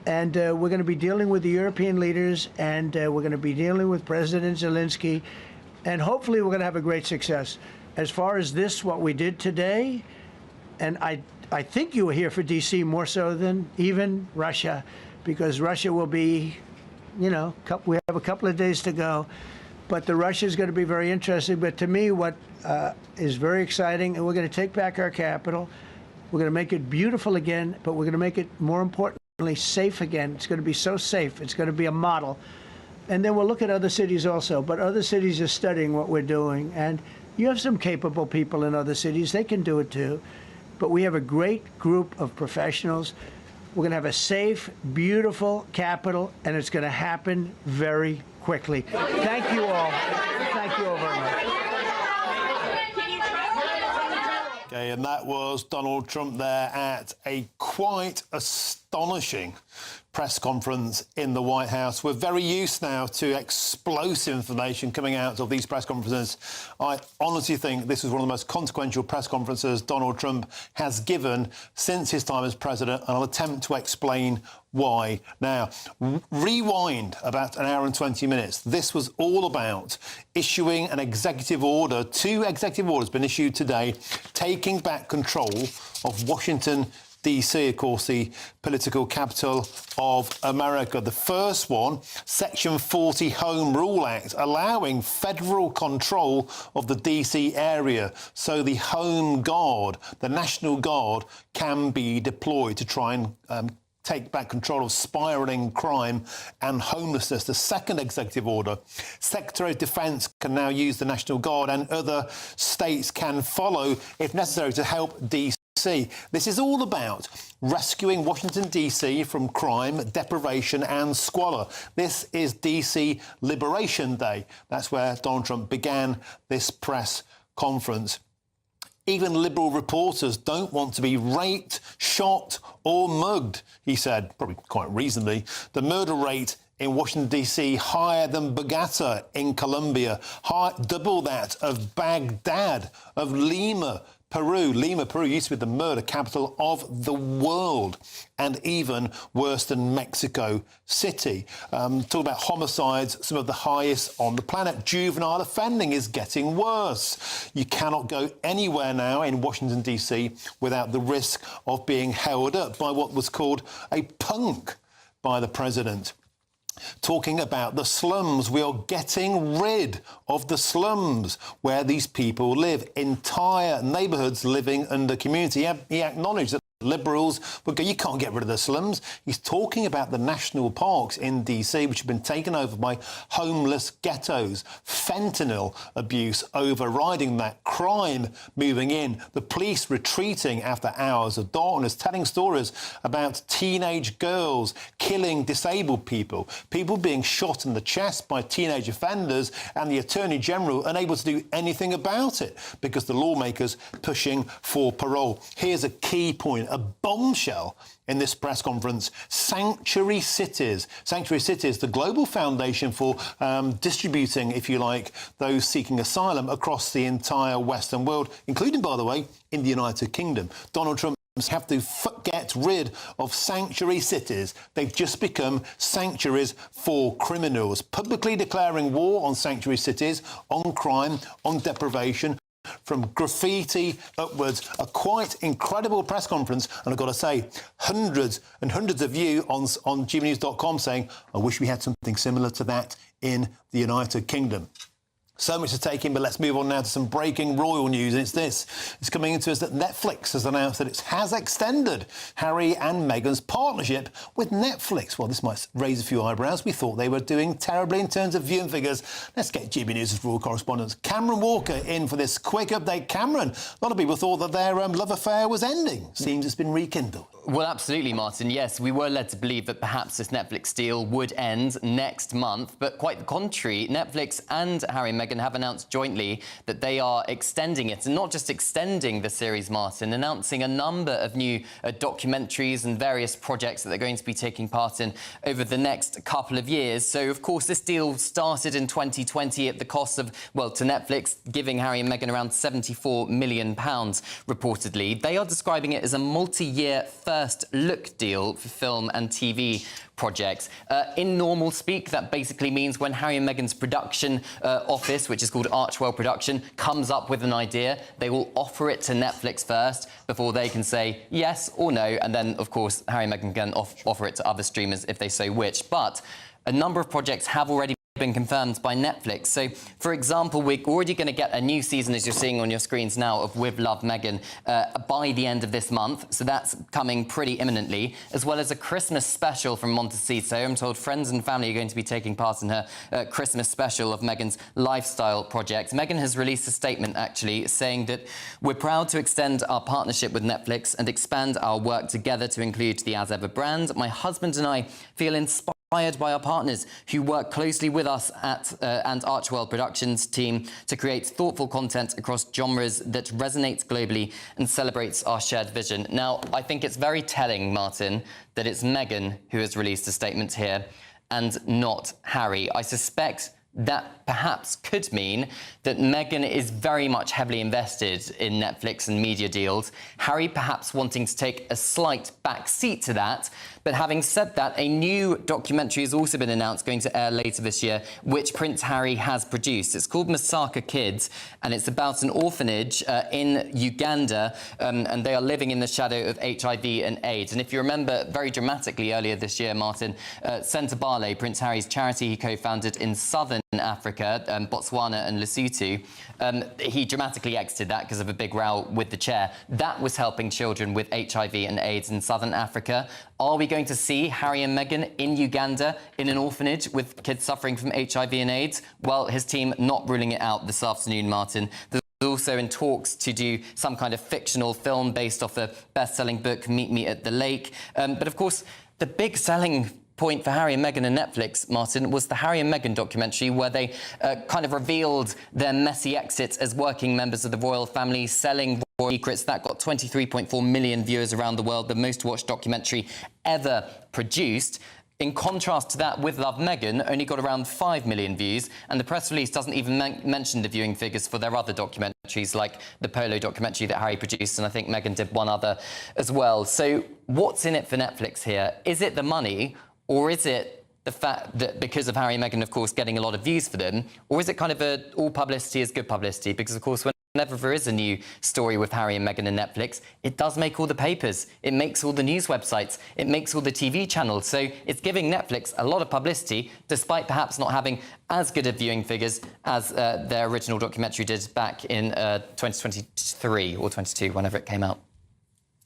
And we're going to be dealing with the European leaders, and we're going to be dealing with President Zelensky, and hopefully we're going to have a great success. As far as this, what we did today, and I think you were here for D.C. more so than even Russia, because Russia will be, you know, we have a couple of days to go. But the Russia is going to be very interesting. But to me, what is very exciting, and we're going to take back our capital. We're going to make it beautiful again, but we're going to make it, more importantly, safe again. It's going to be so safe. It's going to be a model. And then we'll look at other cities also. But other cities are studying what we're doing. And you have some capable people in other cities. They can do it too. But we have a great group of professionals. We're going to have a safe, beautiful capital, and it's going to happen very quickly. Thank you all. Thank you all very much. Okay, and that was Donald Trump there at a quite astonishing press conference in the White House. We're very used now to explosive information coming out of these press conferences. I honestly think this was one of the most consequential press conferences Donald Trump has given since his time as president, and I'll attempt to explain why. Now, rewind about an hour and 20 minutes. This was all about issuing an executive order. 2 executive orders have been issued today, taking back control of Washington, D.C., of course, the political capital of America. The first one, Section 40 Home Rule Act, allowing federal control of the D.C. area so the Home Guard, the National Guard, can be deployed to try and take back control of spiralling crime and homelessness. The second executive order, Secretary of Defense can now use the National Guard, and other states can follow if necessary to help D.C. This is all about rescuing Washington, D.C. from crime, deprivation and squalor. This is D.C. Liberation Day. That's where Donald Trump began this press conference. Even liberal reporters don't want to be raped, shot or mugged, he said, probably quite reasonably. The murder rate in Washington, D.C., higher than Bogota in Colombia, double that of Baghdad, of Lima, Peru. Lima, Peru used to be the murder capital of the world, and even worse than Mexico City. Talk about homicides, some of the highest on the planet. Juvenile offending is getting worse. You cannot go anywhere now in Washington, D.C. without the risk of being held up by what was called a punk by the president. Talking about the slums, we are getting rid of the slums where these people live. Entire neighbourhoods living under community. He acknowledged that Liberals would go, you can't get rid of the slums. He's talking about the national parks in DC, which have been taken over by homeless ghettos, fentanyl abuse overriding that, crime moving in, the police retreating after hours of darkness, telling stories about teenage girls killing disabled people, people being shot in the chest by teenage offenders, and the Attorney General unable to do anything about it because the lawmakers pushing for parole. Here's a key point, a bombshell in this press conference. Sanctuary cities, the global foundation for distributing, if you like, those seeking asylum across the entire Western world, including, by the way, in the United Kingdom. Donald Trump have to get rid of sanctuary cities. They've just become sanctuaries for criminals, publicly declaring war on sanctuary cities, on crime, on deprivation, from graffiti upwards. A quite incredible press conference, and I've got to say, hundreds and hundreds of you on GBNews.com saying, I wish we had something similar to that in the United Kingdom. So much to take in, but let's move on now to some breaking royal news, and it's this. It's coming into us that Netflix has announced that it has extended Harry and Meghan's partnership with Netflix. Well, this might raise a few eyebrows. We thought they were doing terribly in terms of viewing figures. Let's get GB News' royal correspondent Cameron Walker in for this quick update. Cameron, a lot of people thought that their love affair was ending. Seems it's been rekindled. Well, absolutely, Martin. Yes, we were led to believe that perhaps this Netflix deal would end next month, but quite the contrary. Netflix and Harry and Meghan have announced jointly that they are extending it, and not just extending the series, Martin, announcing a number of new documentaries and various projects that they're going to be taking part in over the next couple of years. So, of course, this deal started in 2020 at the cost of, well, to Netflix, giving Harry and Meghan around £74 million, reportedly. They are describing it as a multi-year first look deal for film and TV projects. In normal speak, that basically means when Harry and Meghan's production office, which is called Archwell Production, comes up with an idea, they will offer it to Netflix first before they can say yes or no, and then, of course, Harry and Meghan can offer it to other streamers if they so wish. But a number of projects have already been confirmed by Netflix. So, for example, we're already going to get a new season, as you're seeing on your screens now, of With Love Meghan by the end of this month. So that's coming pretty imminently, as well as a Christmas special from Montecito. I'm told friends and family are going to be taking part in her Christmas special of Meghan's lifestyle project. Meghan has released a statement, actually, saying that we're proud to extend our partnership with Netflix and expand our work together to include the As Ever brand. My husband and I feel inspired by our partners who work closely with us at and Archwell Productions team to create thoughtful content across genres that resonates globally and celebrates our shared vision. Now, I think it's very telling, Martin, that it's Meghan who has released a statement here and not Harry. I suspect that perhaps could mean that Meghan is very much heavily invested in Netflix and media deals. Harry perhaps wanting to take a slight back seat to that. But having said that, a new documentary has also been announced, going to air later this year, which Prince Harry has produced. It's called Masaka Kids, and it's about an orphanage in Uganda, and they are living in the shadow of HIV and AIDS. And if you remember, very dramatically earlier this year, Martin, Sentabale, Prince Harry's charity he co-founded in southern Africa, Botswana and Lesotho, he dramatically exited that because of a big row with the chair. That was helping children with HIV and AIDS in southern Africa. Are we going to see Harry and Meghan in Uganda in an orphanage with kids suffering from HIV and AIDS? Well, his team not ruling it out this afternoon, Martin. There's also in talks to do some kind of fictional film based off the best-selling book Meet Me at the Lake. But of course, the big selling point for Harry and Meghan and Netflix, Martin, was the Harry and Meghan documentary where they kind of revealed their messy exit as working members of the royal family, selling royal secrets. That got 23.4 million viewers around the world, the most watched documentary ever produced. In contrast to that, With Love Meghan only got around 5 million views, and the press release doesn't even mention the viewing figures for their other documentaries, like the Polo documentary that Harry produced, and I think Meghan did one other as well. So what's in it for Netflix here? Is it the money, or is it the fact that because of Harry and Meghan, of course, getting a lot of views for them, or is it kind of all publicity is good publicity? Because, of course, whenever there is a new story with Harry and Meghan and Netflix, it does make all the papers, it makes all the news websites, it makes all the TV channels. So it's giving Netflix a lot of publicity, despite perhaps not having as good of viewing figures as their original documentary did back in 2023 or 22, whenever it came out.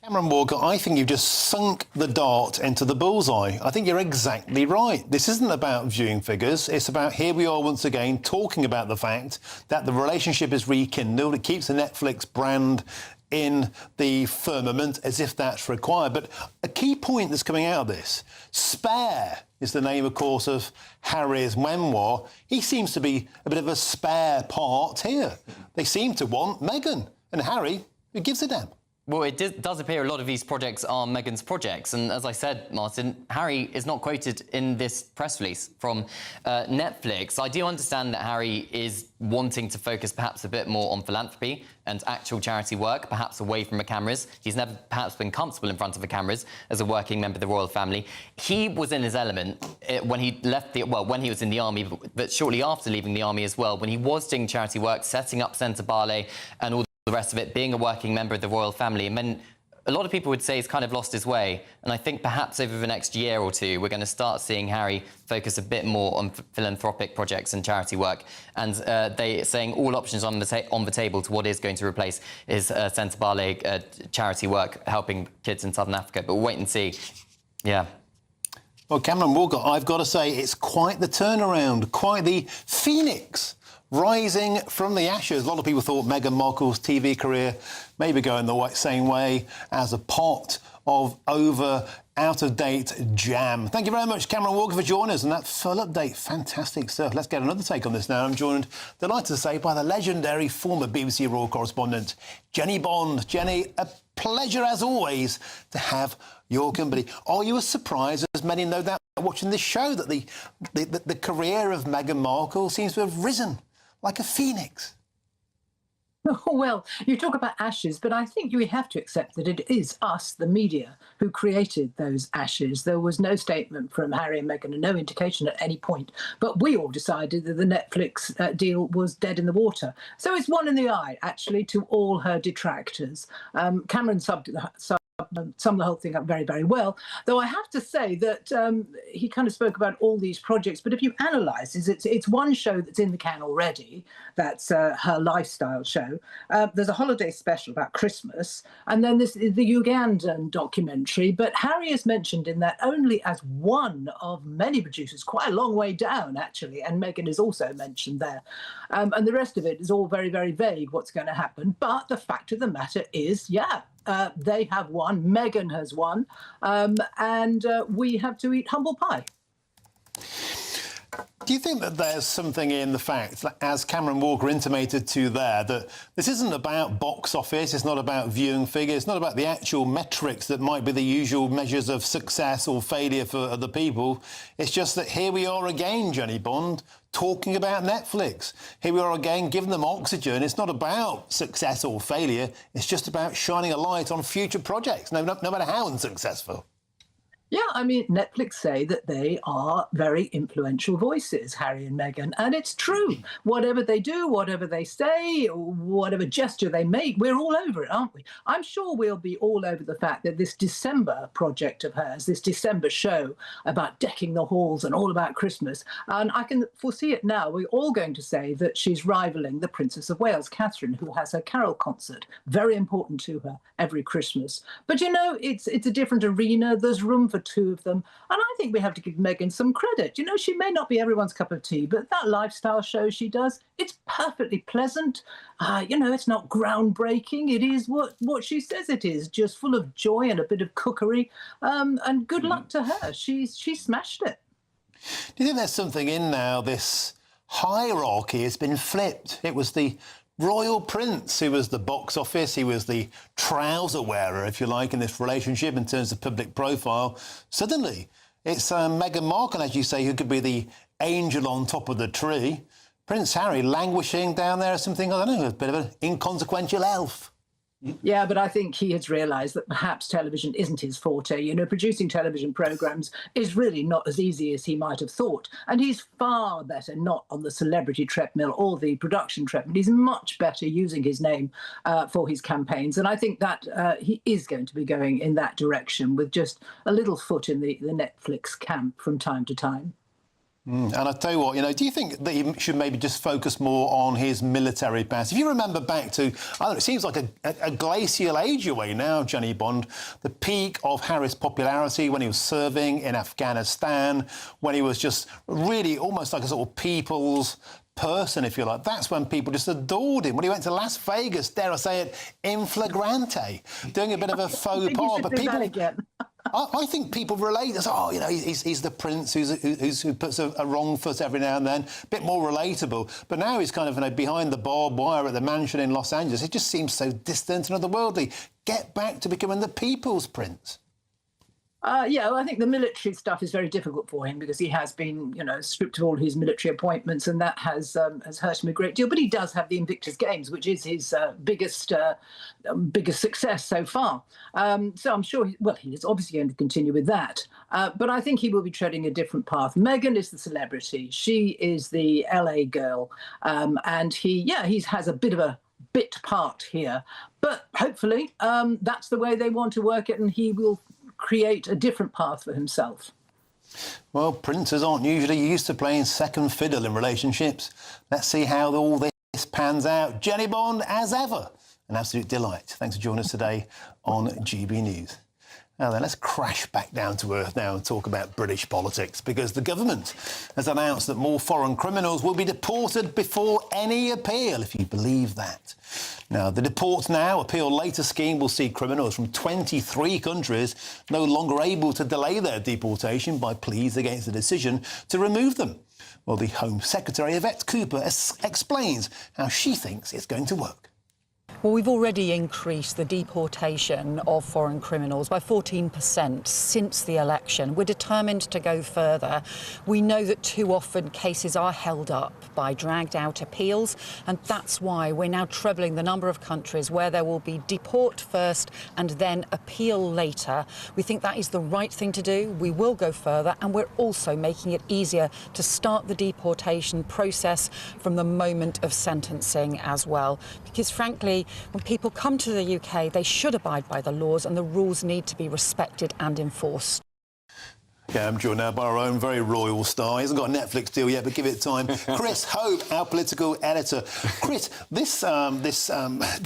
Cameron Walker, I think you've just sunk the dart into the bullseye. I think you're exactly right. This isn't about viewing figures. It's about, here we are once again talking about the fact that the relationship is rekindled. It keeps the Netflix brand in the firmament as if that's required. But a key point that's coming out of this, Spare is the name, of course, of Harry's memoir. He seems to be a bit of a spare part here. They seem to want Meghan. And Harry, who gives a damn? Well, it does appear a lot of these projects are Meghan's projects. And as I said, Martin, Harry is not quoted in this press release from Netflix. I do understand that Harry is wanting to focus perhaps a bit more on philanthropy and actual charity work, perhaps away from the cameras. He's never perhaps been comfortable in front of the cameras as a working member of the royal family. He was in his element when he left when he was in the army, but shortly after leaving the army as well, when he was doing charity work, setting up Centre Barley and all the rest of it, being a working member of the royal family. And then a lot of people would say he's kind of lost his way. And I think perhaps over the next year or two, we're going to start seeing Harry focus a bit more on philanthropic projects and charity work. And they saying all options on the table to what is going to replace his Centre Barley charity work, helping kids in Southern Africa. But we'll wait and see. Yeah. Well, Cameron Walker, I've got to say, it's quite the turnaround, quite the phoenix rising from the ashes. A lot of people thought Meghan Markle's TV career may be going the same way as a pot of out-of-date jam. Thank you very much, Cameron Walker, for joining us. And that full update, fantastic stuff. Let's get another take on this now. I'm joined, delighted to say, by the legendary former BBC Royal correspondent, Jenny Bond. Jenny, a pleasure, as always, to have your company. Are you as surprised as many no doubt watching this show that the career of Meghan Markle seems to have risen like a phoenix? Well, you talk about ashes, but I think we have to accept that it is us, the media, who created those ashes. There was no statement from Harry and Meghan and no indication at any point, but we all decided that the Netflix deal was dead in the water. So it's one in the eye, actually, to all her detractors. Cameron summed the whole thing up very, very well, though I have to say that he kind of spoke about all these projects, but if you analyse it's one show that's in the can already, that's her lifestyle show. There's a holiday special about Christmas, and then there's the Ugandan documentary, but Harry is mentioned in that only as one of many producers, quite a long way down, actually, and Meghan is also mentioned there. And the rest of it is all very, very vague, what's going to happen, but the fact of the matter is, they have won, Meghan has won, and we have to eat humble pie. Do you think that there's something in the fact, as Cameron Walker intimated to there, that this isn't about box office, it's not about viewing figures, it's not about the actual metrics that might be the usual measures of success or failure for other people. It's just that here we are again, Jenny Bond, talking about Netflix. Here we are again, giving them oxygen. It's not about success or failure. It's just about shining a light on future projects, no matter how unsuccessful. Yeah, I mean, Netflix say that they are very influential voices, Harry and Meghan, and it's true. Whatever they do, whatever they say, whatever gesture they make, we're all over it, aren't we? I'm sure we'll be all over the fact that this December project of hers, this December show about decking the halls and all about Christmas, and I can foresee it now, we're all going to say that she's rivaling the Princess of Wales, Catherine, who has her carol concert, very important to her every Christmas. But, you know, it's a different arena. There's room for two of them. And I think we have to give Meghan some credit. You know, she may not be everyone's cup of tea, but that lifestyle show she does, it's perfectly pleasant. You know, it's not groundbreaking. It is what she says it is, just full of joy and a bit of cookery. And good luck to her. She smashed it. Do you think there's something in now, this hierarchy has been flipped? It was the royal prince who was the box office, he was the trouser wearer, if you like, in this relationship in terms of public profile. Suddenly, It's Meghan Markle, as you say, who could be the angel on top of the tree. Prince Harry languishing down there as something, I don't know, a bit of an inconsequential elf. Yeah, but I think he has realised that perhaps television isn't his forte. You know, producing television programmes is really not as easy as he might have thought. And he's far better not on the celebrity treadmill or the production treadmill. He's much better using his name for his campaigns. And I think that he is going to be going in that direction with just a little foot in the Netflix camp from time to time. And I tell you what, you know, do you think that he should maybe just focus more on his military past? If you remember back to, I don't know, it seems like a glacial age away now, Jenny Bond, the peak of Harry's popularity when he was serving in Afghanistan, when he was just really almost like a sort of people's person, if you like. That's when people just adored him. When he went to Las Vegas, dare I say it, in flagrante, doing a bit of a faux pas. But people... I think people relate. Oh, you know, he's the prince who puts a wrong foot every now and then. A bit more relatable. But now he's kind of, you know, behind the barbed wire at the mansion in Los Angeles. It just seems so distant and otherworldly. Get back to becoming the people's prince. Yeah, well, I think the military stuff is very difficult for him because he has been, you know, stripped of all his military appointments, and that has hurt him a great deal. But he does have the Invictus Games, which is his biggest success so far. So I'm sure, he is obviously going to continue with that. But I think he will be treading a different path. Meghan is the celebrity. She is the LA girl. And he has a bit of a bit part here. But hopefully that's the way they want to work it, and he will create a different path for himself. Well, princes aren't usually used to playing second fiddle in relationships. Let's see how all this pans out. Jenny Bond, as ever, an absolute delight. Thanks for joining us today on GB News. Now then, let's crash back down to earth now and talk about British politics, because the government has announced that more foreign criminals will be deported before any appeal, if you believe that. Now, the Deport Now, Appeal Later scheme will see criminals from 23 countries no longer able to delay their deportation by pleas against the decision to remove them. Well, the Home Secretary, Yvette Cooper, explains how she thinks it's going to work. Well, we've already increased the deportation of foreign criminals by 14% since the election. We're determined to go further. We know that too often cases are held up by dragged out appeals, and that's why we're now trebling the number of countries where there will be deport first and then appeal later. We think that is the right thing to do. We will go further, and we're also making it easier to start the deportation process from the moment of sentencing as well. Because frankly, when people come to the UK, they should abide by the laws, and the rules need to be respected and enforced. Yeah, I'm joined now by our own very royal star. He hasn't got a Netflix deal yet, but give it time. Chris Hope, our political editor. Chris, this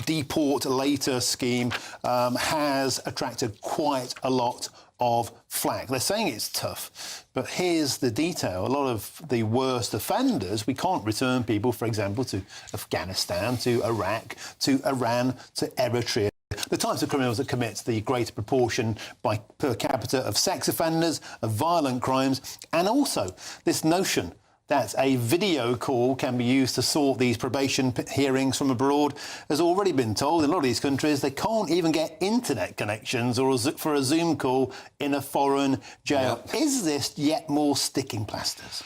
Deport Later scheme has attracted quite a lot of flack. They're saying it's tough, but here's the detail. A lot of the worst offenders, we can't return people, for example, to Afghanistan, to Iraq, to Iran, to Eritrea. The types of criminals that commit the greater proportion by per capita of sex offenders, of violent crimes, and also this notion that a video call can be used to sort these probation hearings from abroad has already been told in a lot of these countries they can't even get internet connections or for a Zoom call in a foreign jail. Yep. Is this yet more sticking plasters?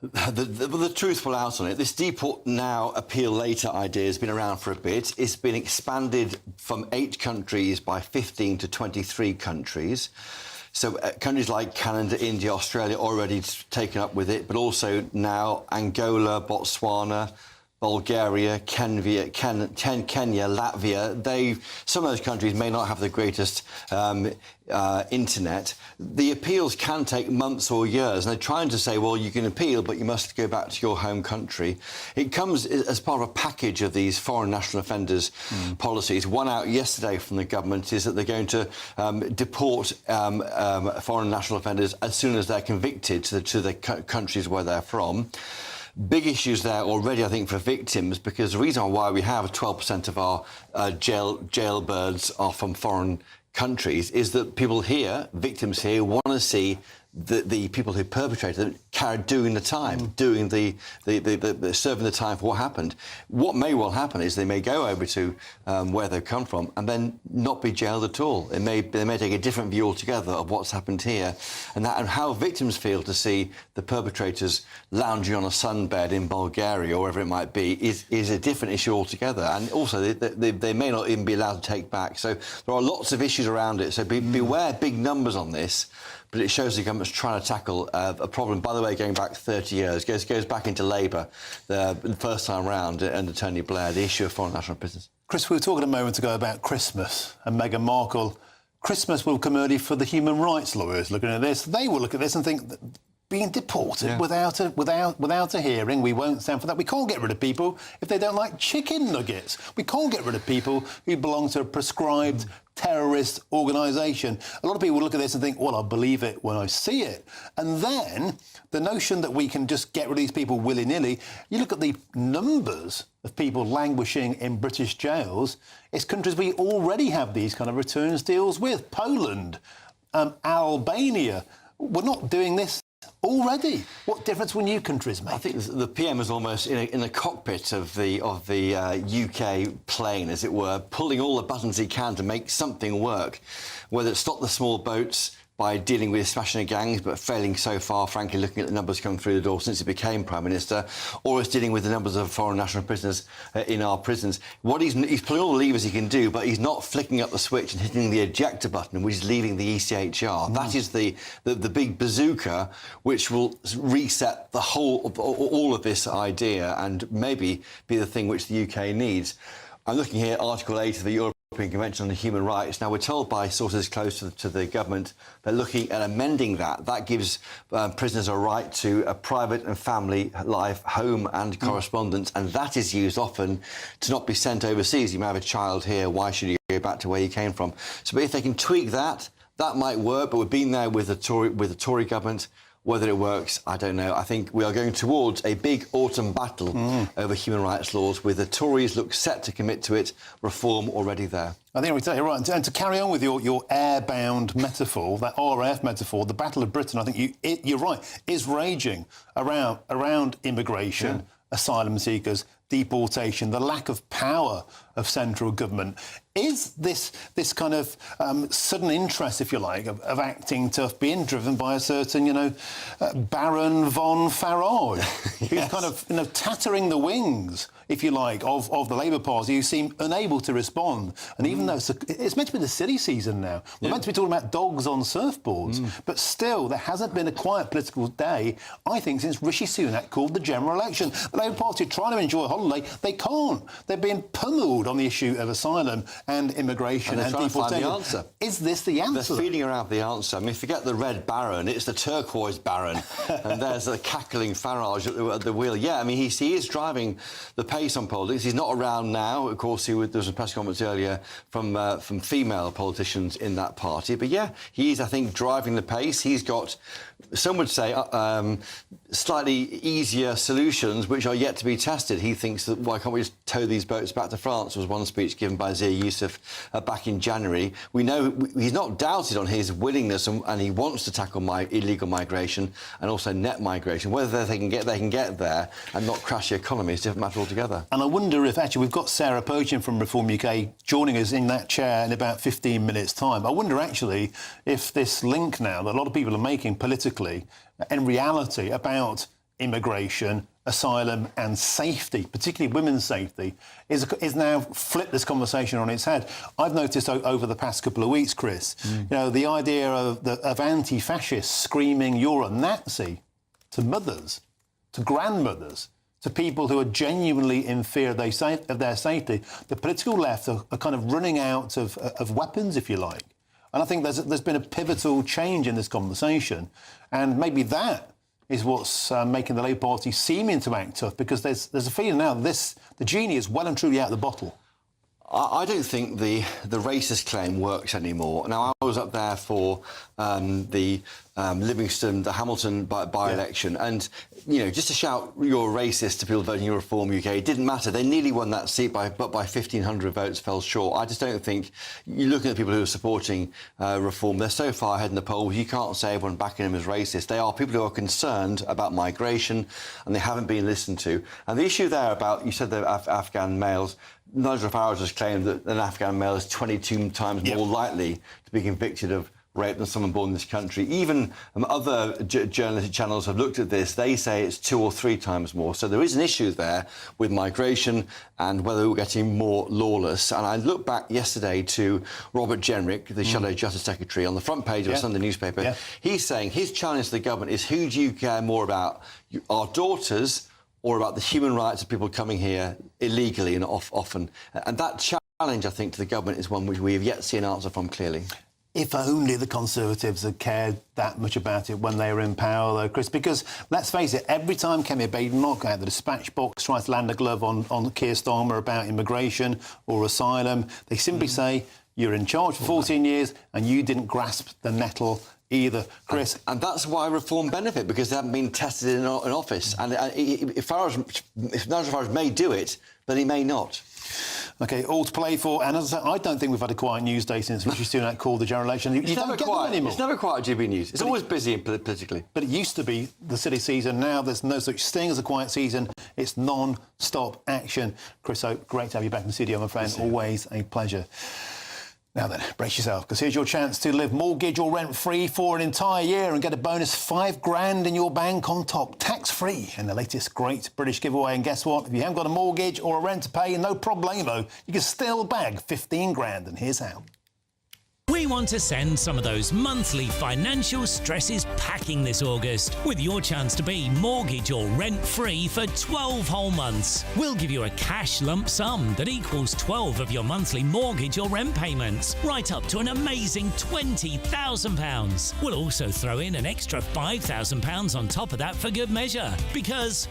The truthful out on it, this Deport Now, Appeal Later idea has been around for a bit. It's been expanded from 8 countries by 15 to 23 countries. So countries like Canada, India, Australia already taken up with it, but also now Angola, Botswana, Bulgaria, Kenya, Latvia. Some of those countries may not have the greatest internet. The appeals can take months or years, and they're trying to say, well, you can appeal, but you must go back to your home country. It comes as part of a package of these foreign national offenders policies. One out yesterday from the government is that they're going to deport foreign national offenders as soon as they're convicted to the countries where they're from. Big issues there already, I think, for victims, because the reason why we have 12% of our jailbirds are from foreign countries is that people here, victims here, want to see the people who perpetrated it carried doing the time, doing the serving the time for what happened. What may well happen is they may go over to where they've come from and then not be jailed at all. They may take a different view altogether of what's happened here, and how victims feel to see the perpetrators lounging on a sunbed in Bulgaria or wherever it might be is a different issue altogether. And also they may not even be allowed to take back. So there are lots of issues around it. So beware big numbers on this. But it shows the government's trying to tackle a problem, by the way, going back 30 years. Goes back into Labour the first time round under Tony Blair, the issue of foreign national prisoners. Chris, we were talking a moment ago about Christmas and Meghan Markle. Christmas will come early for the human rights lawyers looking at this. They will look at this and think that being deported without a hearing, we won't stand for that. We can't get rid of people if they don't like chicken nuggets. We can't get rid of people who belong to a prescribed terrorist organisation. A lot of people look at this and think, well, I'll believe it when I see it. And then the notion that we can just get rid of these people willy-nilly, you look at the numbers of people languishing in British jails, it's countries we already have these kind of returns deals with. Poland, Albania. We're not doing this already. What difference will new countries make? I think the PM is almost in the cockpit of the UK plane, as it were, pulling all the buttons he can to make something work, whether it's stop the small boats by dealing with smashing gangs, but failing so far, frankly, looking at the numbers coming through the door since he became Prime Minister, or it's dealing with the numbers of foreign national prisoners in our prisons. He's pulling all the levers he can do, but he's not flicking up the switch and hitting the ejector button, which is leaving the ECHR. That is the big bazooka which will reset the whole of all of this idea and maybe be the thing which the UK needs. I'm looking here at Article 8 of the European Convention on Human Rights. Now, we're told by sources close to the government they're looking at amending that. That gives prisoners a right to a private and family life, home and correspondence, and that is used often to not be sent overseas. You may have a child here, why should you go back to where you came from? So if they can tweak that, that might work, but we've been there with the Tory government. Whether it works, I don't know. I think we are going towards a big autumn battle over human rights laws, with the Tories look set to commit to it, reform already there. I think we're exactly right. And to carry on with your airbound metaphor, that RAF metaphor, the Battle of Britain, I think you're right, is raging around immigration, asylum seekers, deportation, the lack of power of central government. Is this kind of sudden interest, if you like, of acting tough being driven by a certain, Baron von Farage, who's kind of tattering the wings, if you like, of the Labour Party, who seem unable to respond. And even though it's meant to be the silly season now, we're meant to be talking about dogs on surfboards, but still there hasn't been a quiet political day, I think, since Rishi Sunak called the general election. The Labour Party are trying to enjoy a holiday. They can't. They're being pummeled on the issue of asylum and immigration and deportation. The answer. Is this the answer? They're feeding around the answer. I mean, forget the red Baron, it's the turquoise Baron. And there's the cackling Farage at the wheel. Yeah, I mean, he is driving the pace on politics. He's not around now. Of course, there was a press conference earlier from female politicians in that party. But yeah, he is, I think, driving the pace. He's got, some would say, slightly easier solutions which are yet to be tested. He thinks that, why can't we just tow these boats back to France, was one speech given by Zia Youssef back in January. We know he's not doubted on his willingness and he wants to tackle illegal migration and also net migration. Whether they can get there and not crash the economy is a different matter altogether. And I wonder if, actually, we've got Sarah Pochen from Reform UK joining us in that chair in about 15 minutes' time. I wonder, actually, if this link now that a lot of people are making politically, in reality, about immigration, asylum and safety, particularly women's safety, is now flipped this conversation on its head. I've noticed over the past couple of weeks, Chris, the idea of anti-fascists screaming, "You're a Nazi," to mothers, to grandmothers, to people who are genuinely in fear of their safety. The political left are kind of running out of weapons, if you like. And I think there's been a pivotal change in this conversation. And maybe that is what's making the Labour Party seeming to act tough, because there's a feeling now that the genie is well and truly out of the bottle. I don't think the racist claim works anymore. Now, I was up there for the Livingston, the Hamilton by-election, and, you know, just to shout you're a racist to people voting Reform UK, it didn't matter. They nearly won that seat, but by 1,500 votes fell short. I just don't think, you're looking at people who are supporting Reform, they're so far ahead in the polls, you can't say everyone backing them is racist. They are people who are concerned about migration, and they haven't been listened to. And the issue there about, you said the Afghan males, Nigel Farage has claimed that an Afghan male is 22 times more likely to be convicted of rape than someone born in this country. Even other journalistic channels have looked at this. They say it's 2 or 3 times more. So there is an issue there with migration and whether we're getting more lawless. And I looked back yesterday to Robert Jenrick, the Shadow Justice Secretary, on the front page of a Sunday newspaper. He's saying his challenge to the government is, who do you care more about, our daughters or about the human rights of people coming here illegally and often? And that challenge, I think, to the government is one which we have yet to see an answer from clearly. If only the Conservatives had cared that much about it when they were in power, though, Chris, because, let's face it, every time Kemi Badenoch out the dispatch box tries to land a glove on Keir Starmer about immigration or asylum, they simply say, you're in charge for 14 years and you didn't grasp the nettle either, Chris. And that's why Reform benefit, because they haven't been tested in office. And if Nigel Farage may do it, but he may not. OK, all to play for. And as I say, I don't think we've had a quiet news day since Rishi Sunak called the general election. You don't get them anymore. It's never quiet at GB News. It's always busy politically. But it used to be the silly season. Now there's no such thing as a quiet season. It's non-stop action. Chris Oak, great to have you back in the studio, my friend. Always a pleasure. Now then, brace yourself, because here's your chance to live mortgage or rent-free for an entire year and get a bonus $5,000 in your bank on top, tax-free, in the latest Great British Giveaway. And guess what? If you haven't got a mortgage or a rent to pay, no problemo, you can still bag $15,000. And here's how. We want to send some of those monthly financial stresses packing this August with your chance to be mortgage or rent-free for 12 whole months. We'll give you a cash lump sum that equals 12 of your monthly mortgage or rent payments, right up to an amazing £20,000. We'll also throw in an extra £5,000 on top of that for good measure, because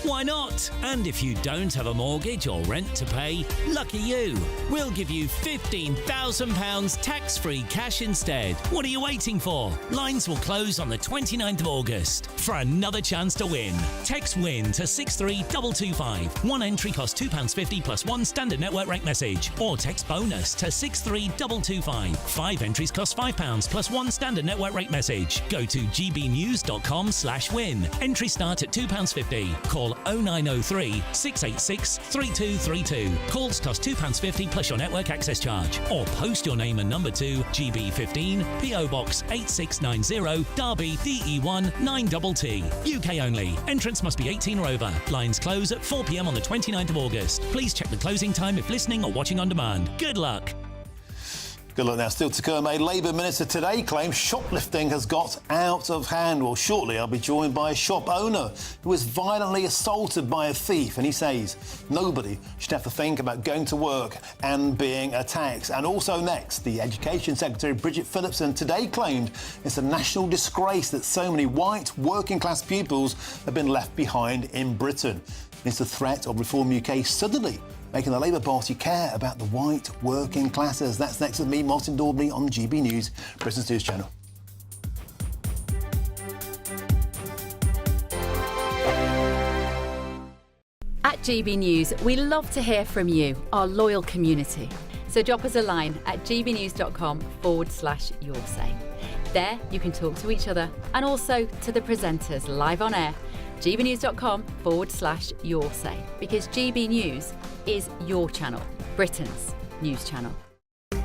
why not? And if you don't have a mortgage or rent to pay, lucky you. We'll give you £15,000 tax-free cash instead. What are you waiting for? Lines will close on the 29th of August. For another chance to win, text WIN to 63225. One entry costs £2.50 plus one standard network rate message. Or text BONUS to 63225. 5 entries cost £5 plus one standard network rate message. Go to gbnews.com/win. Entries start at £2.50. Call 0903 686 3232. Calls cost £2.50 plus your network access charge. Or post your name and number to GB15 PO Box 8690 Derby DE1 9TT. UK only. Entrance must be 18 or over. Lines close at 4 p.m. on the 29th of August. Please check the closing time if listening or watching on demand. Good luck. Good luck now. Still to come, a Labour minister today claims shoplifting has got out of hand. Well, shortly I'll be joined by a shop owner who was violently assaulted by a thief, and he says nobody should have to think about going to work and being attacked. And also next, the Education Secretary Bridget Phillipson today claimed it's a national disgrace that so many white working-class pupils have been left behind in Britain. It's the threat of Reform UK suddenly making the Labour Party care about the white working classes. That's next with me, Martin Daubney, on GB News, Britain's News Channel. At GB News, we love to hear from you, our loyal community. So drop us a line at gbnews.com/yoursay. There you can talk to each other and also to the presenters live on air. gbnews.com/yoursay, because GB News is your channel, Britain's news channel.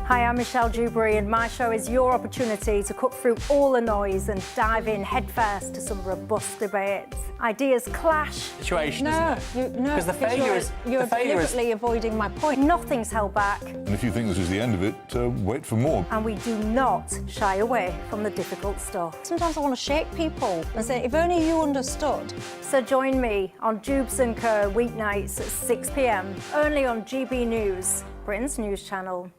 Hi, I'm Michelle Dewberry, and my show is your opportunity to cut through all the noise and dive in headfirst to some robust debates. Ideas clash. Situation, no, isn't it? No, because the failure is you're deliberately avoiding my point. Nothing's held back. And if you think this is the end of it, wait for more. And we do not shy away from the difficult stuff. Sometimes I want to shake people and say, if only you understood. So join me on Dubes & Co. weeknights at 6 p.m. only on GB News, Britain's news channel.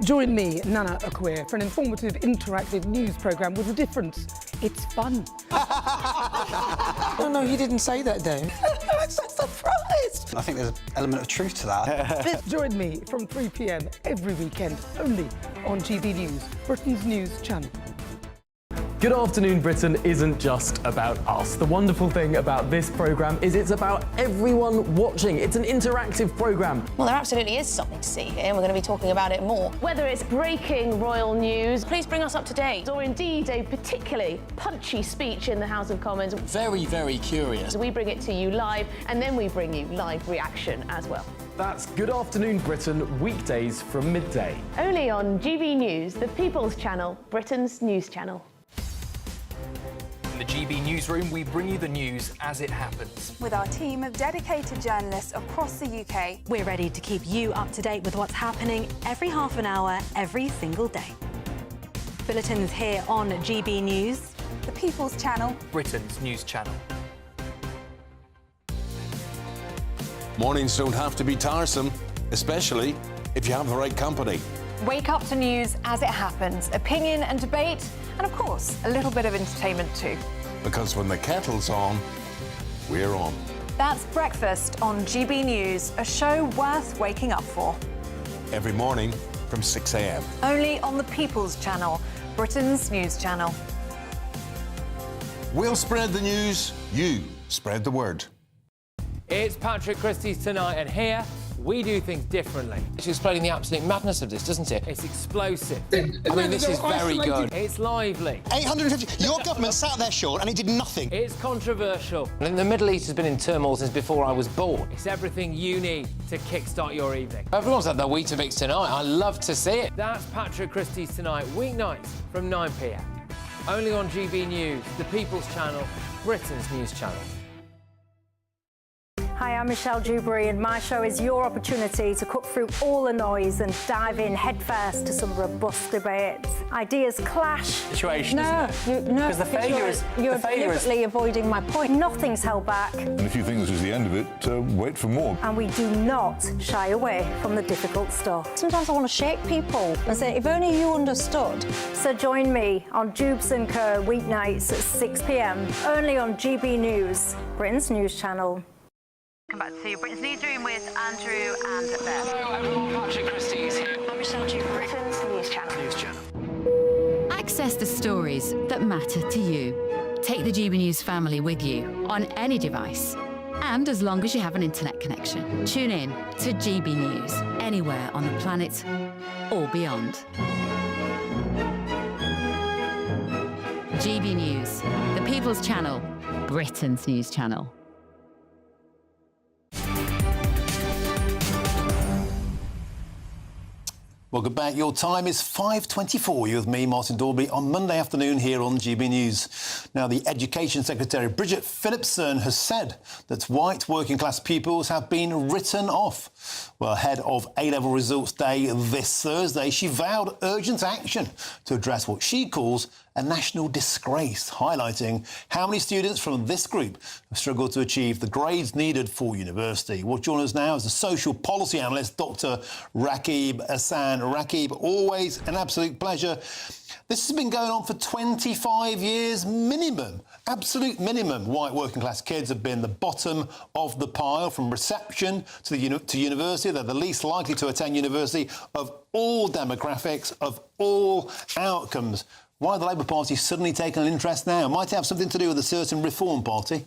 Join me, Nana Akwe, for an informative, interactive news programme with a difference. It's fun. No, you didn't say that, though. I'm so surprised. I think there's an element of truth to that. Join me from 3 p.m. every weekend, only on GB News, Britain's news channel. Good Afternoon Britain isn't just about us. The wonderful thing about this programme is it's about everyone watching. It's an interactive programme. Well, there absolutely is something to see here, and we're going to be talking about it more. Whether it's breaking royal news, please bring us up to date, or indeed a particularly punchy speech in the House of Commons. Very, very curious. We bring it to you live, and then we bring you live reaction as well. That's Good Afternoon Britain, weekdays from midday. Only on GB News, the People's Channel, Britain's news channel. In the GB Newsroom, we bring you the news as it happens. With our team of dedicated journalists across the UK. We're ready to keep you up to date with what's happening every half an hour, every single day. Bulletins here on GB News, the People's Channel, Britain's news channel. Mornings don't have to be tiresome, especially if you have the right company. Wake up to news as it happens, opinion and debate, and of course, a little bit of entertainment too. Because when the kettle's on, we're on. That's Breakfast on GB News, a show worth waking up for. Every morning from 6 a.m. Only on the People's Channel, Britain's news channel. We'll spread the news, you spread the word. It's Patrick Christie's Tonight, and here we do things differently. It's explaining the absolute madness of this, doesn't it? It's explosive. I mean, this is very good. It's lively. 850. Your government sat there, Sean, and it did nothing. It's controversial. The Middle East has been in turmoil since before I was born. It's everything you need to kickstart your evening. Everyone's had their Weetabix tonight. I love to see it. That's Patrick Christie's Tonight, weeknights from 9 p.m. Only on GB News, the People's Channel, Britain's news channel. Hi, I'm Michelle Dewberry, and my show is your opportunity to cut through all the noise and dive in headfirst to some robust debates. Ideas clash. Situation, isn't it? Because the failure is... You're deliberately avoiding my point. Nothing's held back. And if you think this is the end of it, wait for more. And we do not shy away from the difficult stuff. Sometimes I want to shake people and say, if only you understood. So join me on Jubes and Co. weeknights at 6 p.m. only on GB News, Britain's news channel. Welcome back to Britain's Newsroom with Andrew and Beth. Hello everyone, Patrick Christie's here. I'm Michelle Dewberry, Britain's news channel. Access the stories that matter to you. Take the GB News family with you on any device. And as long as you have an internet connection, tune in to GB News anywhere on the planet or beyond. GB News, the People's Channel, Britain's news channel. Welcome back. Your time is 5:24. You're with me, Martin Daubney, on Monday afternoon here on GB News. Now, the Education Secretary, Bridget Phillipson, has said that white working-class pupils have been written off. Well, ahead of A-level results day this Thursday, she vowed urgent action to address what she calls a national disgrace, highlighting how many students from this group have struggled to achieve the grades needed for university. Well, join us now is the social policy analyst, Dr. Rakib Hassan. Rakib, always an absolute pleasure. This has been going on for 25 years minimum, absolute minimum. White working-class kids have been the bottom of the pile from reception to university. They're the least likely to attend university of all demographics, of all outcomes. Why the Labour Party suddenly taken an interest now? Might it have something to do with a certain Reform Party?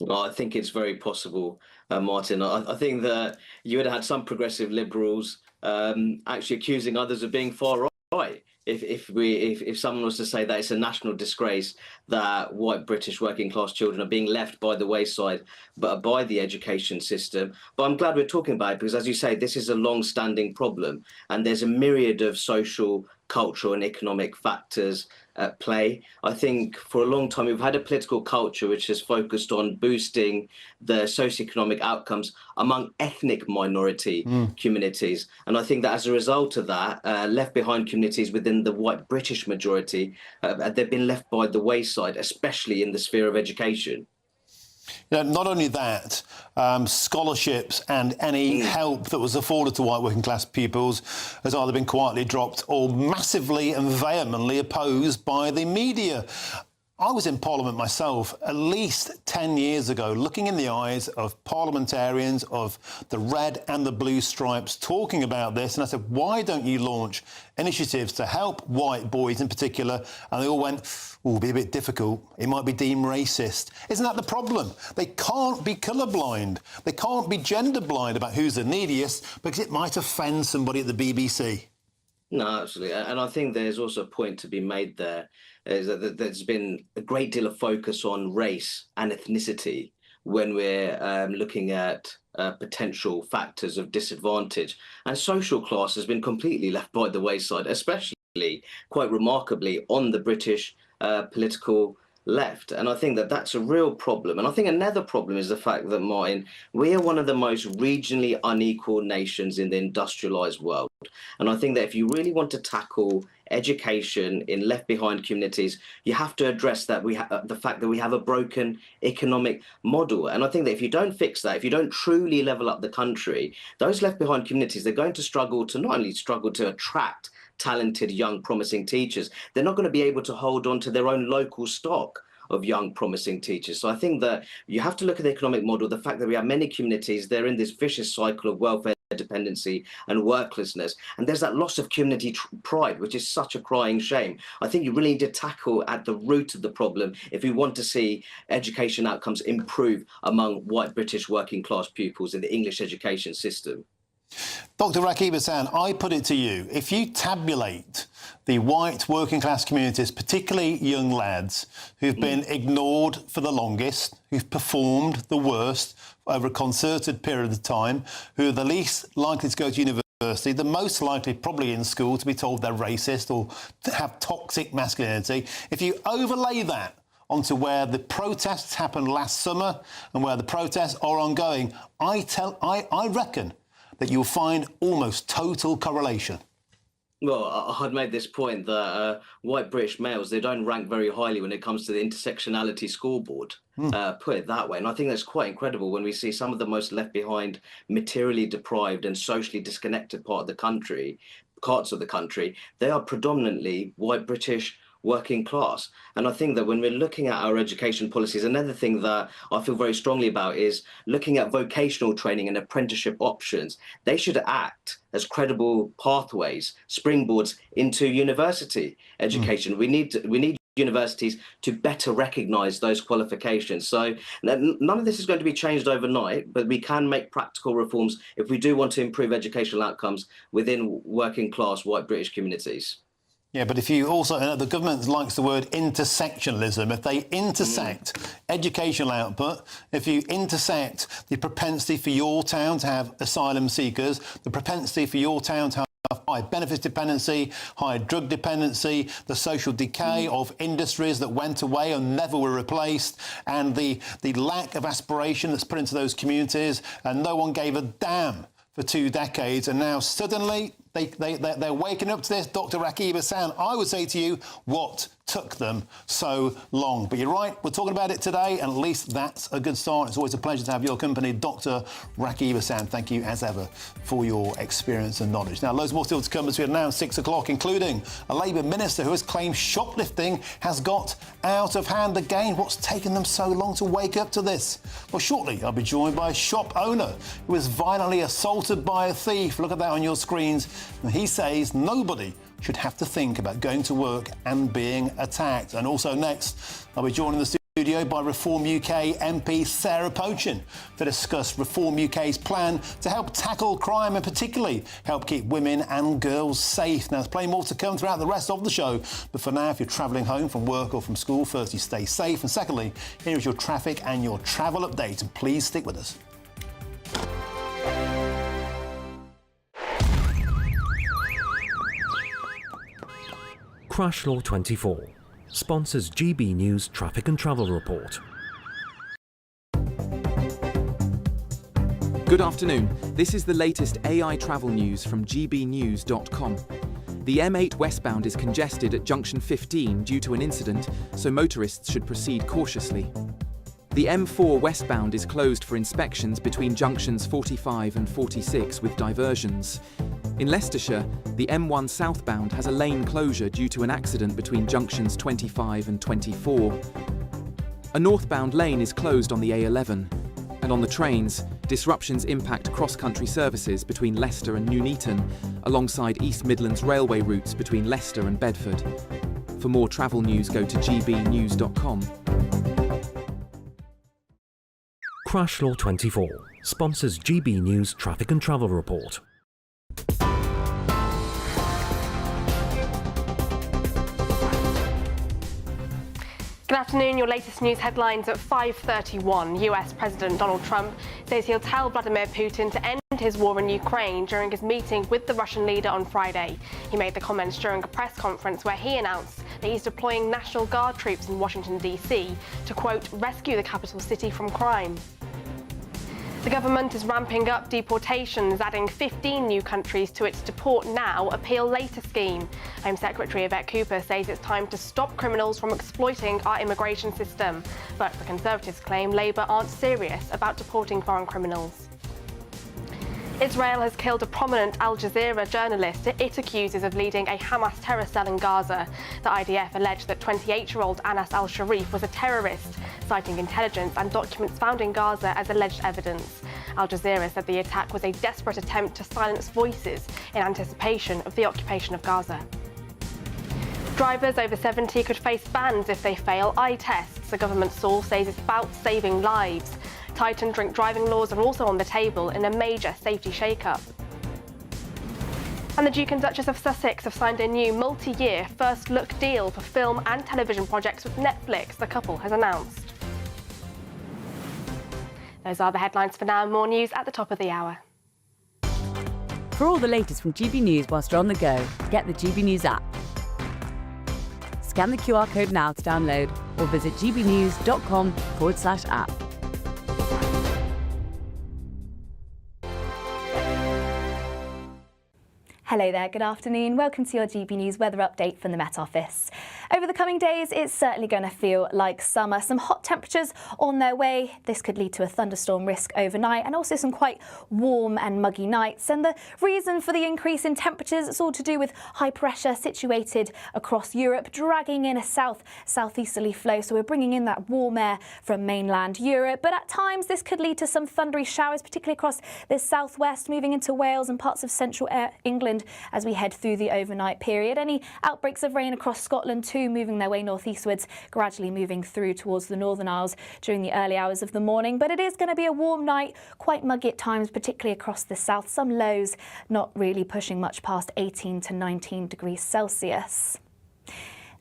Well, I think it's very possible, Martin. I think that you would have had some progressive Liberals actually accusing others of being far right. If someone was to say that it's a national disgrace that white British working class children are being left by the wayside by the education system. But I'm glad we're talking about it because, as you say, this is a long-standing problem and there's a myriad of social, cultural and economic factors at play. I think for a long time we've had a political culture which has focused on boosting the socioeconomic outcomes among ethnic minority communities. And I think that as a result of that, left behind communities within the white British majority, they've been left by the wayside, especially in the sphere of education. You know, not only that, scholarships and any help that was afforded to white working class pupils has either been quietly dropped or massively and vehemently opposed by the media. I was in Parliament myself at least 10 years ago, looking in the eyes of parliamentarians of the red and the blue stripes talking about this. And I said, why don't you launch initiatives to help white boys in particular? And they all went, oh, it'll be a bit difficult. It might be deemed racist. Isn't that the problem? They can't be colourblind. They can't be gender blind about who's the neediest because it might offend somebody at the BBC. No, absolutely. And I think there's also a point to be made there, is that there's been a great deal of focus on race and ethnicity when we're looking at potential factors of disadvantage. And social class has been completely left by the wayside, especially, quite remarkably, on the British political left. And I think that that's a real problem. And I think another problem is the fact that, Martin, we are one of the most regionally unequal nations in the industrialised world. And I think that if you really want to tackle education in left behind communities, you have to address that the fact that we have a broken economic model. And I think that if you don't fix that, if you don't truly level up the country, those left behind communities, they're going to struggle to not only struggle to attract talented, young, promising teachers, they're not going to be able to hold on to their own local stock of young, promising teachers. So I think that you have to look at the economic model, the fact that we have many communities, they're in this vicious cycle of welfare dependency and worklessness. And there's that loss of community pride, which is such a crying shame. I think you really need to tackle at the root of the problem if we want to see education outcomes improve among white British working class pupils in the English education system. Dr. Rakib Hassan, I put it to you, if you tabulate the white working class communities, particularly young lads who've been ignored for the longest, who've performed the worst over a concerted period of time, who are the least likely to go to university, the most likely probably in school to be told they're racist or to have toxic masculinity, if you overlay that onto where the protests happened last summer and where the protests are ongoing, I reckon that you'll find almost total correlation. Well, I'd made this point that white British males, they don't rank very highly when it comes to the intersectionality scoreboard, put it that way. And I think that's quite incredible when we see some of the most left behind, materially deprived and socially disconnected parts of the country, they are predominantly white British working class. And I think that when we're looking at our education policies, another thing that I feel very strongly about is looking at vocational training and apprenticeship options. They should act as credible pathways, springboards into university education. We need universities to better recognise those qualifications. So none of this is going to be changed overnight, but we can make practical reforms if we do want to improve educational outcomes within working class white British communities. Yeah, but if you also, the government likes the word intersectionalism. If they intersect educational output, if you intersect the propensity for your town to have asylum seekers, the propensity for your town to have high benefits dependency, high drug dependency, the social decay of industries that went away and never were replaced, and the lack of aspiration that's put into those communities, and no one gave a damn for 2 decades, and now suddenly they're waking up to this. Dr. Rakib Hassan, I would say to you, what took them so long? But you're right, we're talking about it today, and at least that's a good start. It's always a pleasure to have your company, Dr. Rakib Hassan. Thank you, as ever, for your experience and knowledge. Now, loads more still to come as we are now 6 o'clock, including a Labour minister who has claimed shoplifting has got out of hand again. What's taken them so long to wake up to this? Well, shortly, I'll be joined by a shop owner who was violently assaulted by a thief. Look at that on your screens. And he says nobody should have to think about going to work and being attacked. And also next, I'll be joined in the studio by Reform UK MP Sarah Pochin to discuss Reform UK's plan to help tackle crime and particularly help keep women and girls safe. Now, there's plenty more to come throughout the rest of the show. But for now, if you're travelling home from work or from school, firstly, stay safe. And secondly, here is your traffic and your travel update. And please stick with us. Crash Law 24 sponsors GB News Traffic and Travel Report. Good afternoon. This is the latest AI travel news from gbnews.com. The M8 westbound is congested at junction 15 due to an incident, so motorists should proceed cautiously. The M4 westbound is closed for inspections between junctions 45 and 46 with diversions. In Leicestershire, the M1 southbound has a lane closure due to an accident between junctions 25 and 24. A northbound lane is closed on the A11. And on the trains, disruptions impact cross-country services between Leicester and Nuneaton, alongside East Midlands railway routes between Leicester and Bedford. For more travel news, go to gbnews.com. Crash Law 24 sponsors GB News Traffic and Travel Report. Good afternoon. Your latest news headlines at 5:31. US President Donald Trump says he'll tell Vladimir Putin to end his war in Ukraine during his meeting with the Russian leader on Friday. He made the comments during a press conference where he announced that he's deploying National Guard troops in Washington, D.C. to, quote, rescue the capital city from crime. The government is ramping up deportations, adding 15 new countries to its Deport Now, Appeal Later scheme. Home Secretary Yvette Cooper says it's time to stop criminals from exploiting our immigration system. But the Conservatives claim Labour aren't serious about deporting foreign criminals. Israel has killed a prominent Al Jazeera journalist it accuses of leading a Hamas terror cell in Gaza. The IDF alleged that 28-year-old Anas al-Sharif was a terrorist, citing intelligence and documents found in Gaza as alleged evidence. Al Jazeera said the attack was a desperate attempt to silence voices in anticipation of the occupation of Gaza. Drivers over 70 could face bans if they fail eye tests. A government source says it's about saving lives. Tightened drink driving laws are also on the table in a major safety shake-up. And the Duke and Duchess of Sussex have signed a new multi-year first-look deal for film and television projects with Netflix, the couple has announced. Those are the headlines for now. More news at the top of the hour. For all the latest from GB News whilst you're on the go, get the GB News app. Scan the QR code now to download or visit gbnews.com/app. Hello there, good afternoon. Welcome to your GB News weather update from the Met Office. Over the coming days, it's certainly going to feel like summer. Some hot temperatures on their way. This could lead to a thunderstorm risk overnight and also some quite warm and muggy nights. And the reason for the increase in temperatures, it's all to do with high pressure situated across Europe, dragging in a southeasterly flow. So we're bringing in that warm air from mainland Europe. But at times, this could lead to some thundery showers, particularly across the southwest, moving into Wales and parts of central England as we head through the overnight period. Any outbreaks of rain across Scotland too, moving their way northeastwards, gradually moving through towards the Northern Isles during the early hours of the morning. But it is going to be a warm night, quite muggy at times, particularly across the south. Some lows not really pushing much past 18 to 19 degrees Celsius.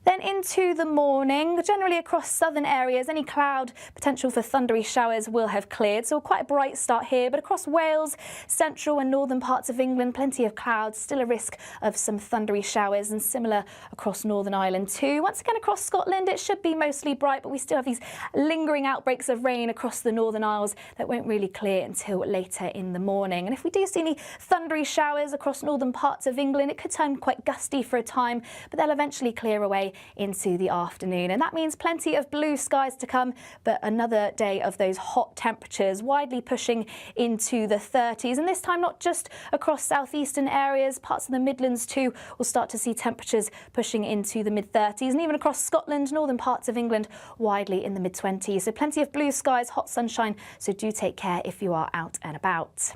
Then into the morning, generally across southern areas, any cloud potential for thundery showers will have cleared. So quite a bright start here, but across Wales, central and northern parts of England, plenty of clouds, still a risk of some thundery showers, and similar across Northern Ireland too. Once again across Scotland, it should be mostly bright, but we still have these lingering outbreaks of rain across the Northern Isles that won't really clear until later in the morning. And if we do see any thundery showers across northern parts of England, it could turn quite gusty for a time, but they'll eventually clear away into the afternoon. And that means plenty of blue skies to come, but another day of those hot temperatures, widely pushing into the 30s. And this time, not just across southeastern areas, parts of the Midlands too, we'll start to see temperatures pushing into the mid-30s. And even across Scotland, northern parts of England, widely in the mid-20s. So plenty of blue skies, hot sunshine, so do take care if you are out and about.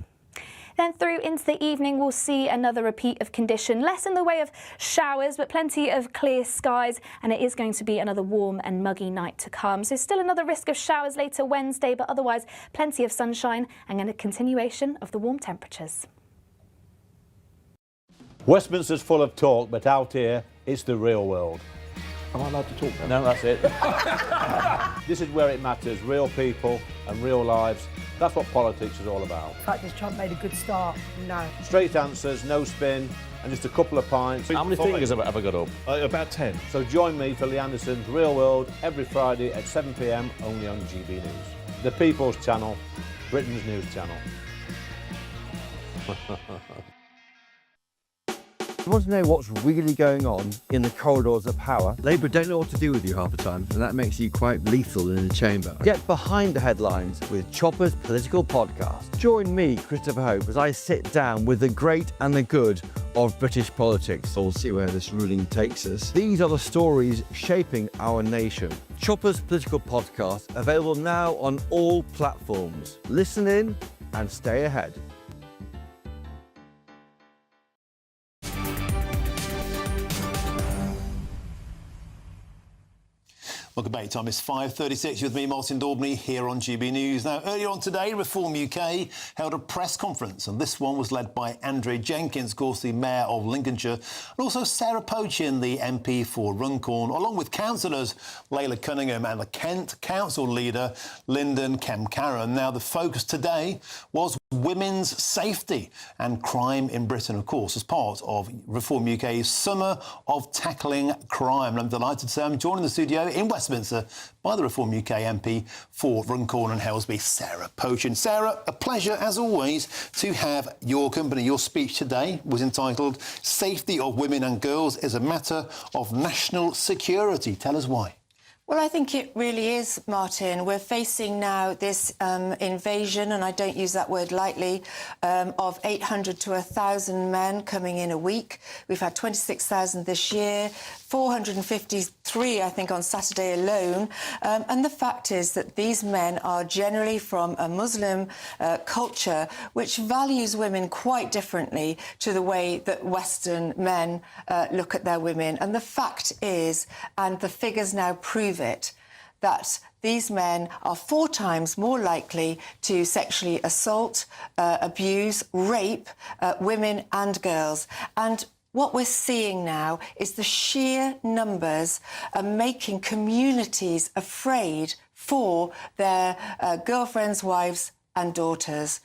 Then through into the evening, we'll see another repeat of condition, less in the way of showers, but plenty of clear skies, and it is going to be another warm and muggy night to come. So still another risk of showers later Wednesday, but otherwise plenty of sunshine and a continuation of the warm temperatures. Westminster's full of talk, but out here, it's the real world. Am I allowed to talk now? No, that's it. This is where it matters, real people and real lives. That's what politics is all about. The fact is Trump made a good start, no. Straight answers, no spin, and just a couple of pints. How many fingers have I got up? About 10. So join me for Lee Anderson's Real World every Friday at 7 p.m, only on GB News. The People's Channel, Britain's news channel. You want to know what's really going on in the corridors of power? Labour don't know what to do with you half the time, and that makes you quite lethal in the chamber. Get behind the headlines with Chopper's Political Podcast. Join me, Christopher Hope, as I sit down with the great and the good of British politics. We'll see where this ruling takes us. These are the stories shaping our nation. Chopper's Political Podcast, available now on all platforms. Listen in and stay ahead. Welcome back. Time is 5:36 with me, Martin Daubney, here on GB News. Now, earlier on today, Reform UK held a press conference, and this one was led by Andrea Jenkins, of course, the Mayor of Lincolnshire, and also Sarah Pochin, the MP for Runcorn, along with councillors Layla Cunningham and the Kent Council leader, Lyndon Kemcaron. Now, the focus today was women's safety and crime in Britain, of course, as part of Reform UK's Summer of Tackling Crime. And I'm delighted to say I'm joined in the studio in Westminster by the Reform UK MP for Runcorn and Helsby, Sarah Pochin. Sarah, a pleasure, as always, to have your company. Your speech today was entitled "Safety of Women and Girls is a Matter of National Security." Tell us why. Well, I think it really is, Martin. We're facing now this invasion, and I don't use that word lightly, of 800 to 1,000 men coming in a week. We've had 26,000 this year, 453, I think, on Saturday alone. And the fact is that these men are generally from a Muslim culture which values women quite differently to the way that Western men look at their women. And the fact is, and the figures now prove it, that these men are 4 times more likely to sexually assault, abuse, rape women and girls. And what we're seeing now is the sheer numbers are making communities afraid for their girlfriends, wives and daughters.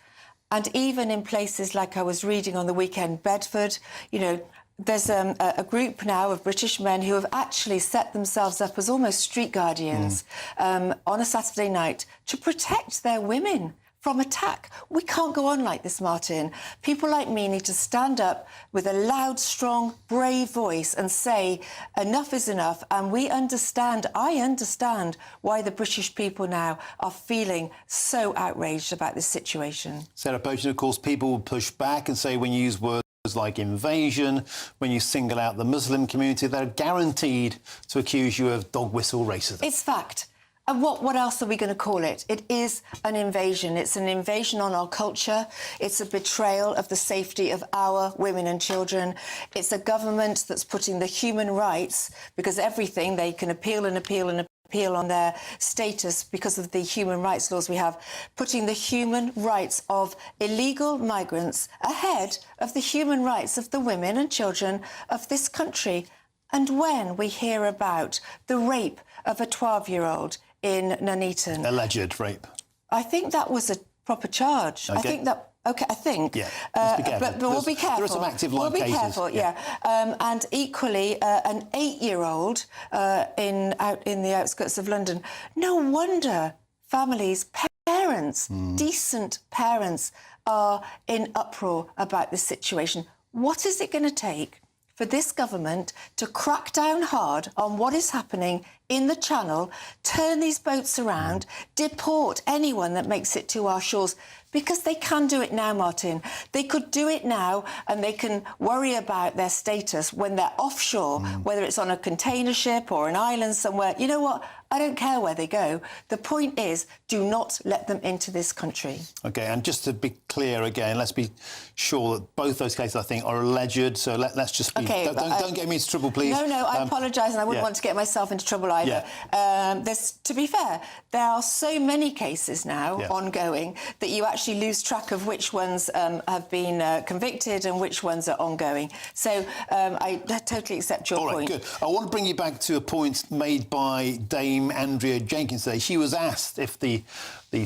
And even in places like I was reading on the weekend, Bedford, you know, there's a group now of British men who have actually set themselves up as almost street guardians on a Saturday night to protect their women from attack. We can't go on like this, Martin. People like me need to stand up with a loud, strong, brave voice and say enough is enough. And we understand, I understand, why the British people now are feeling so outraged about this situation. Sarah Pochin, of course, people will push back and say when you use words like invasion, when you single out the Muslim community, they're guaranteed to accuse you of dog whistle racism. It's fact. And what else are we going to call it? It is an invasion. It's an invasion on our culture. It's a betrayal of the safety of our women and children. It's a government that's putting the human rights, because everything, they can appeal and appeal and appeal on their status because of the human rights laws we have, putting the human rights of illegal migrants ahead of the human rights of the women and children of this country. And when we hear about the rape of a 12-year-old in Nuneaton... Alleged rape. I think that was a proper charge. Okay. I think that... OK, I think. Yeah, let's be careful. But we'll be careful. There are some active live cases. We'll be careful, yeah. And equally, an 8-year-old out in the outskirts of London. No wonder families, parents, decent parents are in uproar about this situation. What is it going to take for this government to crack down hard on what is happening in the Channel, turn these boats around, deport anyone that makes it to our shores? Because they can do it now, Martin. They could do it now and they can worry about their status when they're offshore, whether it's on a container ship or an island somewhere. You know what? I don't care where they go. The point is, do not let them into this country. OK, and just to be clear again, let's be sure that both those cases, I think, are alleged. So let's just be... Okay, don't get me into trouble, please. No, I apologise, and I wouldn't want to get myself into trouble either. Yeah. To be fair, there are so many cases now ongoing that you actually lose track of which ones have been convicted and which ones are ongoing. So I totally accept your point. All right, good. I want to bring you back to a point made by Dame Andrea Jenkins today. She was asked if the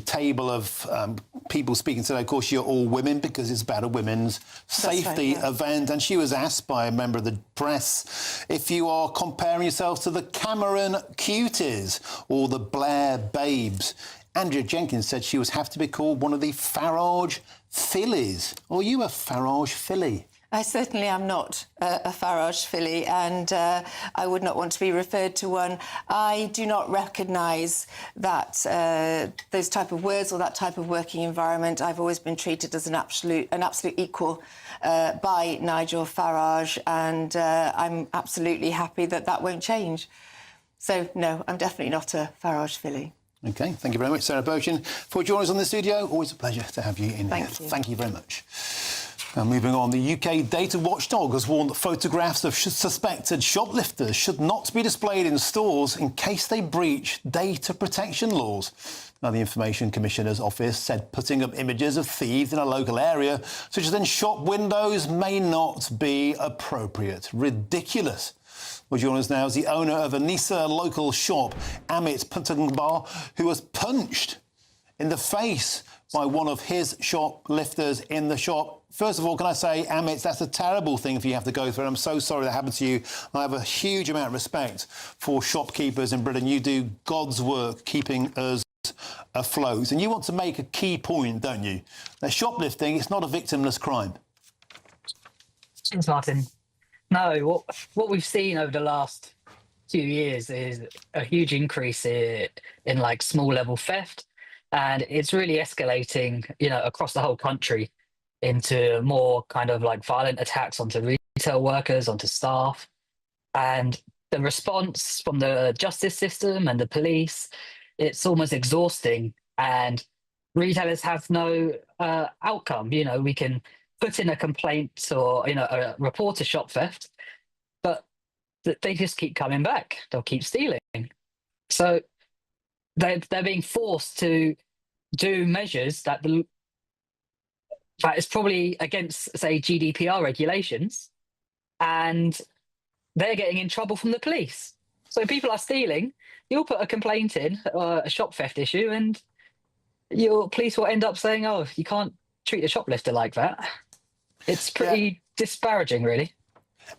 table of people speaking today, of course, you're all women because it's about a women's safety event, and she was asked by a member of the press if you are comparing yourselves to the Cameron Cuties or the Blair Babes. Andrea Jenkins said she would have to be called one of the Farage Fillies. Are you a Farage Filly? I certainly am not a Farage filly, and I would not want to be referred to one. I do not recognise that those type of words or that type of working environment. I've always been treated as an absolute equal by Nigel Farage, and I'm absolutely happy that that won't change. So, no, I'm definitely not a Farage filly. OK, thank you very much, Sarah Boshin, for joining us on the studio. Always a pleasure to have you in here. Thank you very much. Now, moving on, the UK data watchdog has warned that photographs of suspected shoplifters should not be displayed in stores in case they breach data protection laws. Now, the Information Commissioner's office said putting up images of thieves in a local area, such as in shop windows, may not be appropriate. Ridiculous. Well, joining us now is the owner of a Nisa local shop, Amit Putangbar, who was punched in the face by one of his shoplifters in the shop. First of all, can I say, Amit, that's a terrible thing for you to have to go through. I'm so sorry that happened to you. I have a huge amount of respect for shopkeepers in Britain. You do God's work keeping us afloat. And you want to make a key point, don't you? That shoplifting is not a victimless crime. Thanks, Martin. No, what we've seen over the last few years is a huge increase in like small level theft. And it's really escalating, across the whole country into more kind of like violent attacks onto retail workers, onto staff. And the response from the justice system and the police, it's almost exhausting. And retailers have no outcome. We can put in a complaint or, report a shop theft, but they just keep coming back. They'll keep stealing. So they're being forced to do measures that is probably against, say, GDPR regulations, and they're getting in trouble from the police. So people are stealing. You'll put a complaint in, a shop theft issue, and your police will end up saying, "Oh, you can't treat a shoplifter like that." It's pretty disparaging, really.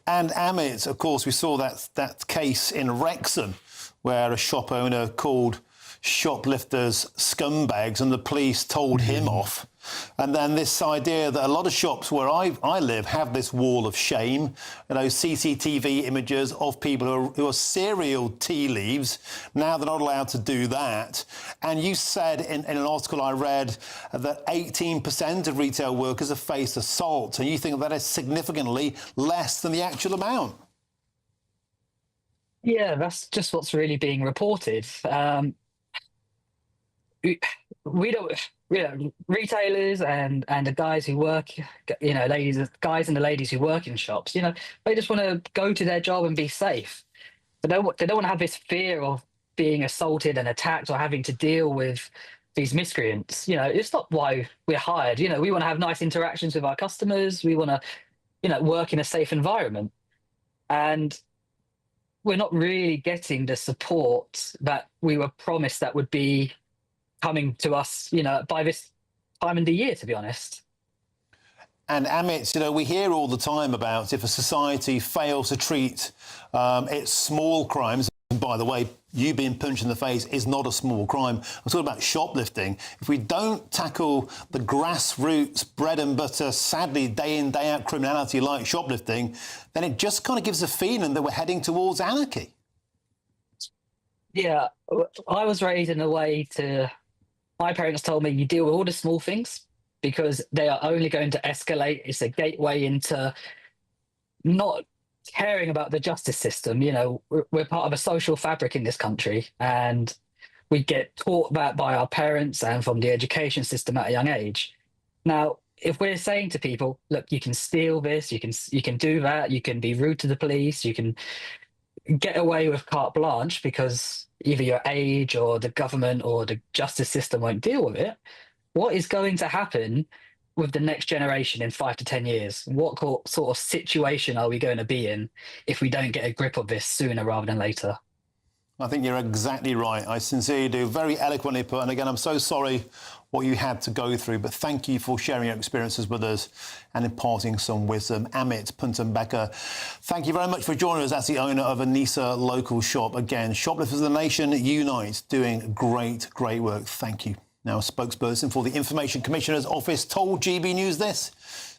And Amit, of course, we saw that case in Wrexham where a shop owner called shoplifters scumbags and the police told him off. And then this idea that a lot of shops where I live have this wall of shame, CCTV images of people who are serial tea leaves. Now they're not allowed to do that. And you said in an article I read that 18% of retail workers have faced assault, and you think that is significantly less than the actual amount. Yeah, that's just what's really being reported. We don't, retailers and the guys who work, guys and the ladies who work in shops, they just want to go to their job and be safe. They don't want to have this fear of being assaulted and attacked or having to deal with these miscreants. It's not why we're hired. We want to have nice interactions with our customers. We want to, work in a safe environment. And we're not really getting the support that we were promised that would be coming to us, by this time in the year, to be honest. And Amit, we hear all the time about if a society fails to treat its small crimes, and by the way, you being punched in the face is not a small crime. I'm talking about shoplifting. If we don't tackle the grassroots, bread and butter, sadly, day in, day out criminality like shoplifting, then it just kind of gives a feeling that we're heading towards anarchy. Yeah, I was raised in a way to... My parents told me you deal with all the small things because they are only going to escalate. It's a gateway into not caring about the justice system. We're part of a social fabric in this country, and we get taught that by our parents and from the education system at a young age. Now, if we're saying to people, look, you can steal this, you can do that, you can be rude to the police, you can get away with carte blanche because either your age or the government or the justice system won't deal with it, what is going to happen with the next generation in 5 to 10 years? What sort of situation are we going to be in if we don't get a grip of this sooner rather than later? I think you're exactly right. I sincerely do. Very eloquently put. And again, I'm so sorry what you had to go through, but thank you for sharing your experiences with us and imparting some wisdom. Amit Puntenbecker, thank you very much for joining us. That's the owner of a Nisa local shop. Again, Shoplifters of the Nation Unite, doing great work. Thank you. Now, a spokesperson for the Information Commissioner's Office told GB News this.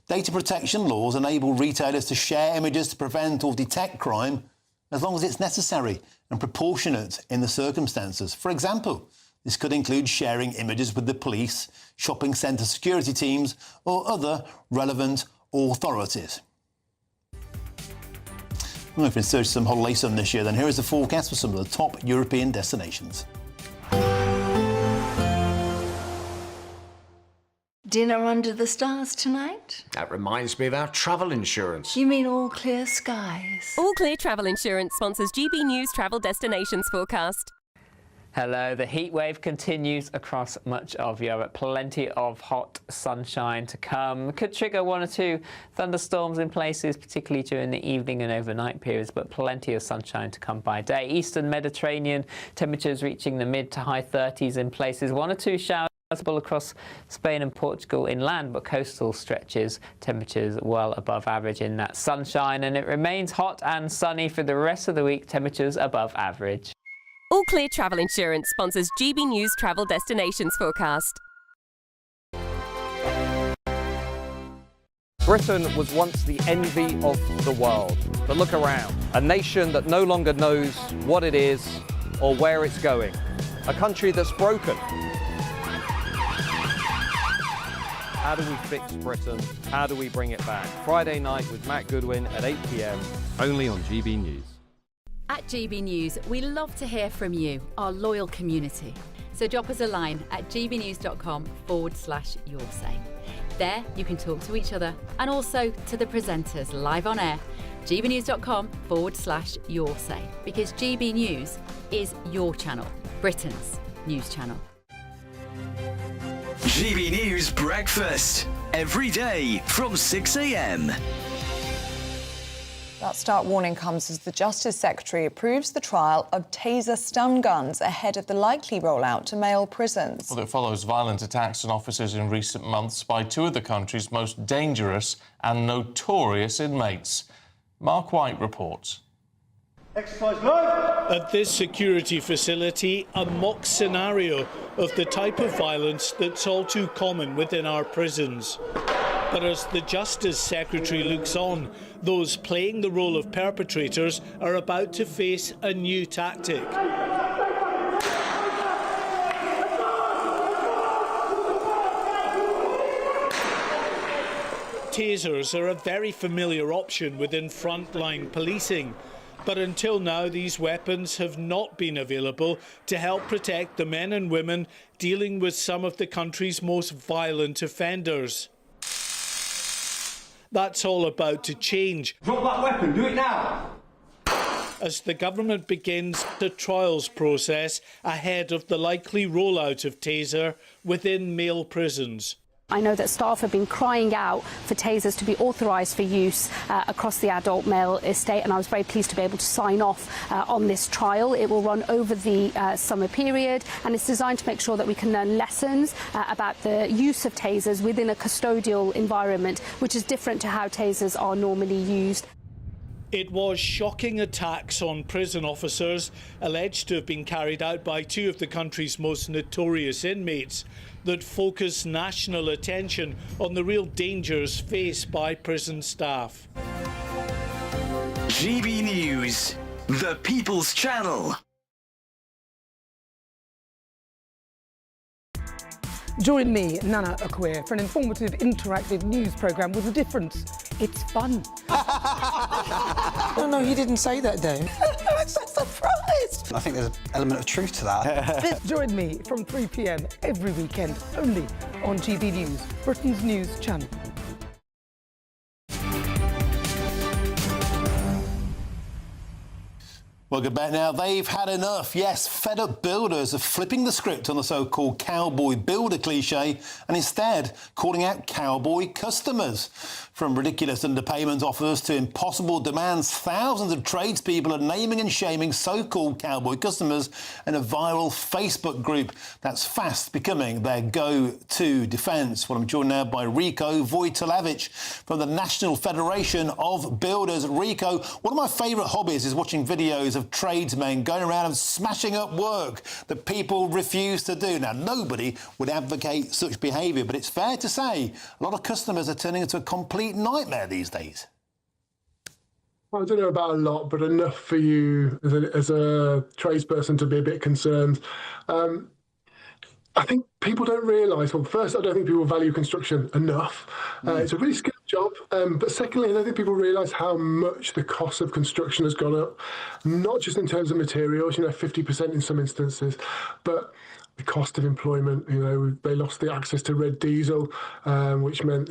Data protection laws enable retailers to share images to prevent or detect crime as long as it's necessary and proportionate in the circumstances. For example, this could include sharing images with the police, shopping centre security teams or other relevant authorities. Well, if we're in search of some holiday sun this year, then here is the forecast for some of the top European destinations. Dinner under the stars tonight? That reminds me of our travel insurance. You mean all clear skies? All Clear Travel Insurance sponsors GB News Travel Destinations Forecast. Hello, the heat wave continues across much of Europe. Plenty of hot sunshine to come. Could trigger 1 or 2 thunderstorms in places, particularly during the evening and overnight periods, but plenty of sunshine to come by day. Eastern Mediterranean temperatures reaching the mid to high 30s in places. 1 or 2 showers across Spain and Portugal inland, but coastal stretches temperatures well above average in that sunshine, and it remains hot and sunny for the rest of the week, temperatures above average. All Clear Travel Insurance sponsors GB News Travel Destinations Forecast. Britain was once the envy of the world. But look around. A nation that no longer knows what it is or where it's going. A country that's broken. How do we fix Britain? How do we bring it back? Friday night with Matt Goodwin at 8 p.m, only on GB News. At GB News, we love to hear from you, our loyal community. So drop us a line at gbnews.com/yoursay. There you can talk to each other and also to the presenters live on air. gbnews.com/yoursay, because GB News is your channel, Britain's news channel. GB News Breakfast, every day from 6 a.m. That stark warning comes as the Justice Secretary approves the trial of Taser stun guns ahead of the likely rollout to male prisons. Well, it follows violent attacks on officers in recent months by 2 of the country's most dangerous and notorious inmates. Mark White reports. At this security facility, a mock scenario of the type of violence that's all too common within our prisons. But as the Justice Secretary looks on, those playing the role of perpetrators are about to face a new tactic. Tasers are a very familiar option within frontline policing. But until now, these weapons have not been available to help protect the men and women dealing with some of the country's most violent offenders. That's all about to change. Drop that weapon, do it now! As the government begins the trials process ahead of the likely rollout of Taser within male prisons. I know that staff have been crying out for tasers to be authorised for use across the adult male estate, and I was very pleased to be able to sign off on this trial. It will run over the summer period, and it's designed to make sure that we can learn lessons about the use of tasers within a custodial environment, which is different to how tasers are normally used. It was shocking attacks on prison officers, alleged to have been carried out by 2 of the country's most notorious inmates, that focus national attention on the real dangers faced by prison staff. GB News, the People's Channel. Join me, Nana Akwe, for an informative, interactive news programme with a difference. It's fun. No, he didn't say that, though. I'm so surprised. I think there's an element of truth to that. Join me from 3 p.m. every weekend, only on GB News, Britain's news channel. Welcome back now. They've had enough. Yes, fed-up builders are flipping the script on the so-called cowboy builder cliche and instead calling out cowboy customers. From ridiculous underpayment offers to impossible demands, thousands of tradespeople are naming and shaming so-called cowboy customers in a viral Facebook group that's fast becoming their go-to defence. Well, I'm joined now by Rico Vojtilevic from the National Federation of Builders. Rico, one of my favourite hobbies is watching videos of tradesmen going around and smashing up work that people refuse to do. Now, nobody would advocate such behaviour, but it's fair to say a lot of customers are turning into a complete nightmare these days. I don't know about a lot, but enough for you as a tradesperson to be a bit concerned. I think people don't realise, well, first, I don't think people value construction enough. It's a really skilled job. But secondly, I don't think people realise how much the cost of construction has gone up, not just in terms of materials, 50% in some instances, but the cost of employment. They lost the access to red diesel, which meant,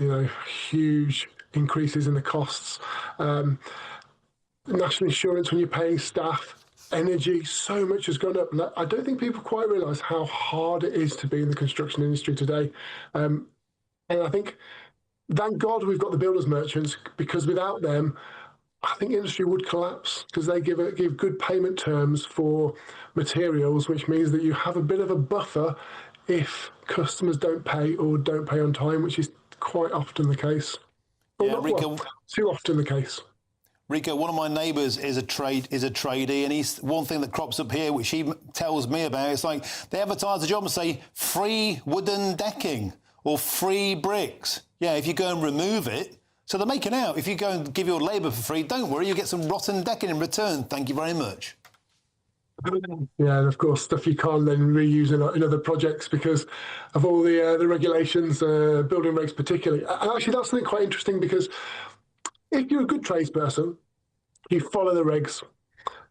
huge increases in the costs. National insurance when you're paying staff. Energy, so much has gone up. And I don't think people quite realise how hard it is to be in the construction industry today. And I think, thank God we've got the builders merchants, because without them, I think industry would collapse, because they give good payment terms for materials, which means that you have a bit of a buffer if customers don't pay or don't pay on time, which is quite often the case. Too often the case. Rico, one of my neighbours is a tradie, and one thing that crops up here, which he tells me about, it's like they advertise the job and say free wooden decking or free bricks. Yeah, if you go and remove it, so they're making out. If you go and give your labour for free, don't worry, you get some rotten decking in return. Thank you very much. Yeah, and of course, stuff you can't then reuse in other projects because of all the regulations, building regs particularly. And actually, that's something quite interesting, because if you're a good tradesperson, you follow the regs,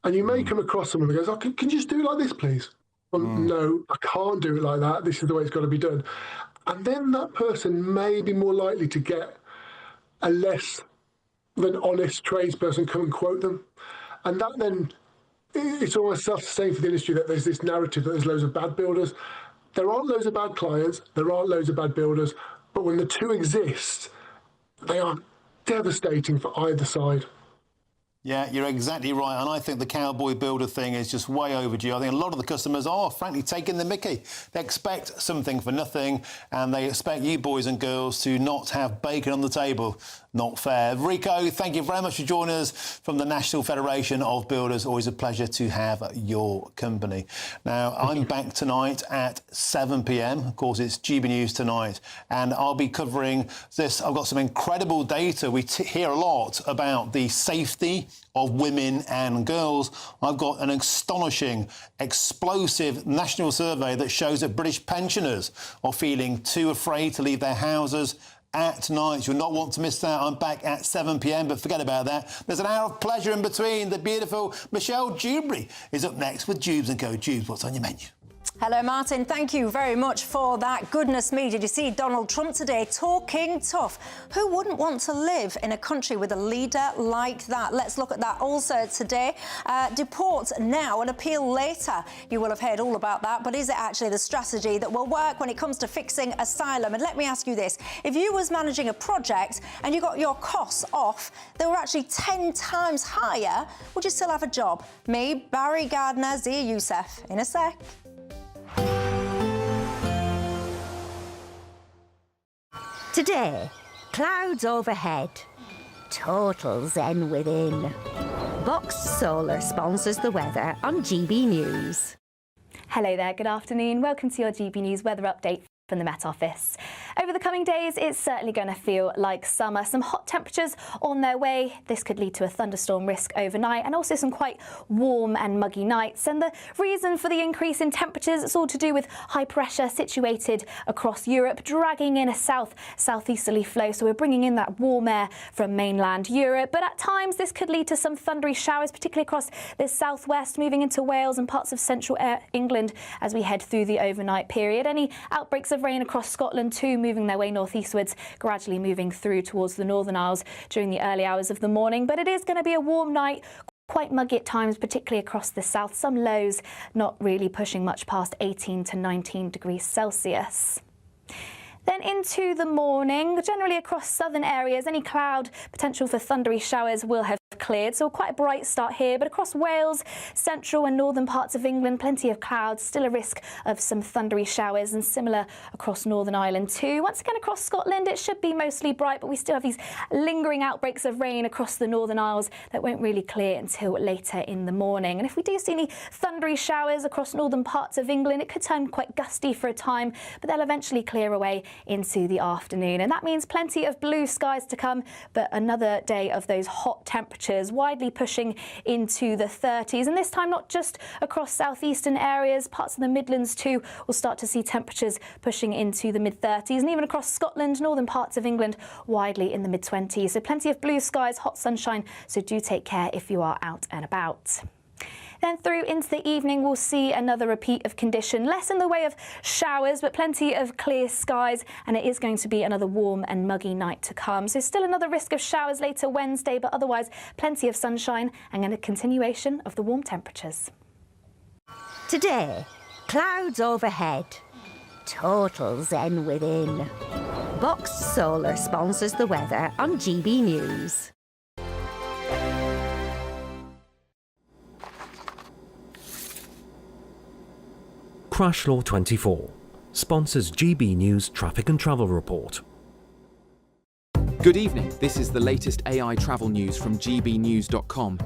and you may come across someone who goes, can you just do it like this, please? Well, no, I can't do it like that. This is the way it's got to be done. And then that person may be more likely to get a less than honest tradesperson come and quote them. And that then, it's almost self-sustained for the industry that there's this narrative that there's loads of bad builders. There aren't loads of bad clients, there aren't loads of bad builders, but when the two exist, they are devastating for either side. Yeah, you're exactly right. And I think the cowboy builder thing is just way overdue. I think a lot of the customers are, frankly, taking the mickey. They expect something for nothing, and they expect you boys and girls to not have bacon on the table. Not fair. Rico, thank you very much for joining us from the National Federation of Builders. Always a pleasure to have your company. Now, I'm back tonight at 7 p.m. Of course, it's GB News tonight, and I'll be covering this. I've got some incredible data. We hear a lot about the safety of women and girls. I've got an astonishing, explosive national survey that shows that British pensioners are feeling too afraid to leave their houses at night. You'll not want to miss that. I'm back at 7 p.m, but forget about that. There's an hour of pleasure in between. The beautiful Michelle Dewberry is up next with Jubes & Co. Jubes, what's on your menu? Hello, Martin. Thank you very much for that. Goodness me, did you see Donald Trump today talking tough? Who wouldn't want to live in a country with a leader like that? Let's look at that also today. Deport now and appeal later. You will have heard all about that, but is it actually the strategy that will work when it comes to fixing asylum? And let me ask you this. If you was managing a project and you got your costs off, they were actually 10 times higher, would you still have a job? Me, Barry Gardner, Zia Youssef. In a sec. Today, clouds overhead, total zen within. Boxed Solar sponsors the weather on GB News. Hello there, good afternoon. Welcome to your GB News weather update from the Met Office. Over the coming days, it's certainly going to feel like summer. Some hot temperatures on their way. This could lead to a thunderstorm risk overnight, and also some quite warm and muggy nights. And the reason for the increase in temperatures, it's all to do with high pressure situated across Europe, dragging in a southeasterly flow. So we're bringing in that warm air from mainland Europe. But at times, this could lead to some thundery showers, particularly across the southwest, moving into Wales and parts of central England as we head through the overnight period. Any outbreaks of rain across Scotland too, moving their way northeastwards, gradually moving through towards the Northern Isles during the early hours of the morning. But it is going to be a warm night, quite muggy at times, particularly across the south. Some lows not really pushing much past 18 to 19 degrees Celsius. Then into the morning, generally across southern areas, any cloud potential for thundery showers will have cleared, so quite a bright start here, but across Wales, central and northern parts of England, plenty of clouds, still a risk of some thundery showers, and similar across Northern Ireland too. Once again across Scotland, it should be mostly bright, but we still have these lingering outbreaks of rain across the Northern Isles that won't really clear until later in the morning. And if we do see any thundery showers across northern parts of England, it could turn quite gusty for a time, but they'll eventually clear away into the afternoon. And that means plenty of blue skies to come, but another day of those hot temperatures, widely pushing into the 30s. And this time, not just across southeastern areas, parts of the Midlands too will start to see temperatures pushing into the mid-30s, and even across Scotland, northern parts of England, widely in the mid-20s. So plenty of blue skies, hot sunshine, so do take care if you are out and about. Then through into the evening, we'll see another repeat of condition, less in the way of showers, but plenty of clear skies, and it is going to be another warm and muggy night to come. So still another risk of showers later Wednesday, but otherwise plenty of sunshine and a continuation of the warm temperatures. Today, clouds overhead, total zen within. Box Solar sponsors the weather on GB News. Crash Law 24 sponsors GB News Traffic and Travel Report. Good evening, this is the latest AI travel news from gbnews.com.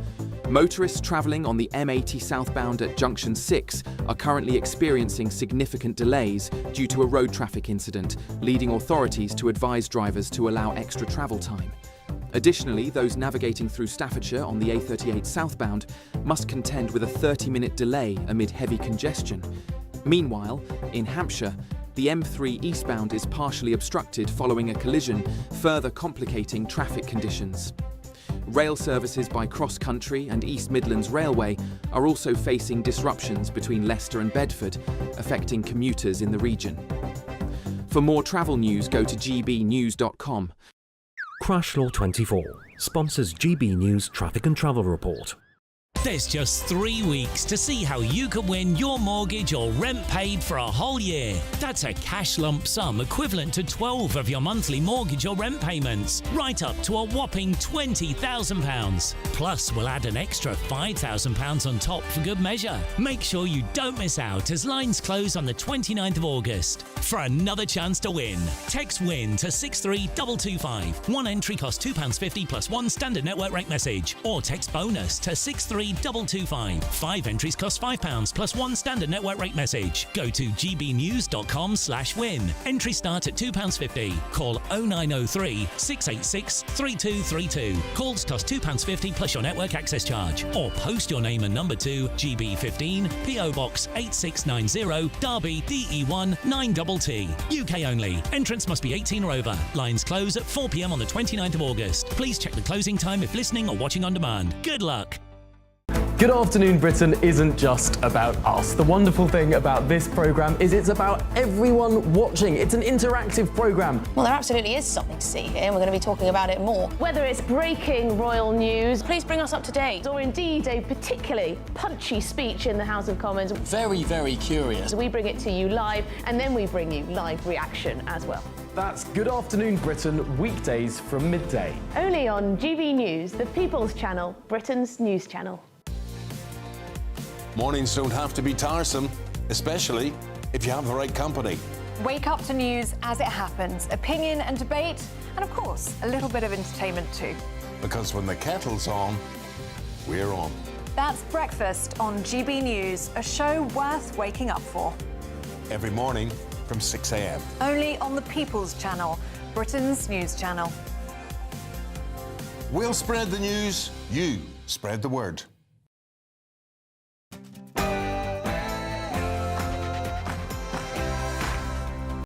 Motorists travelling on the M80 southbound at Junction 6 are currently experiencing significant delays due to a road traffic incident, leading authorities to advise drivers to allow extra travel time. Additionally, those navigating through Staffordshire on the A38 southbound must contend with a 30-minute delay amid heavy congestion. Meanwhile, in Hampshire, the M3 eastbound is partially obstructed following a collision, further complicating traffic conditions. Rail services by Cross Country and East Midlands Railway are also facing disruptions between Leicester and Bedford, affecting commuters in the region. For more travel news, go to gbnews.com. Crash Law 24 sponsors GB News Traffic and Travel Report. There's just 3 weeks to see how you can win your mortgage or rent paid for a whole year. That's a cash lump sum equivalent to 12 of your monthly mortgage or rent payments, right up to a whopping £20,000. Plus, we'll add an extra £5,000 on top for good measure. Make sure you don't miss out as lines close on the 29th of August. For another chance to win, text WIN to 63225. One entry costs £2.50 plus one standard network rate message, or text BONUS to 63225. 5 entries cost £5 plus one standard network rate message. Go to gbnews.com/win. Entries start at £2.50. Call 0903 686 3232. Calls cost £2.50 plus your network access charge. Or post your name and number to GB15 PO Box 8690 Derby DE1 9TT. UK only. Entrance must be 18 or over. Lines close at 4 p.m. on the 29th of August. Please check the closing time if listening or watching on demand. Good luck. Good Afternoon Britain isn't just about us. The wonderful thing about this programme is it's about everyone watching. It's an interactive programme. Well, there absolutely is something to see here, and we're going to be talking about it more. Whether it's breaking royal news, please bring us up to date, or indeed a particularly punchy speech in the House of Commons. Very, very curious. We bring it to you live, and then we bring you live reaction as well. That's Good Afternoon Britain, weekdays from midday. Only on GB News, the People's Channel, Britain's news channel. Mornings don't have to be tiresome, especially if you have the right company. Wake up to news as it happens, opinion and debate, and of course, a little bit of entertainment too. Because when the kettle's on, we're on. That's Breakfast on GB News, a show worth waking up for. Every morning from 6 a.m. Only on the People's Channel, Britain's news channel. We'll spread the news, you spread the word.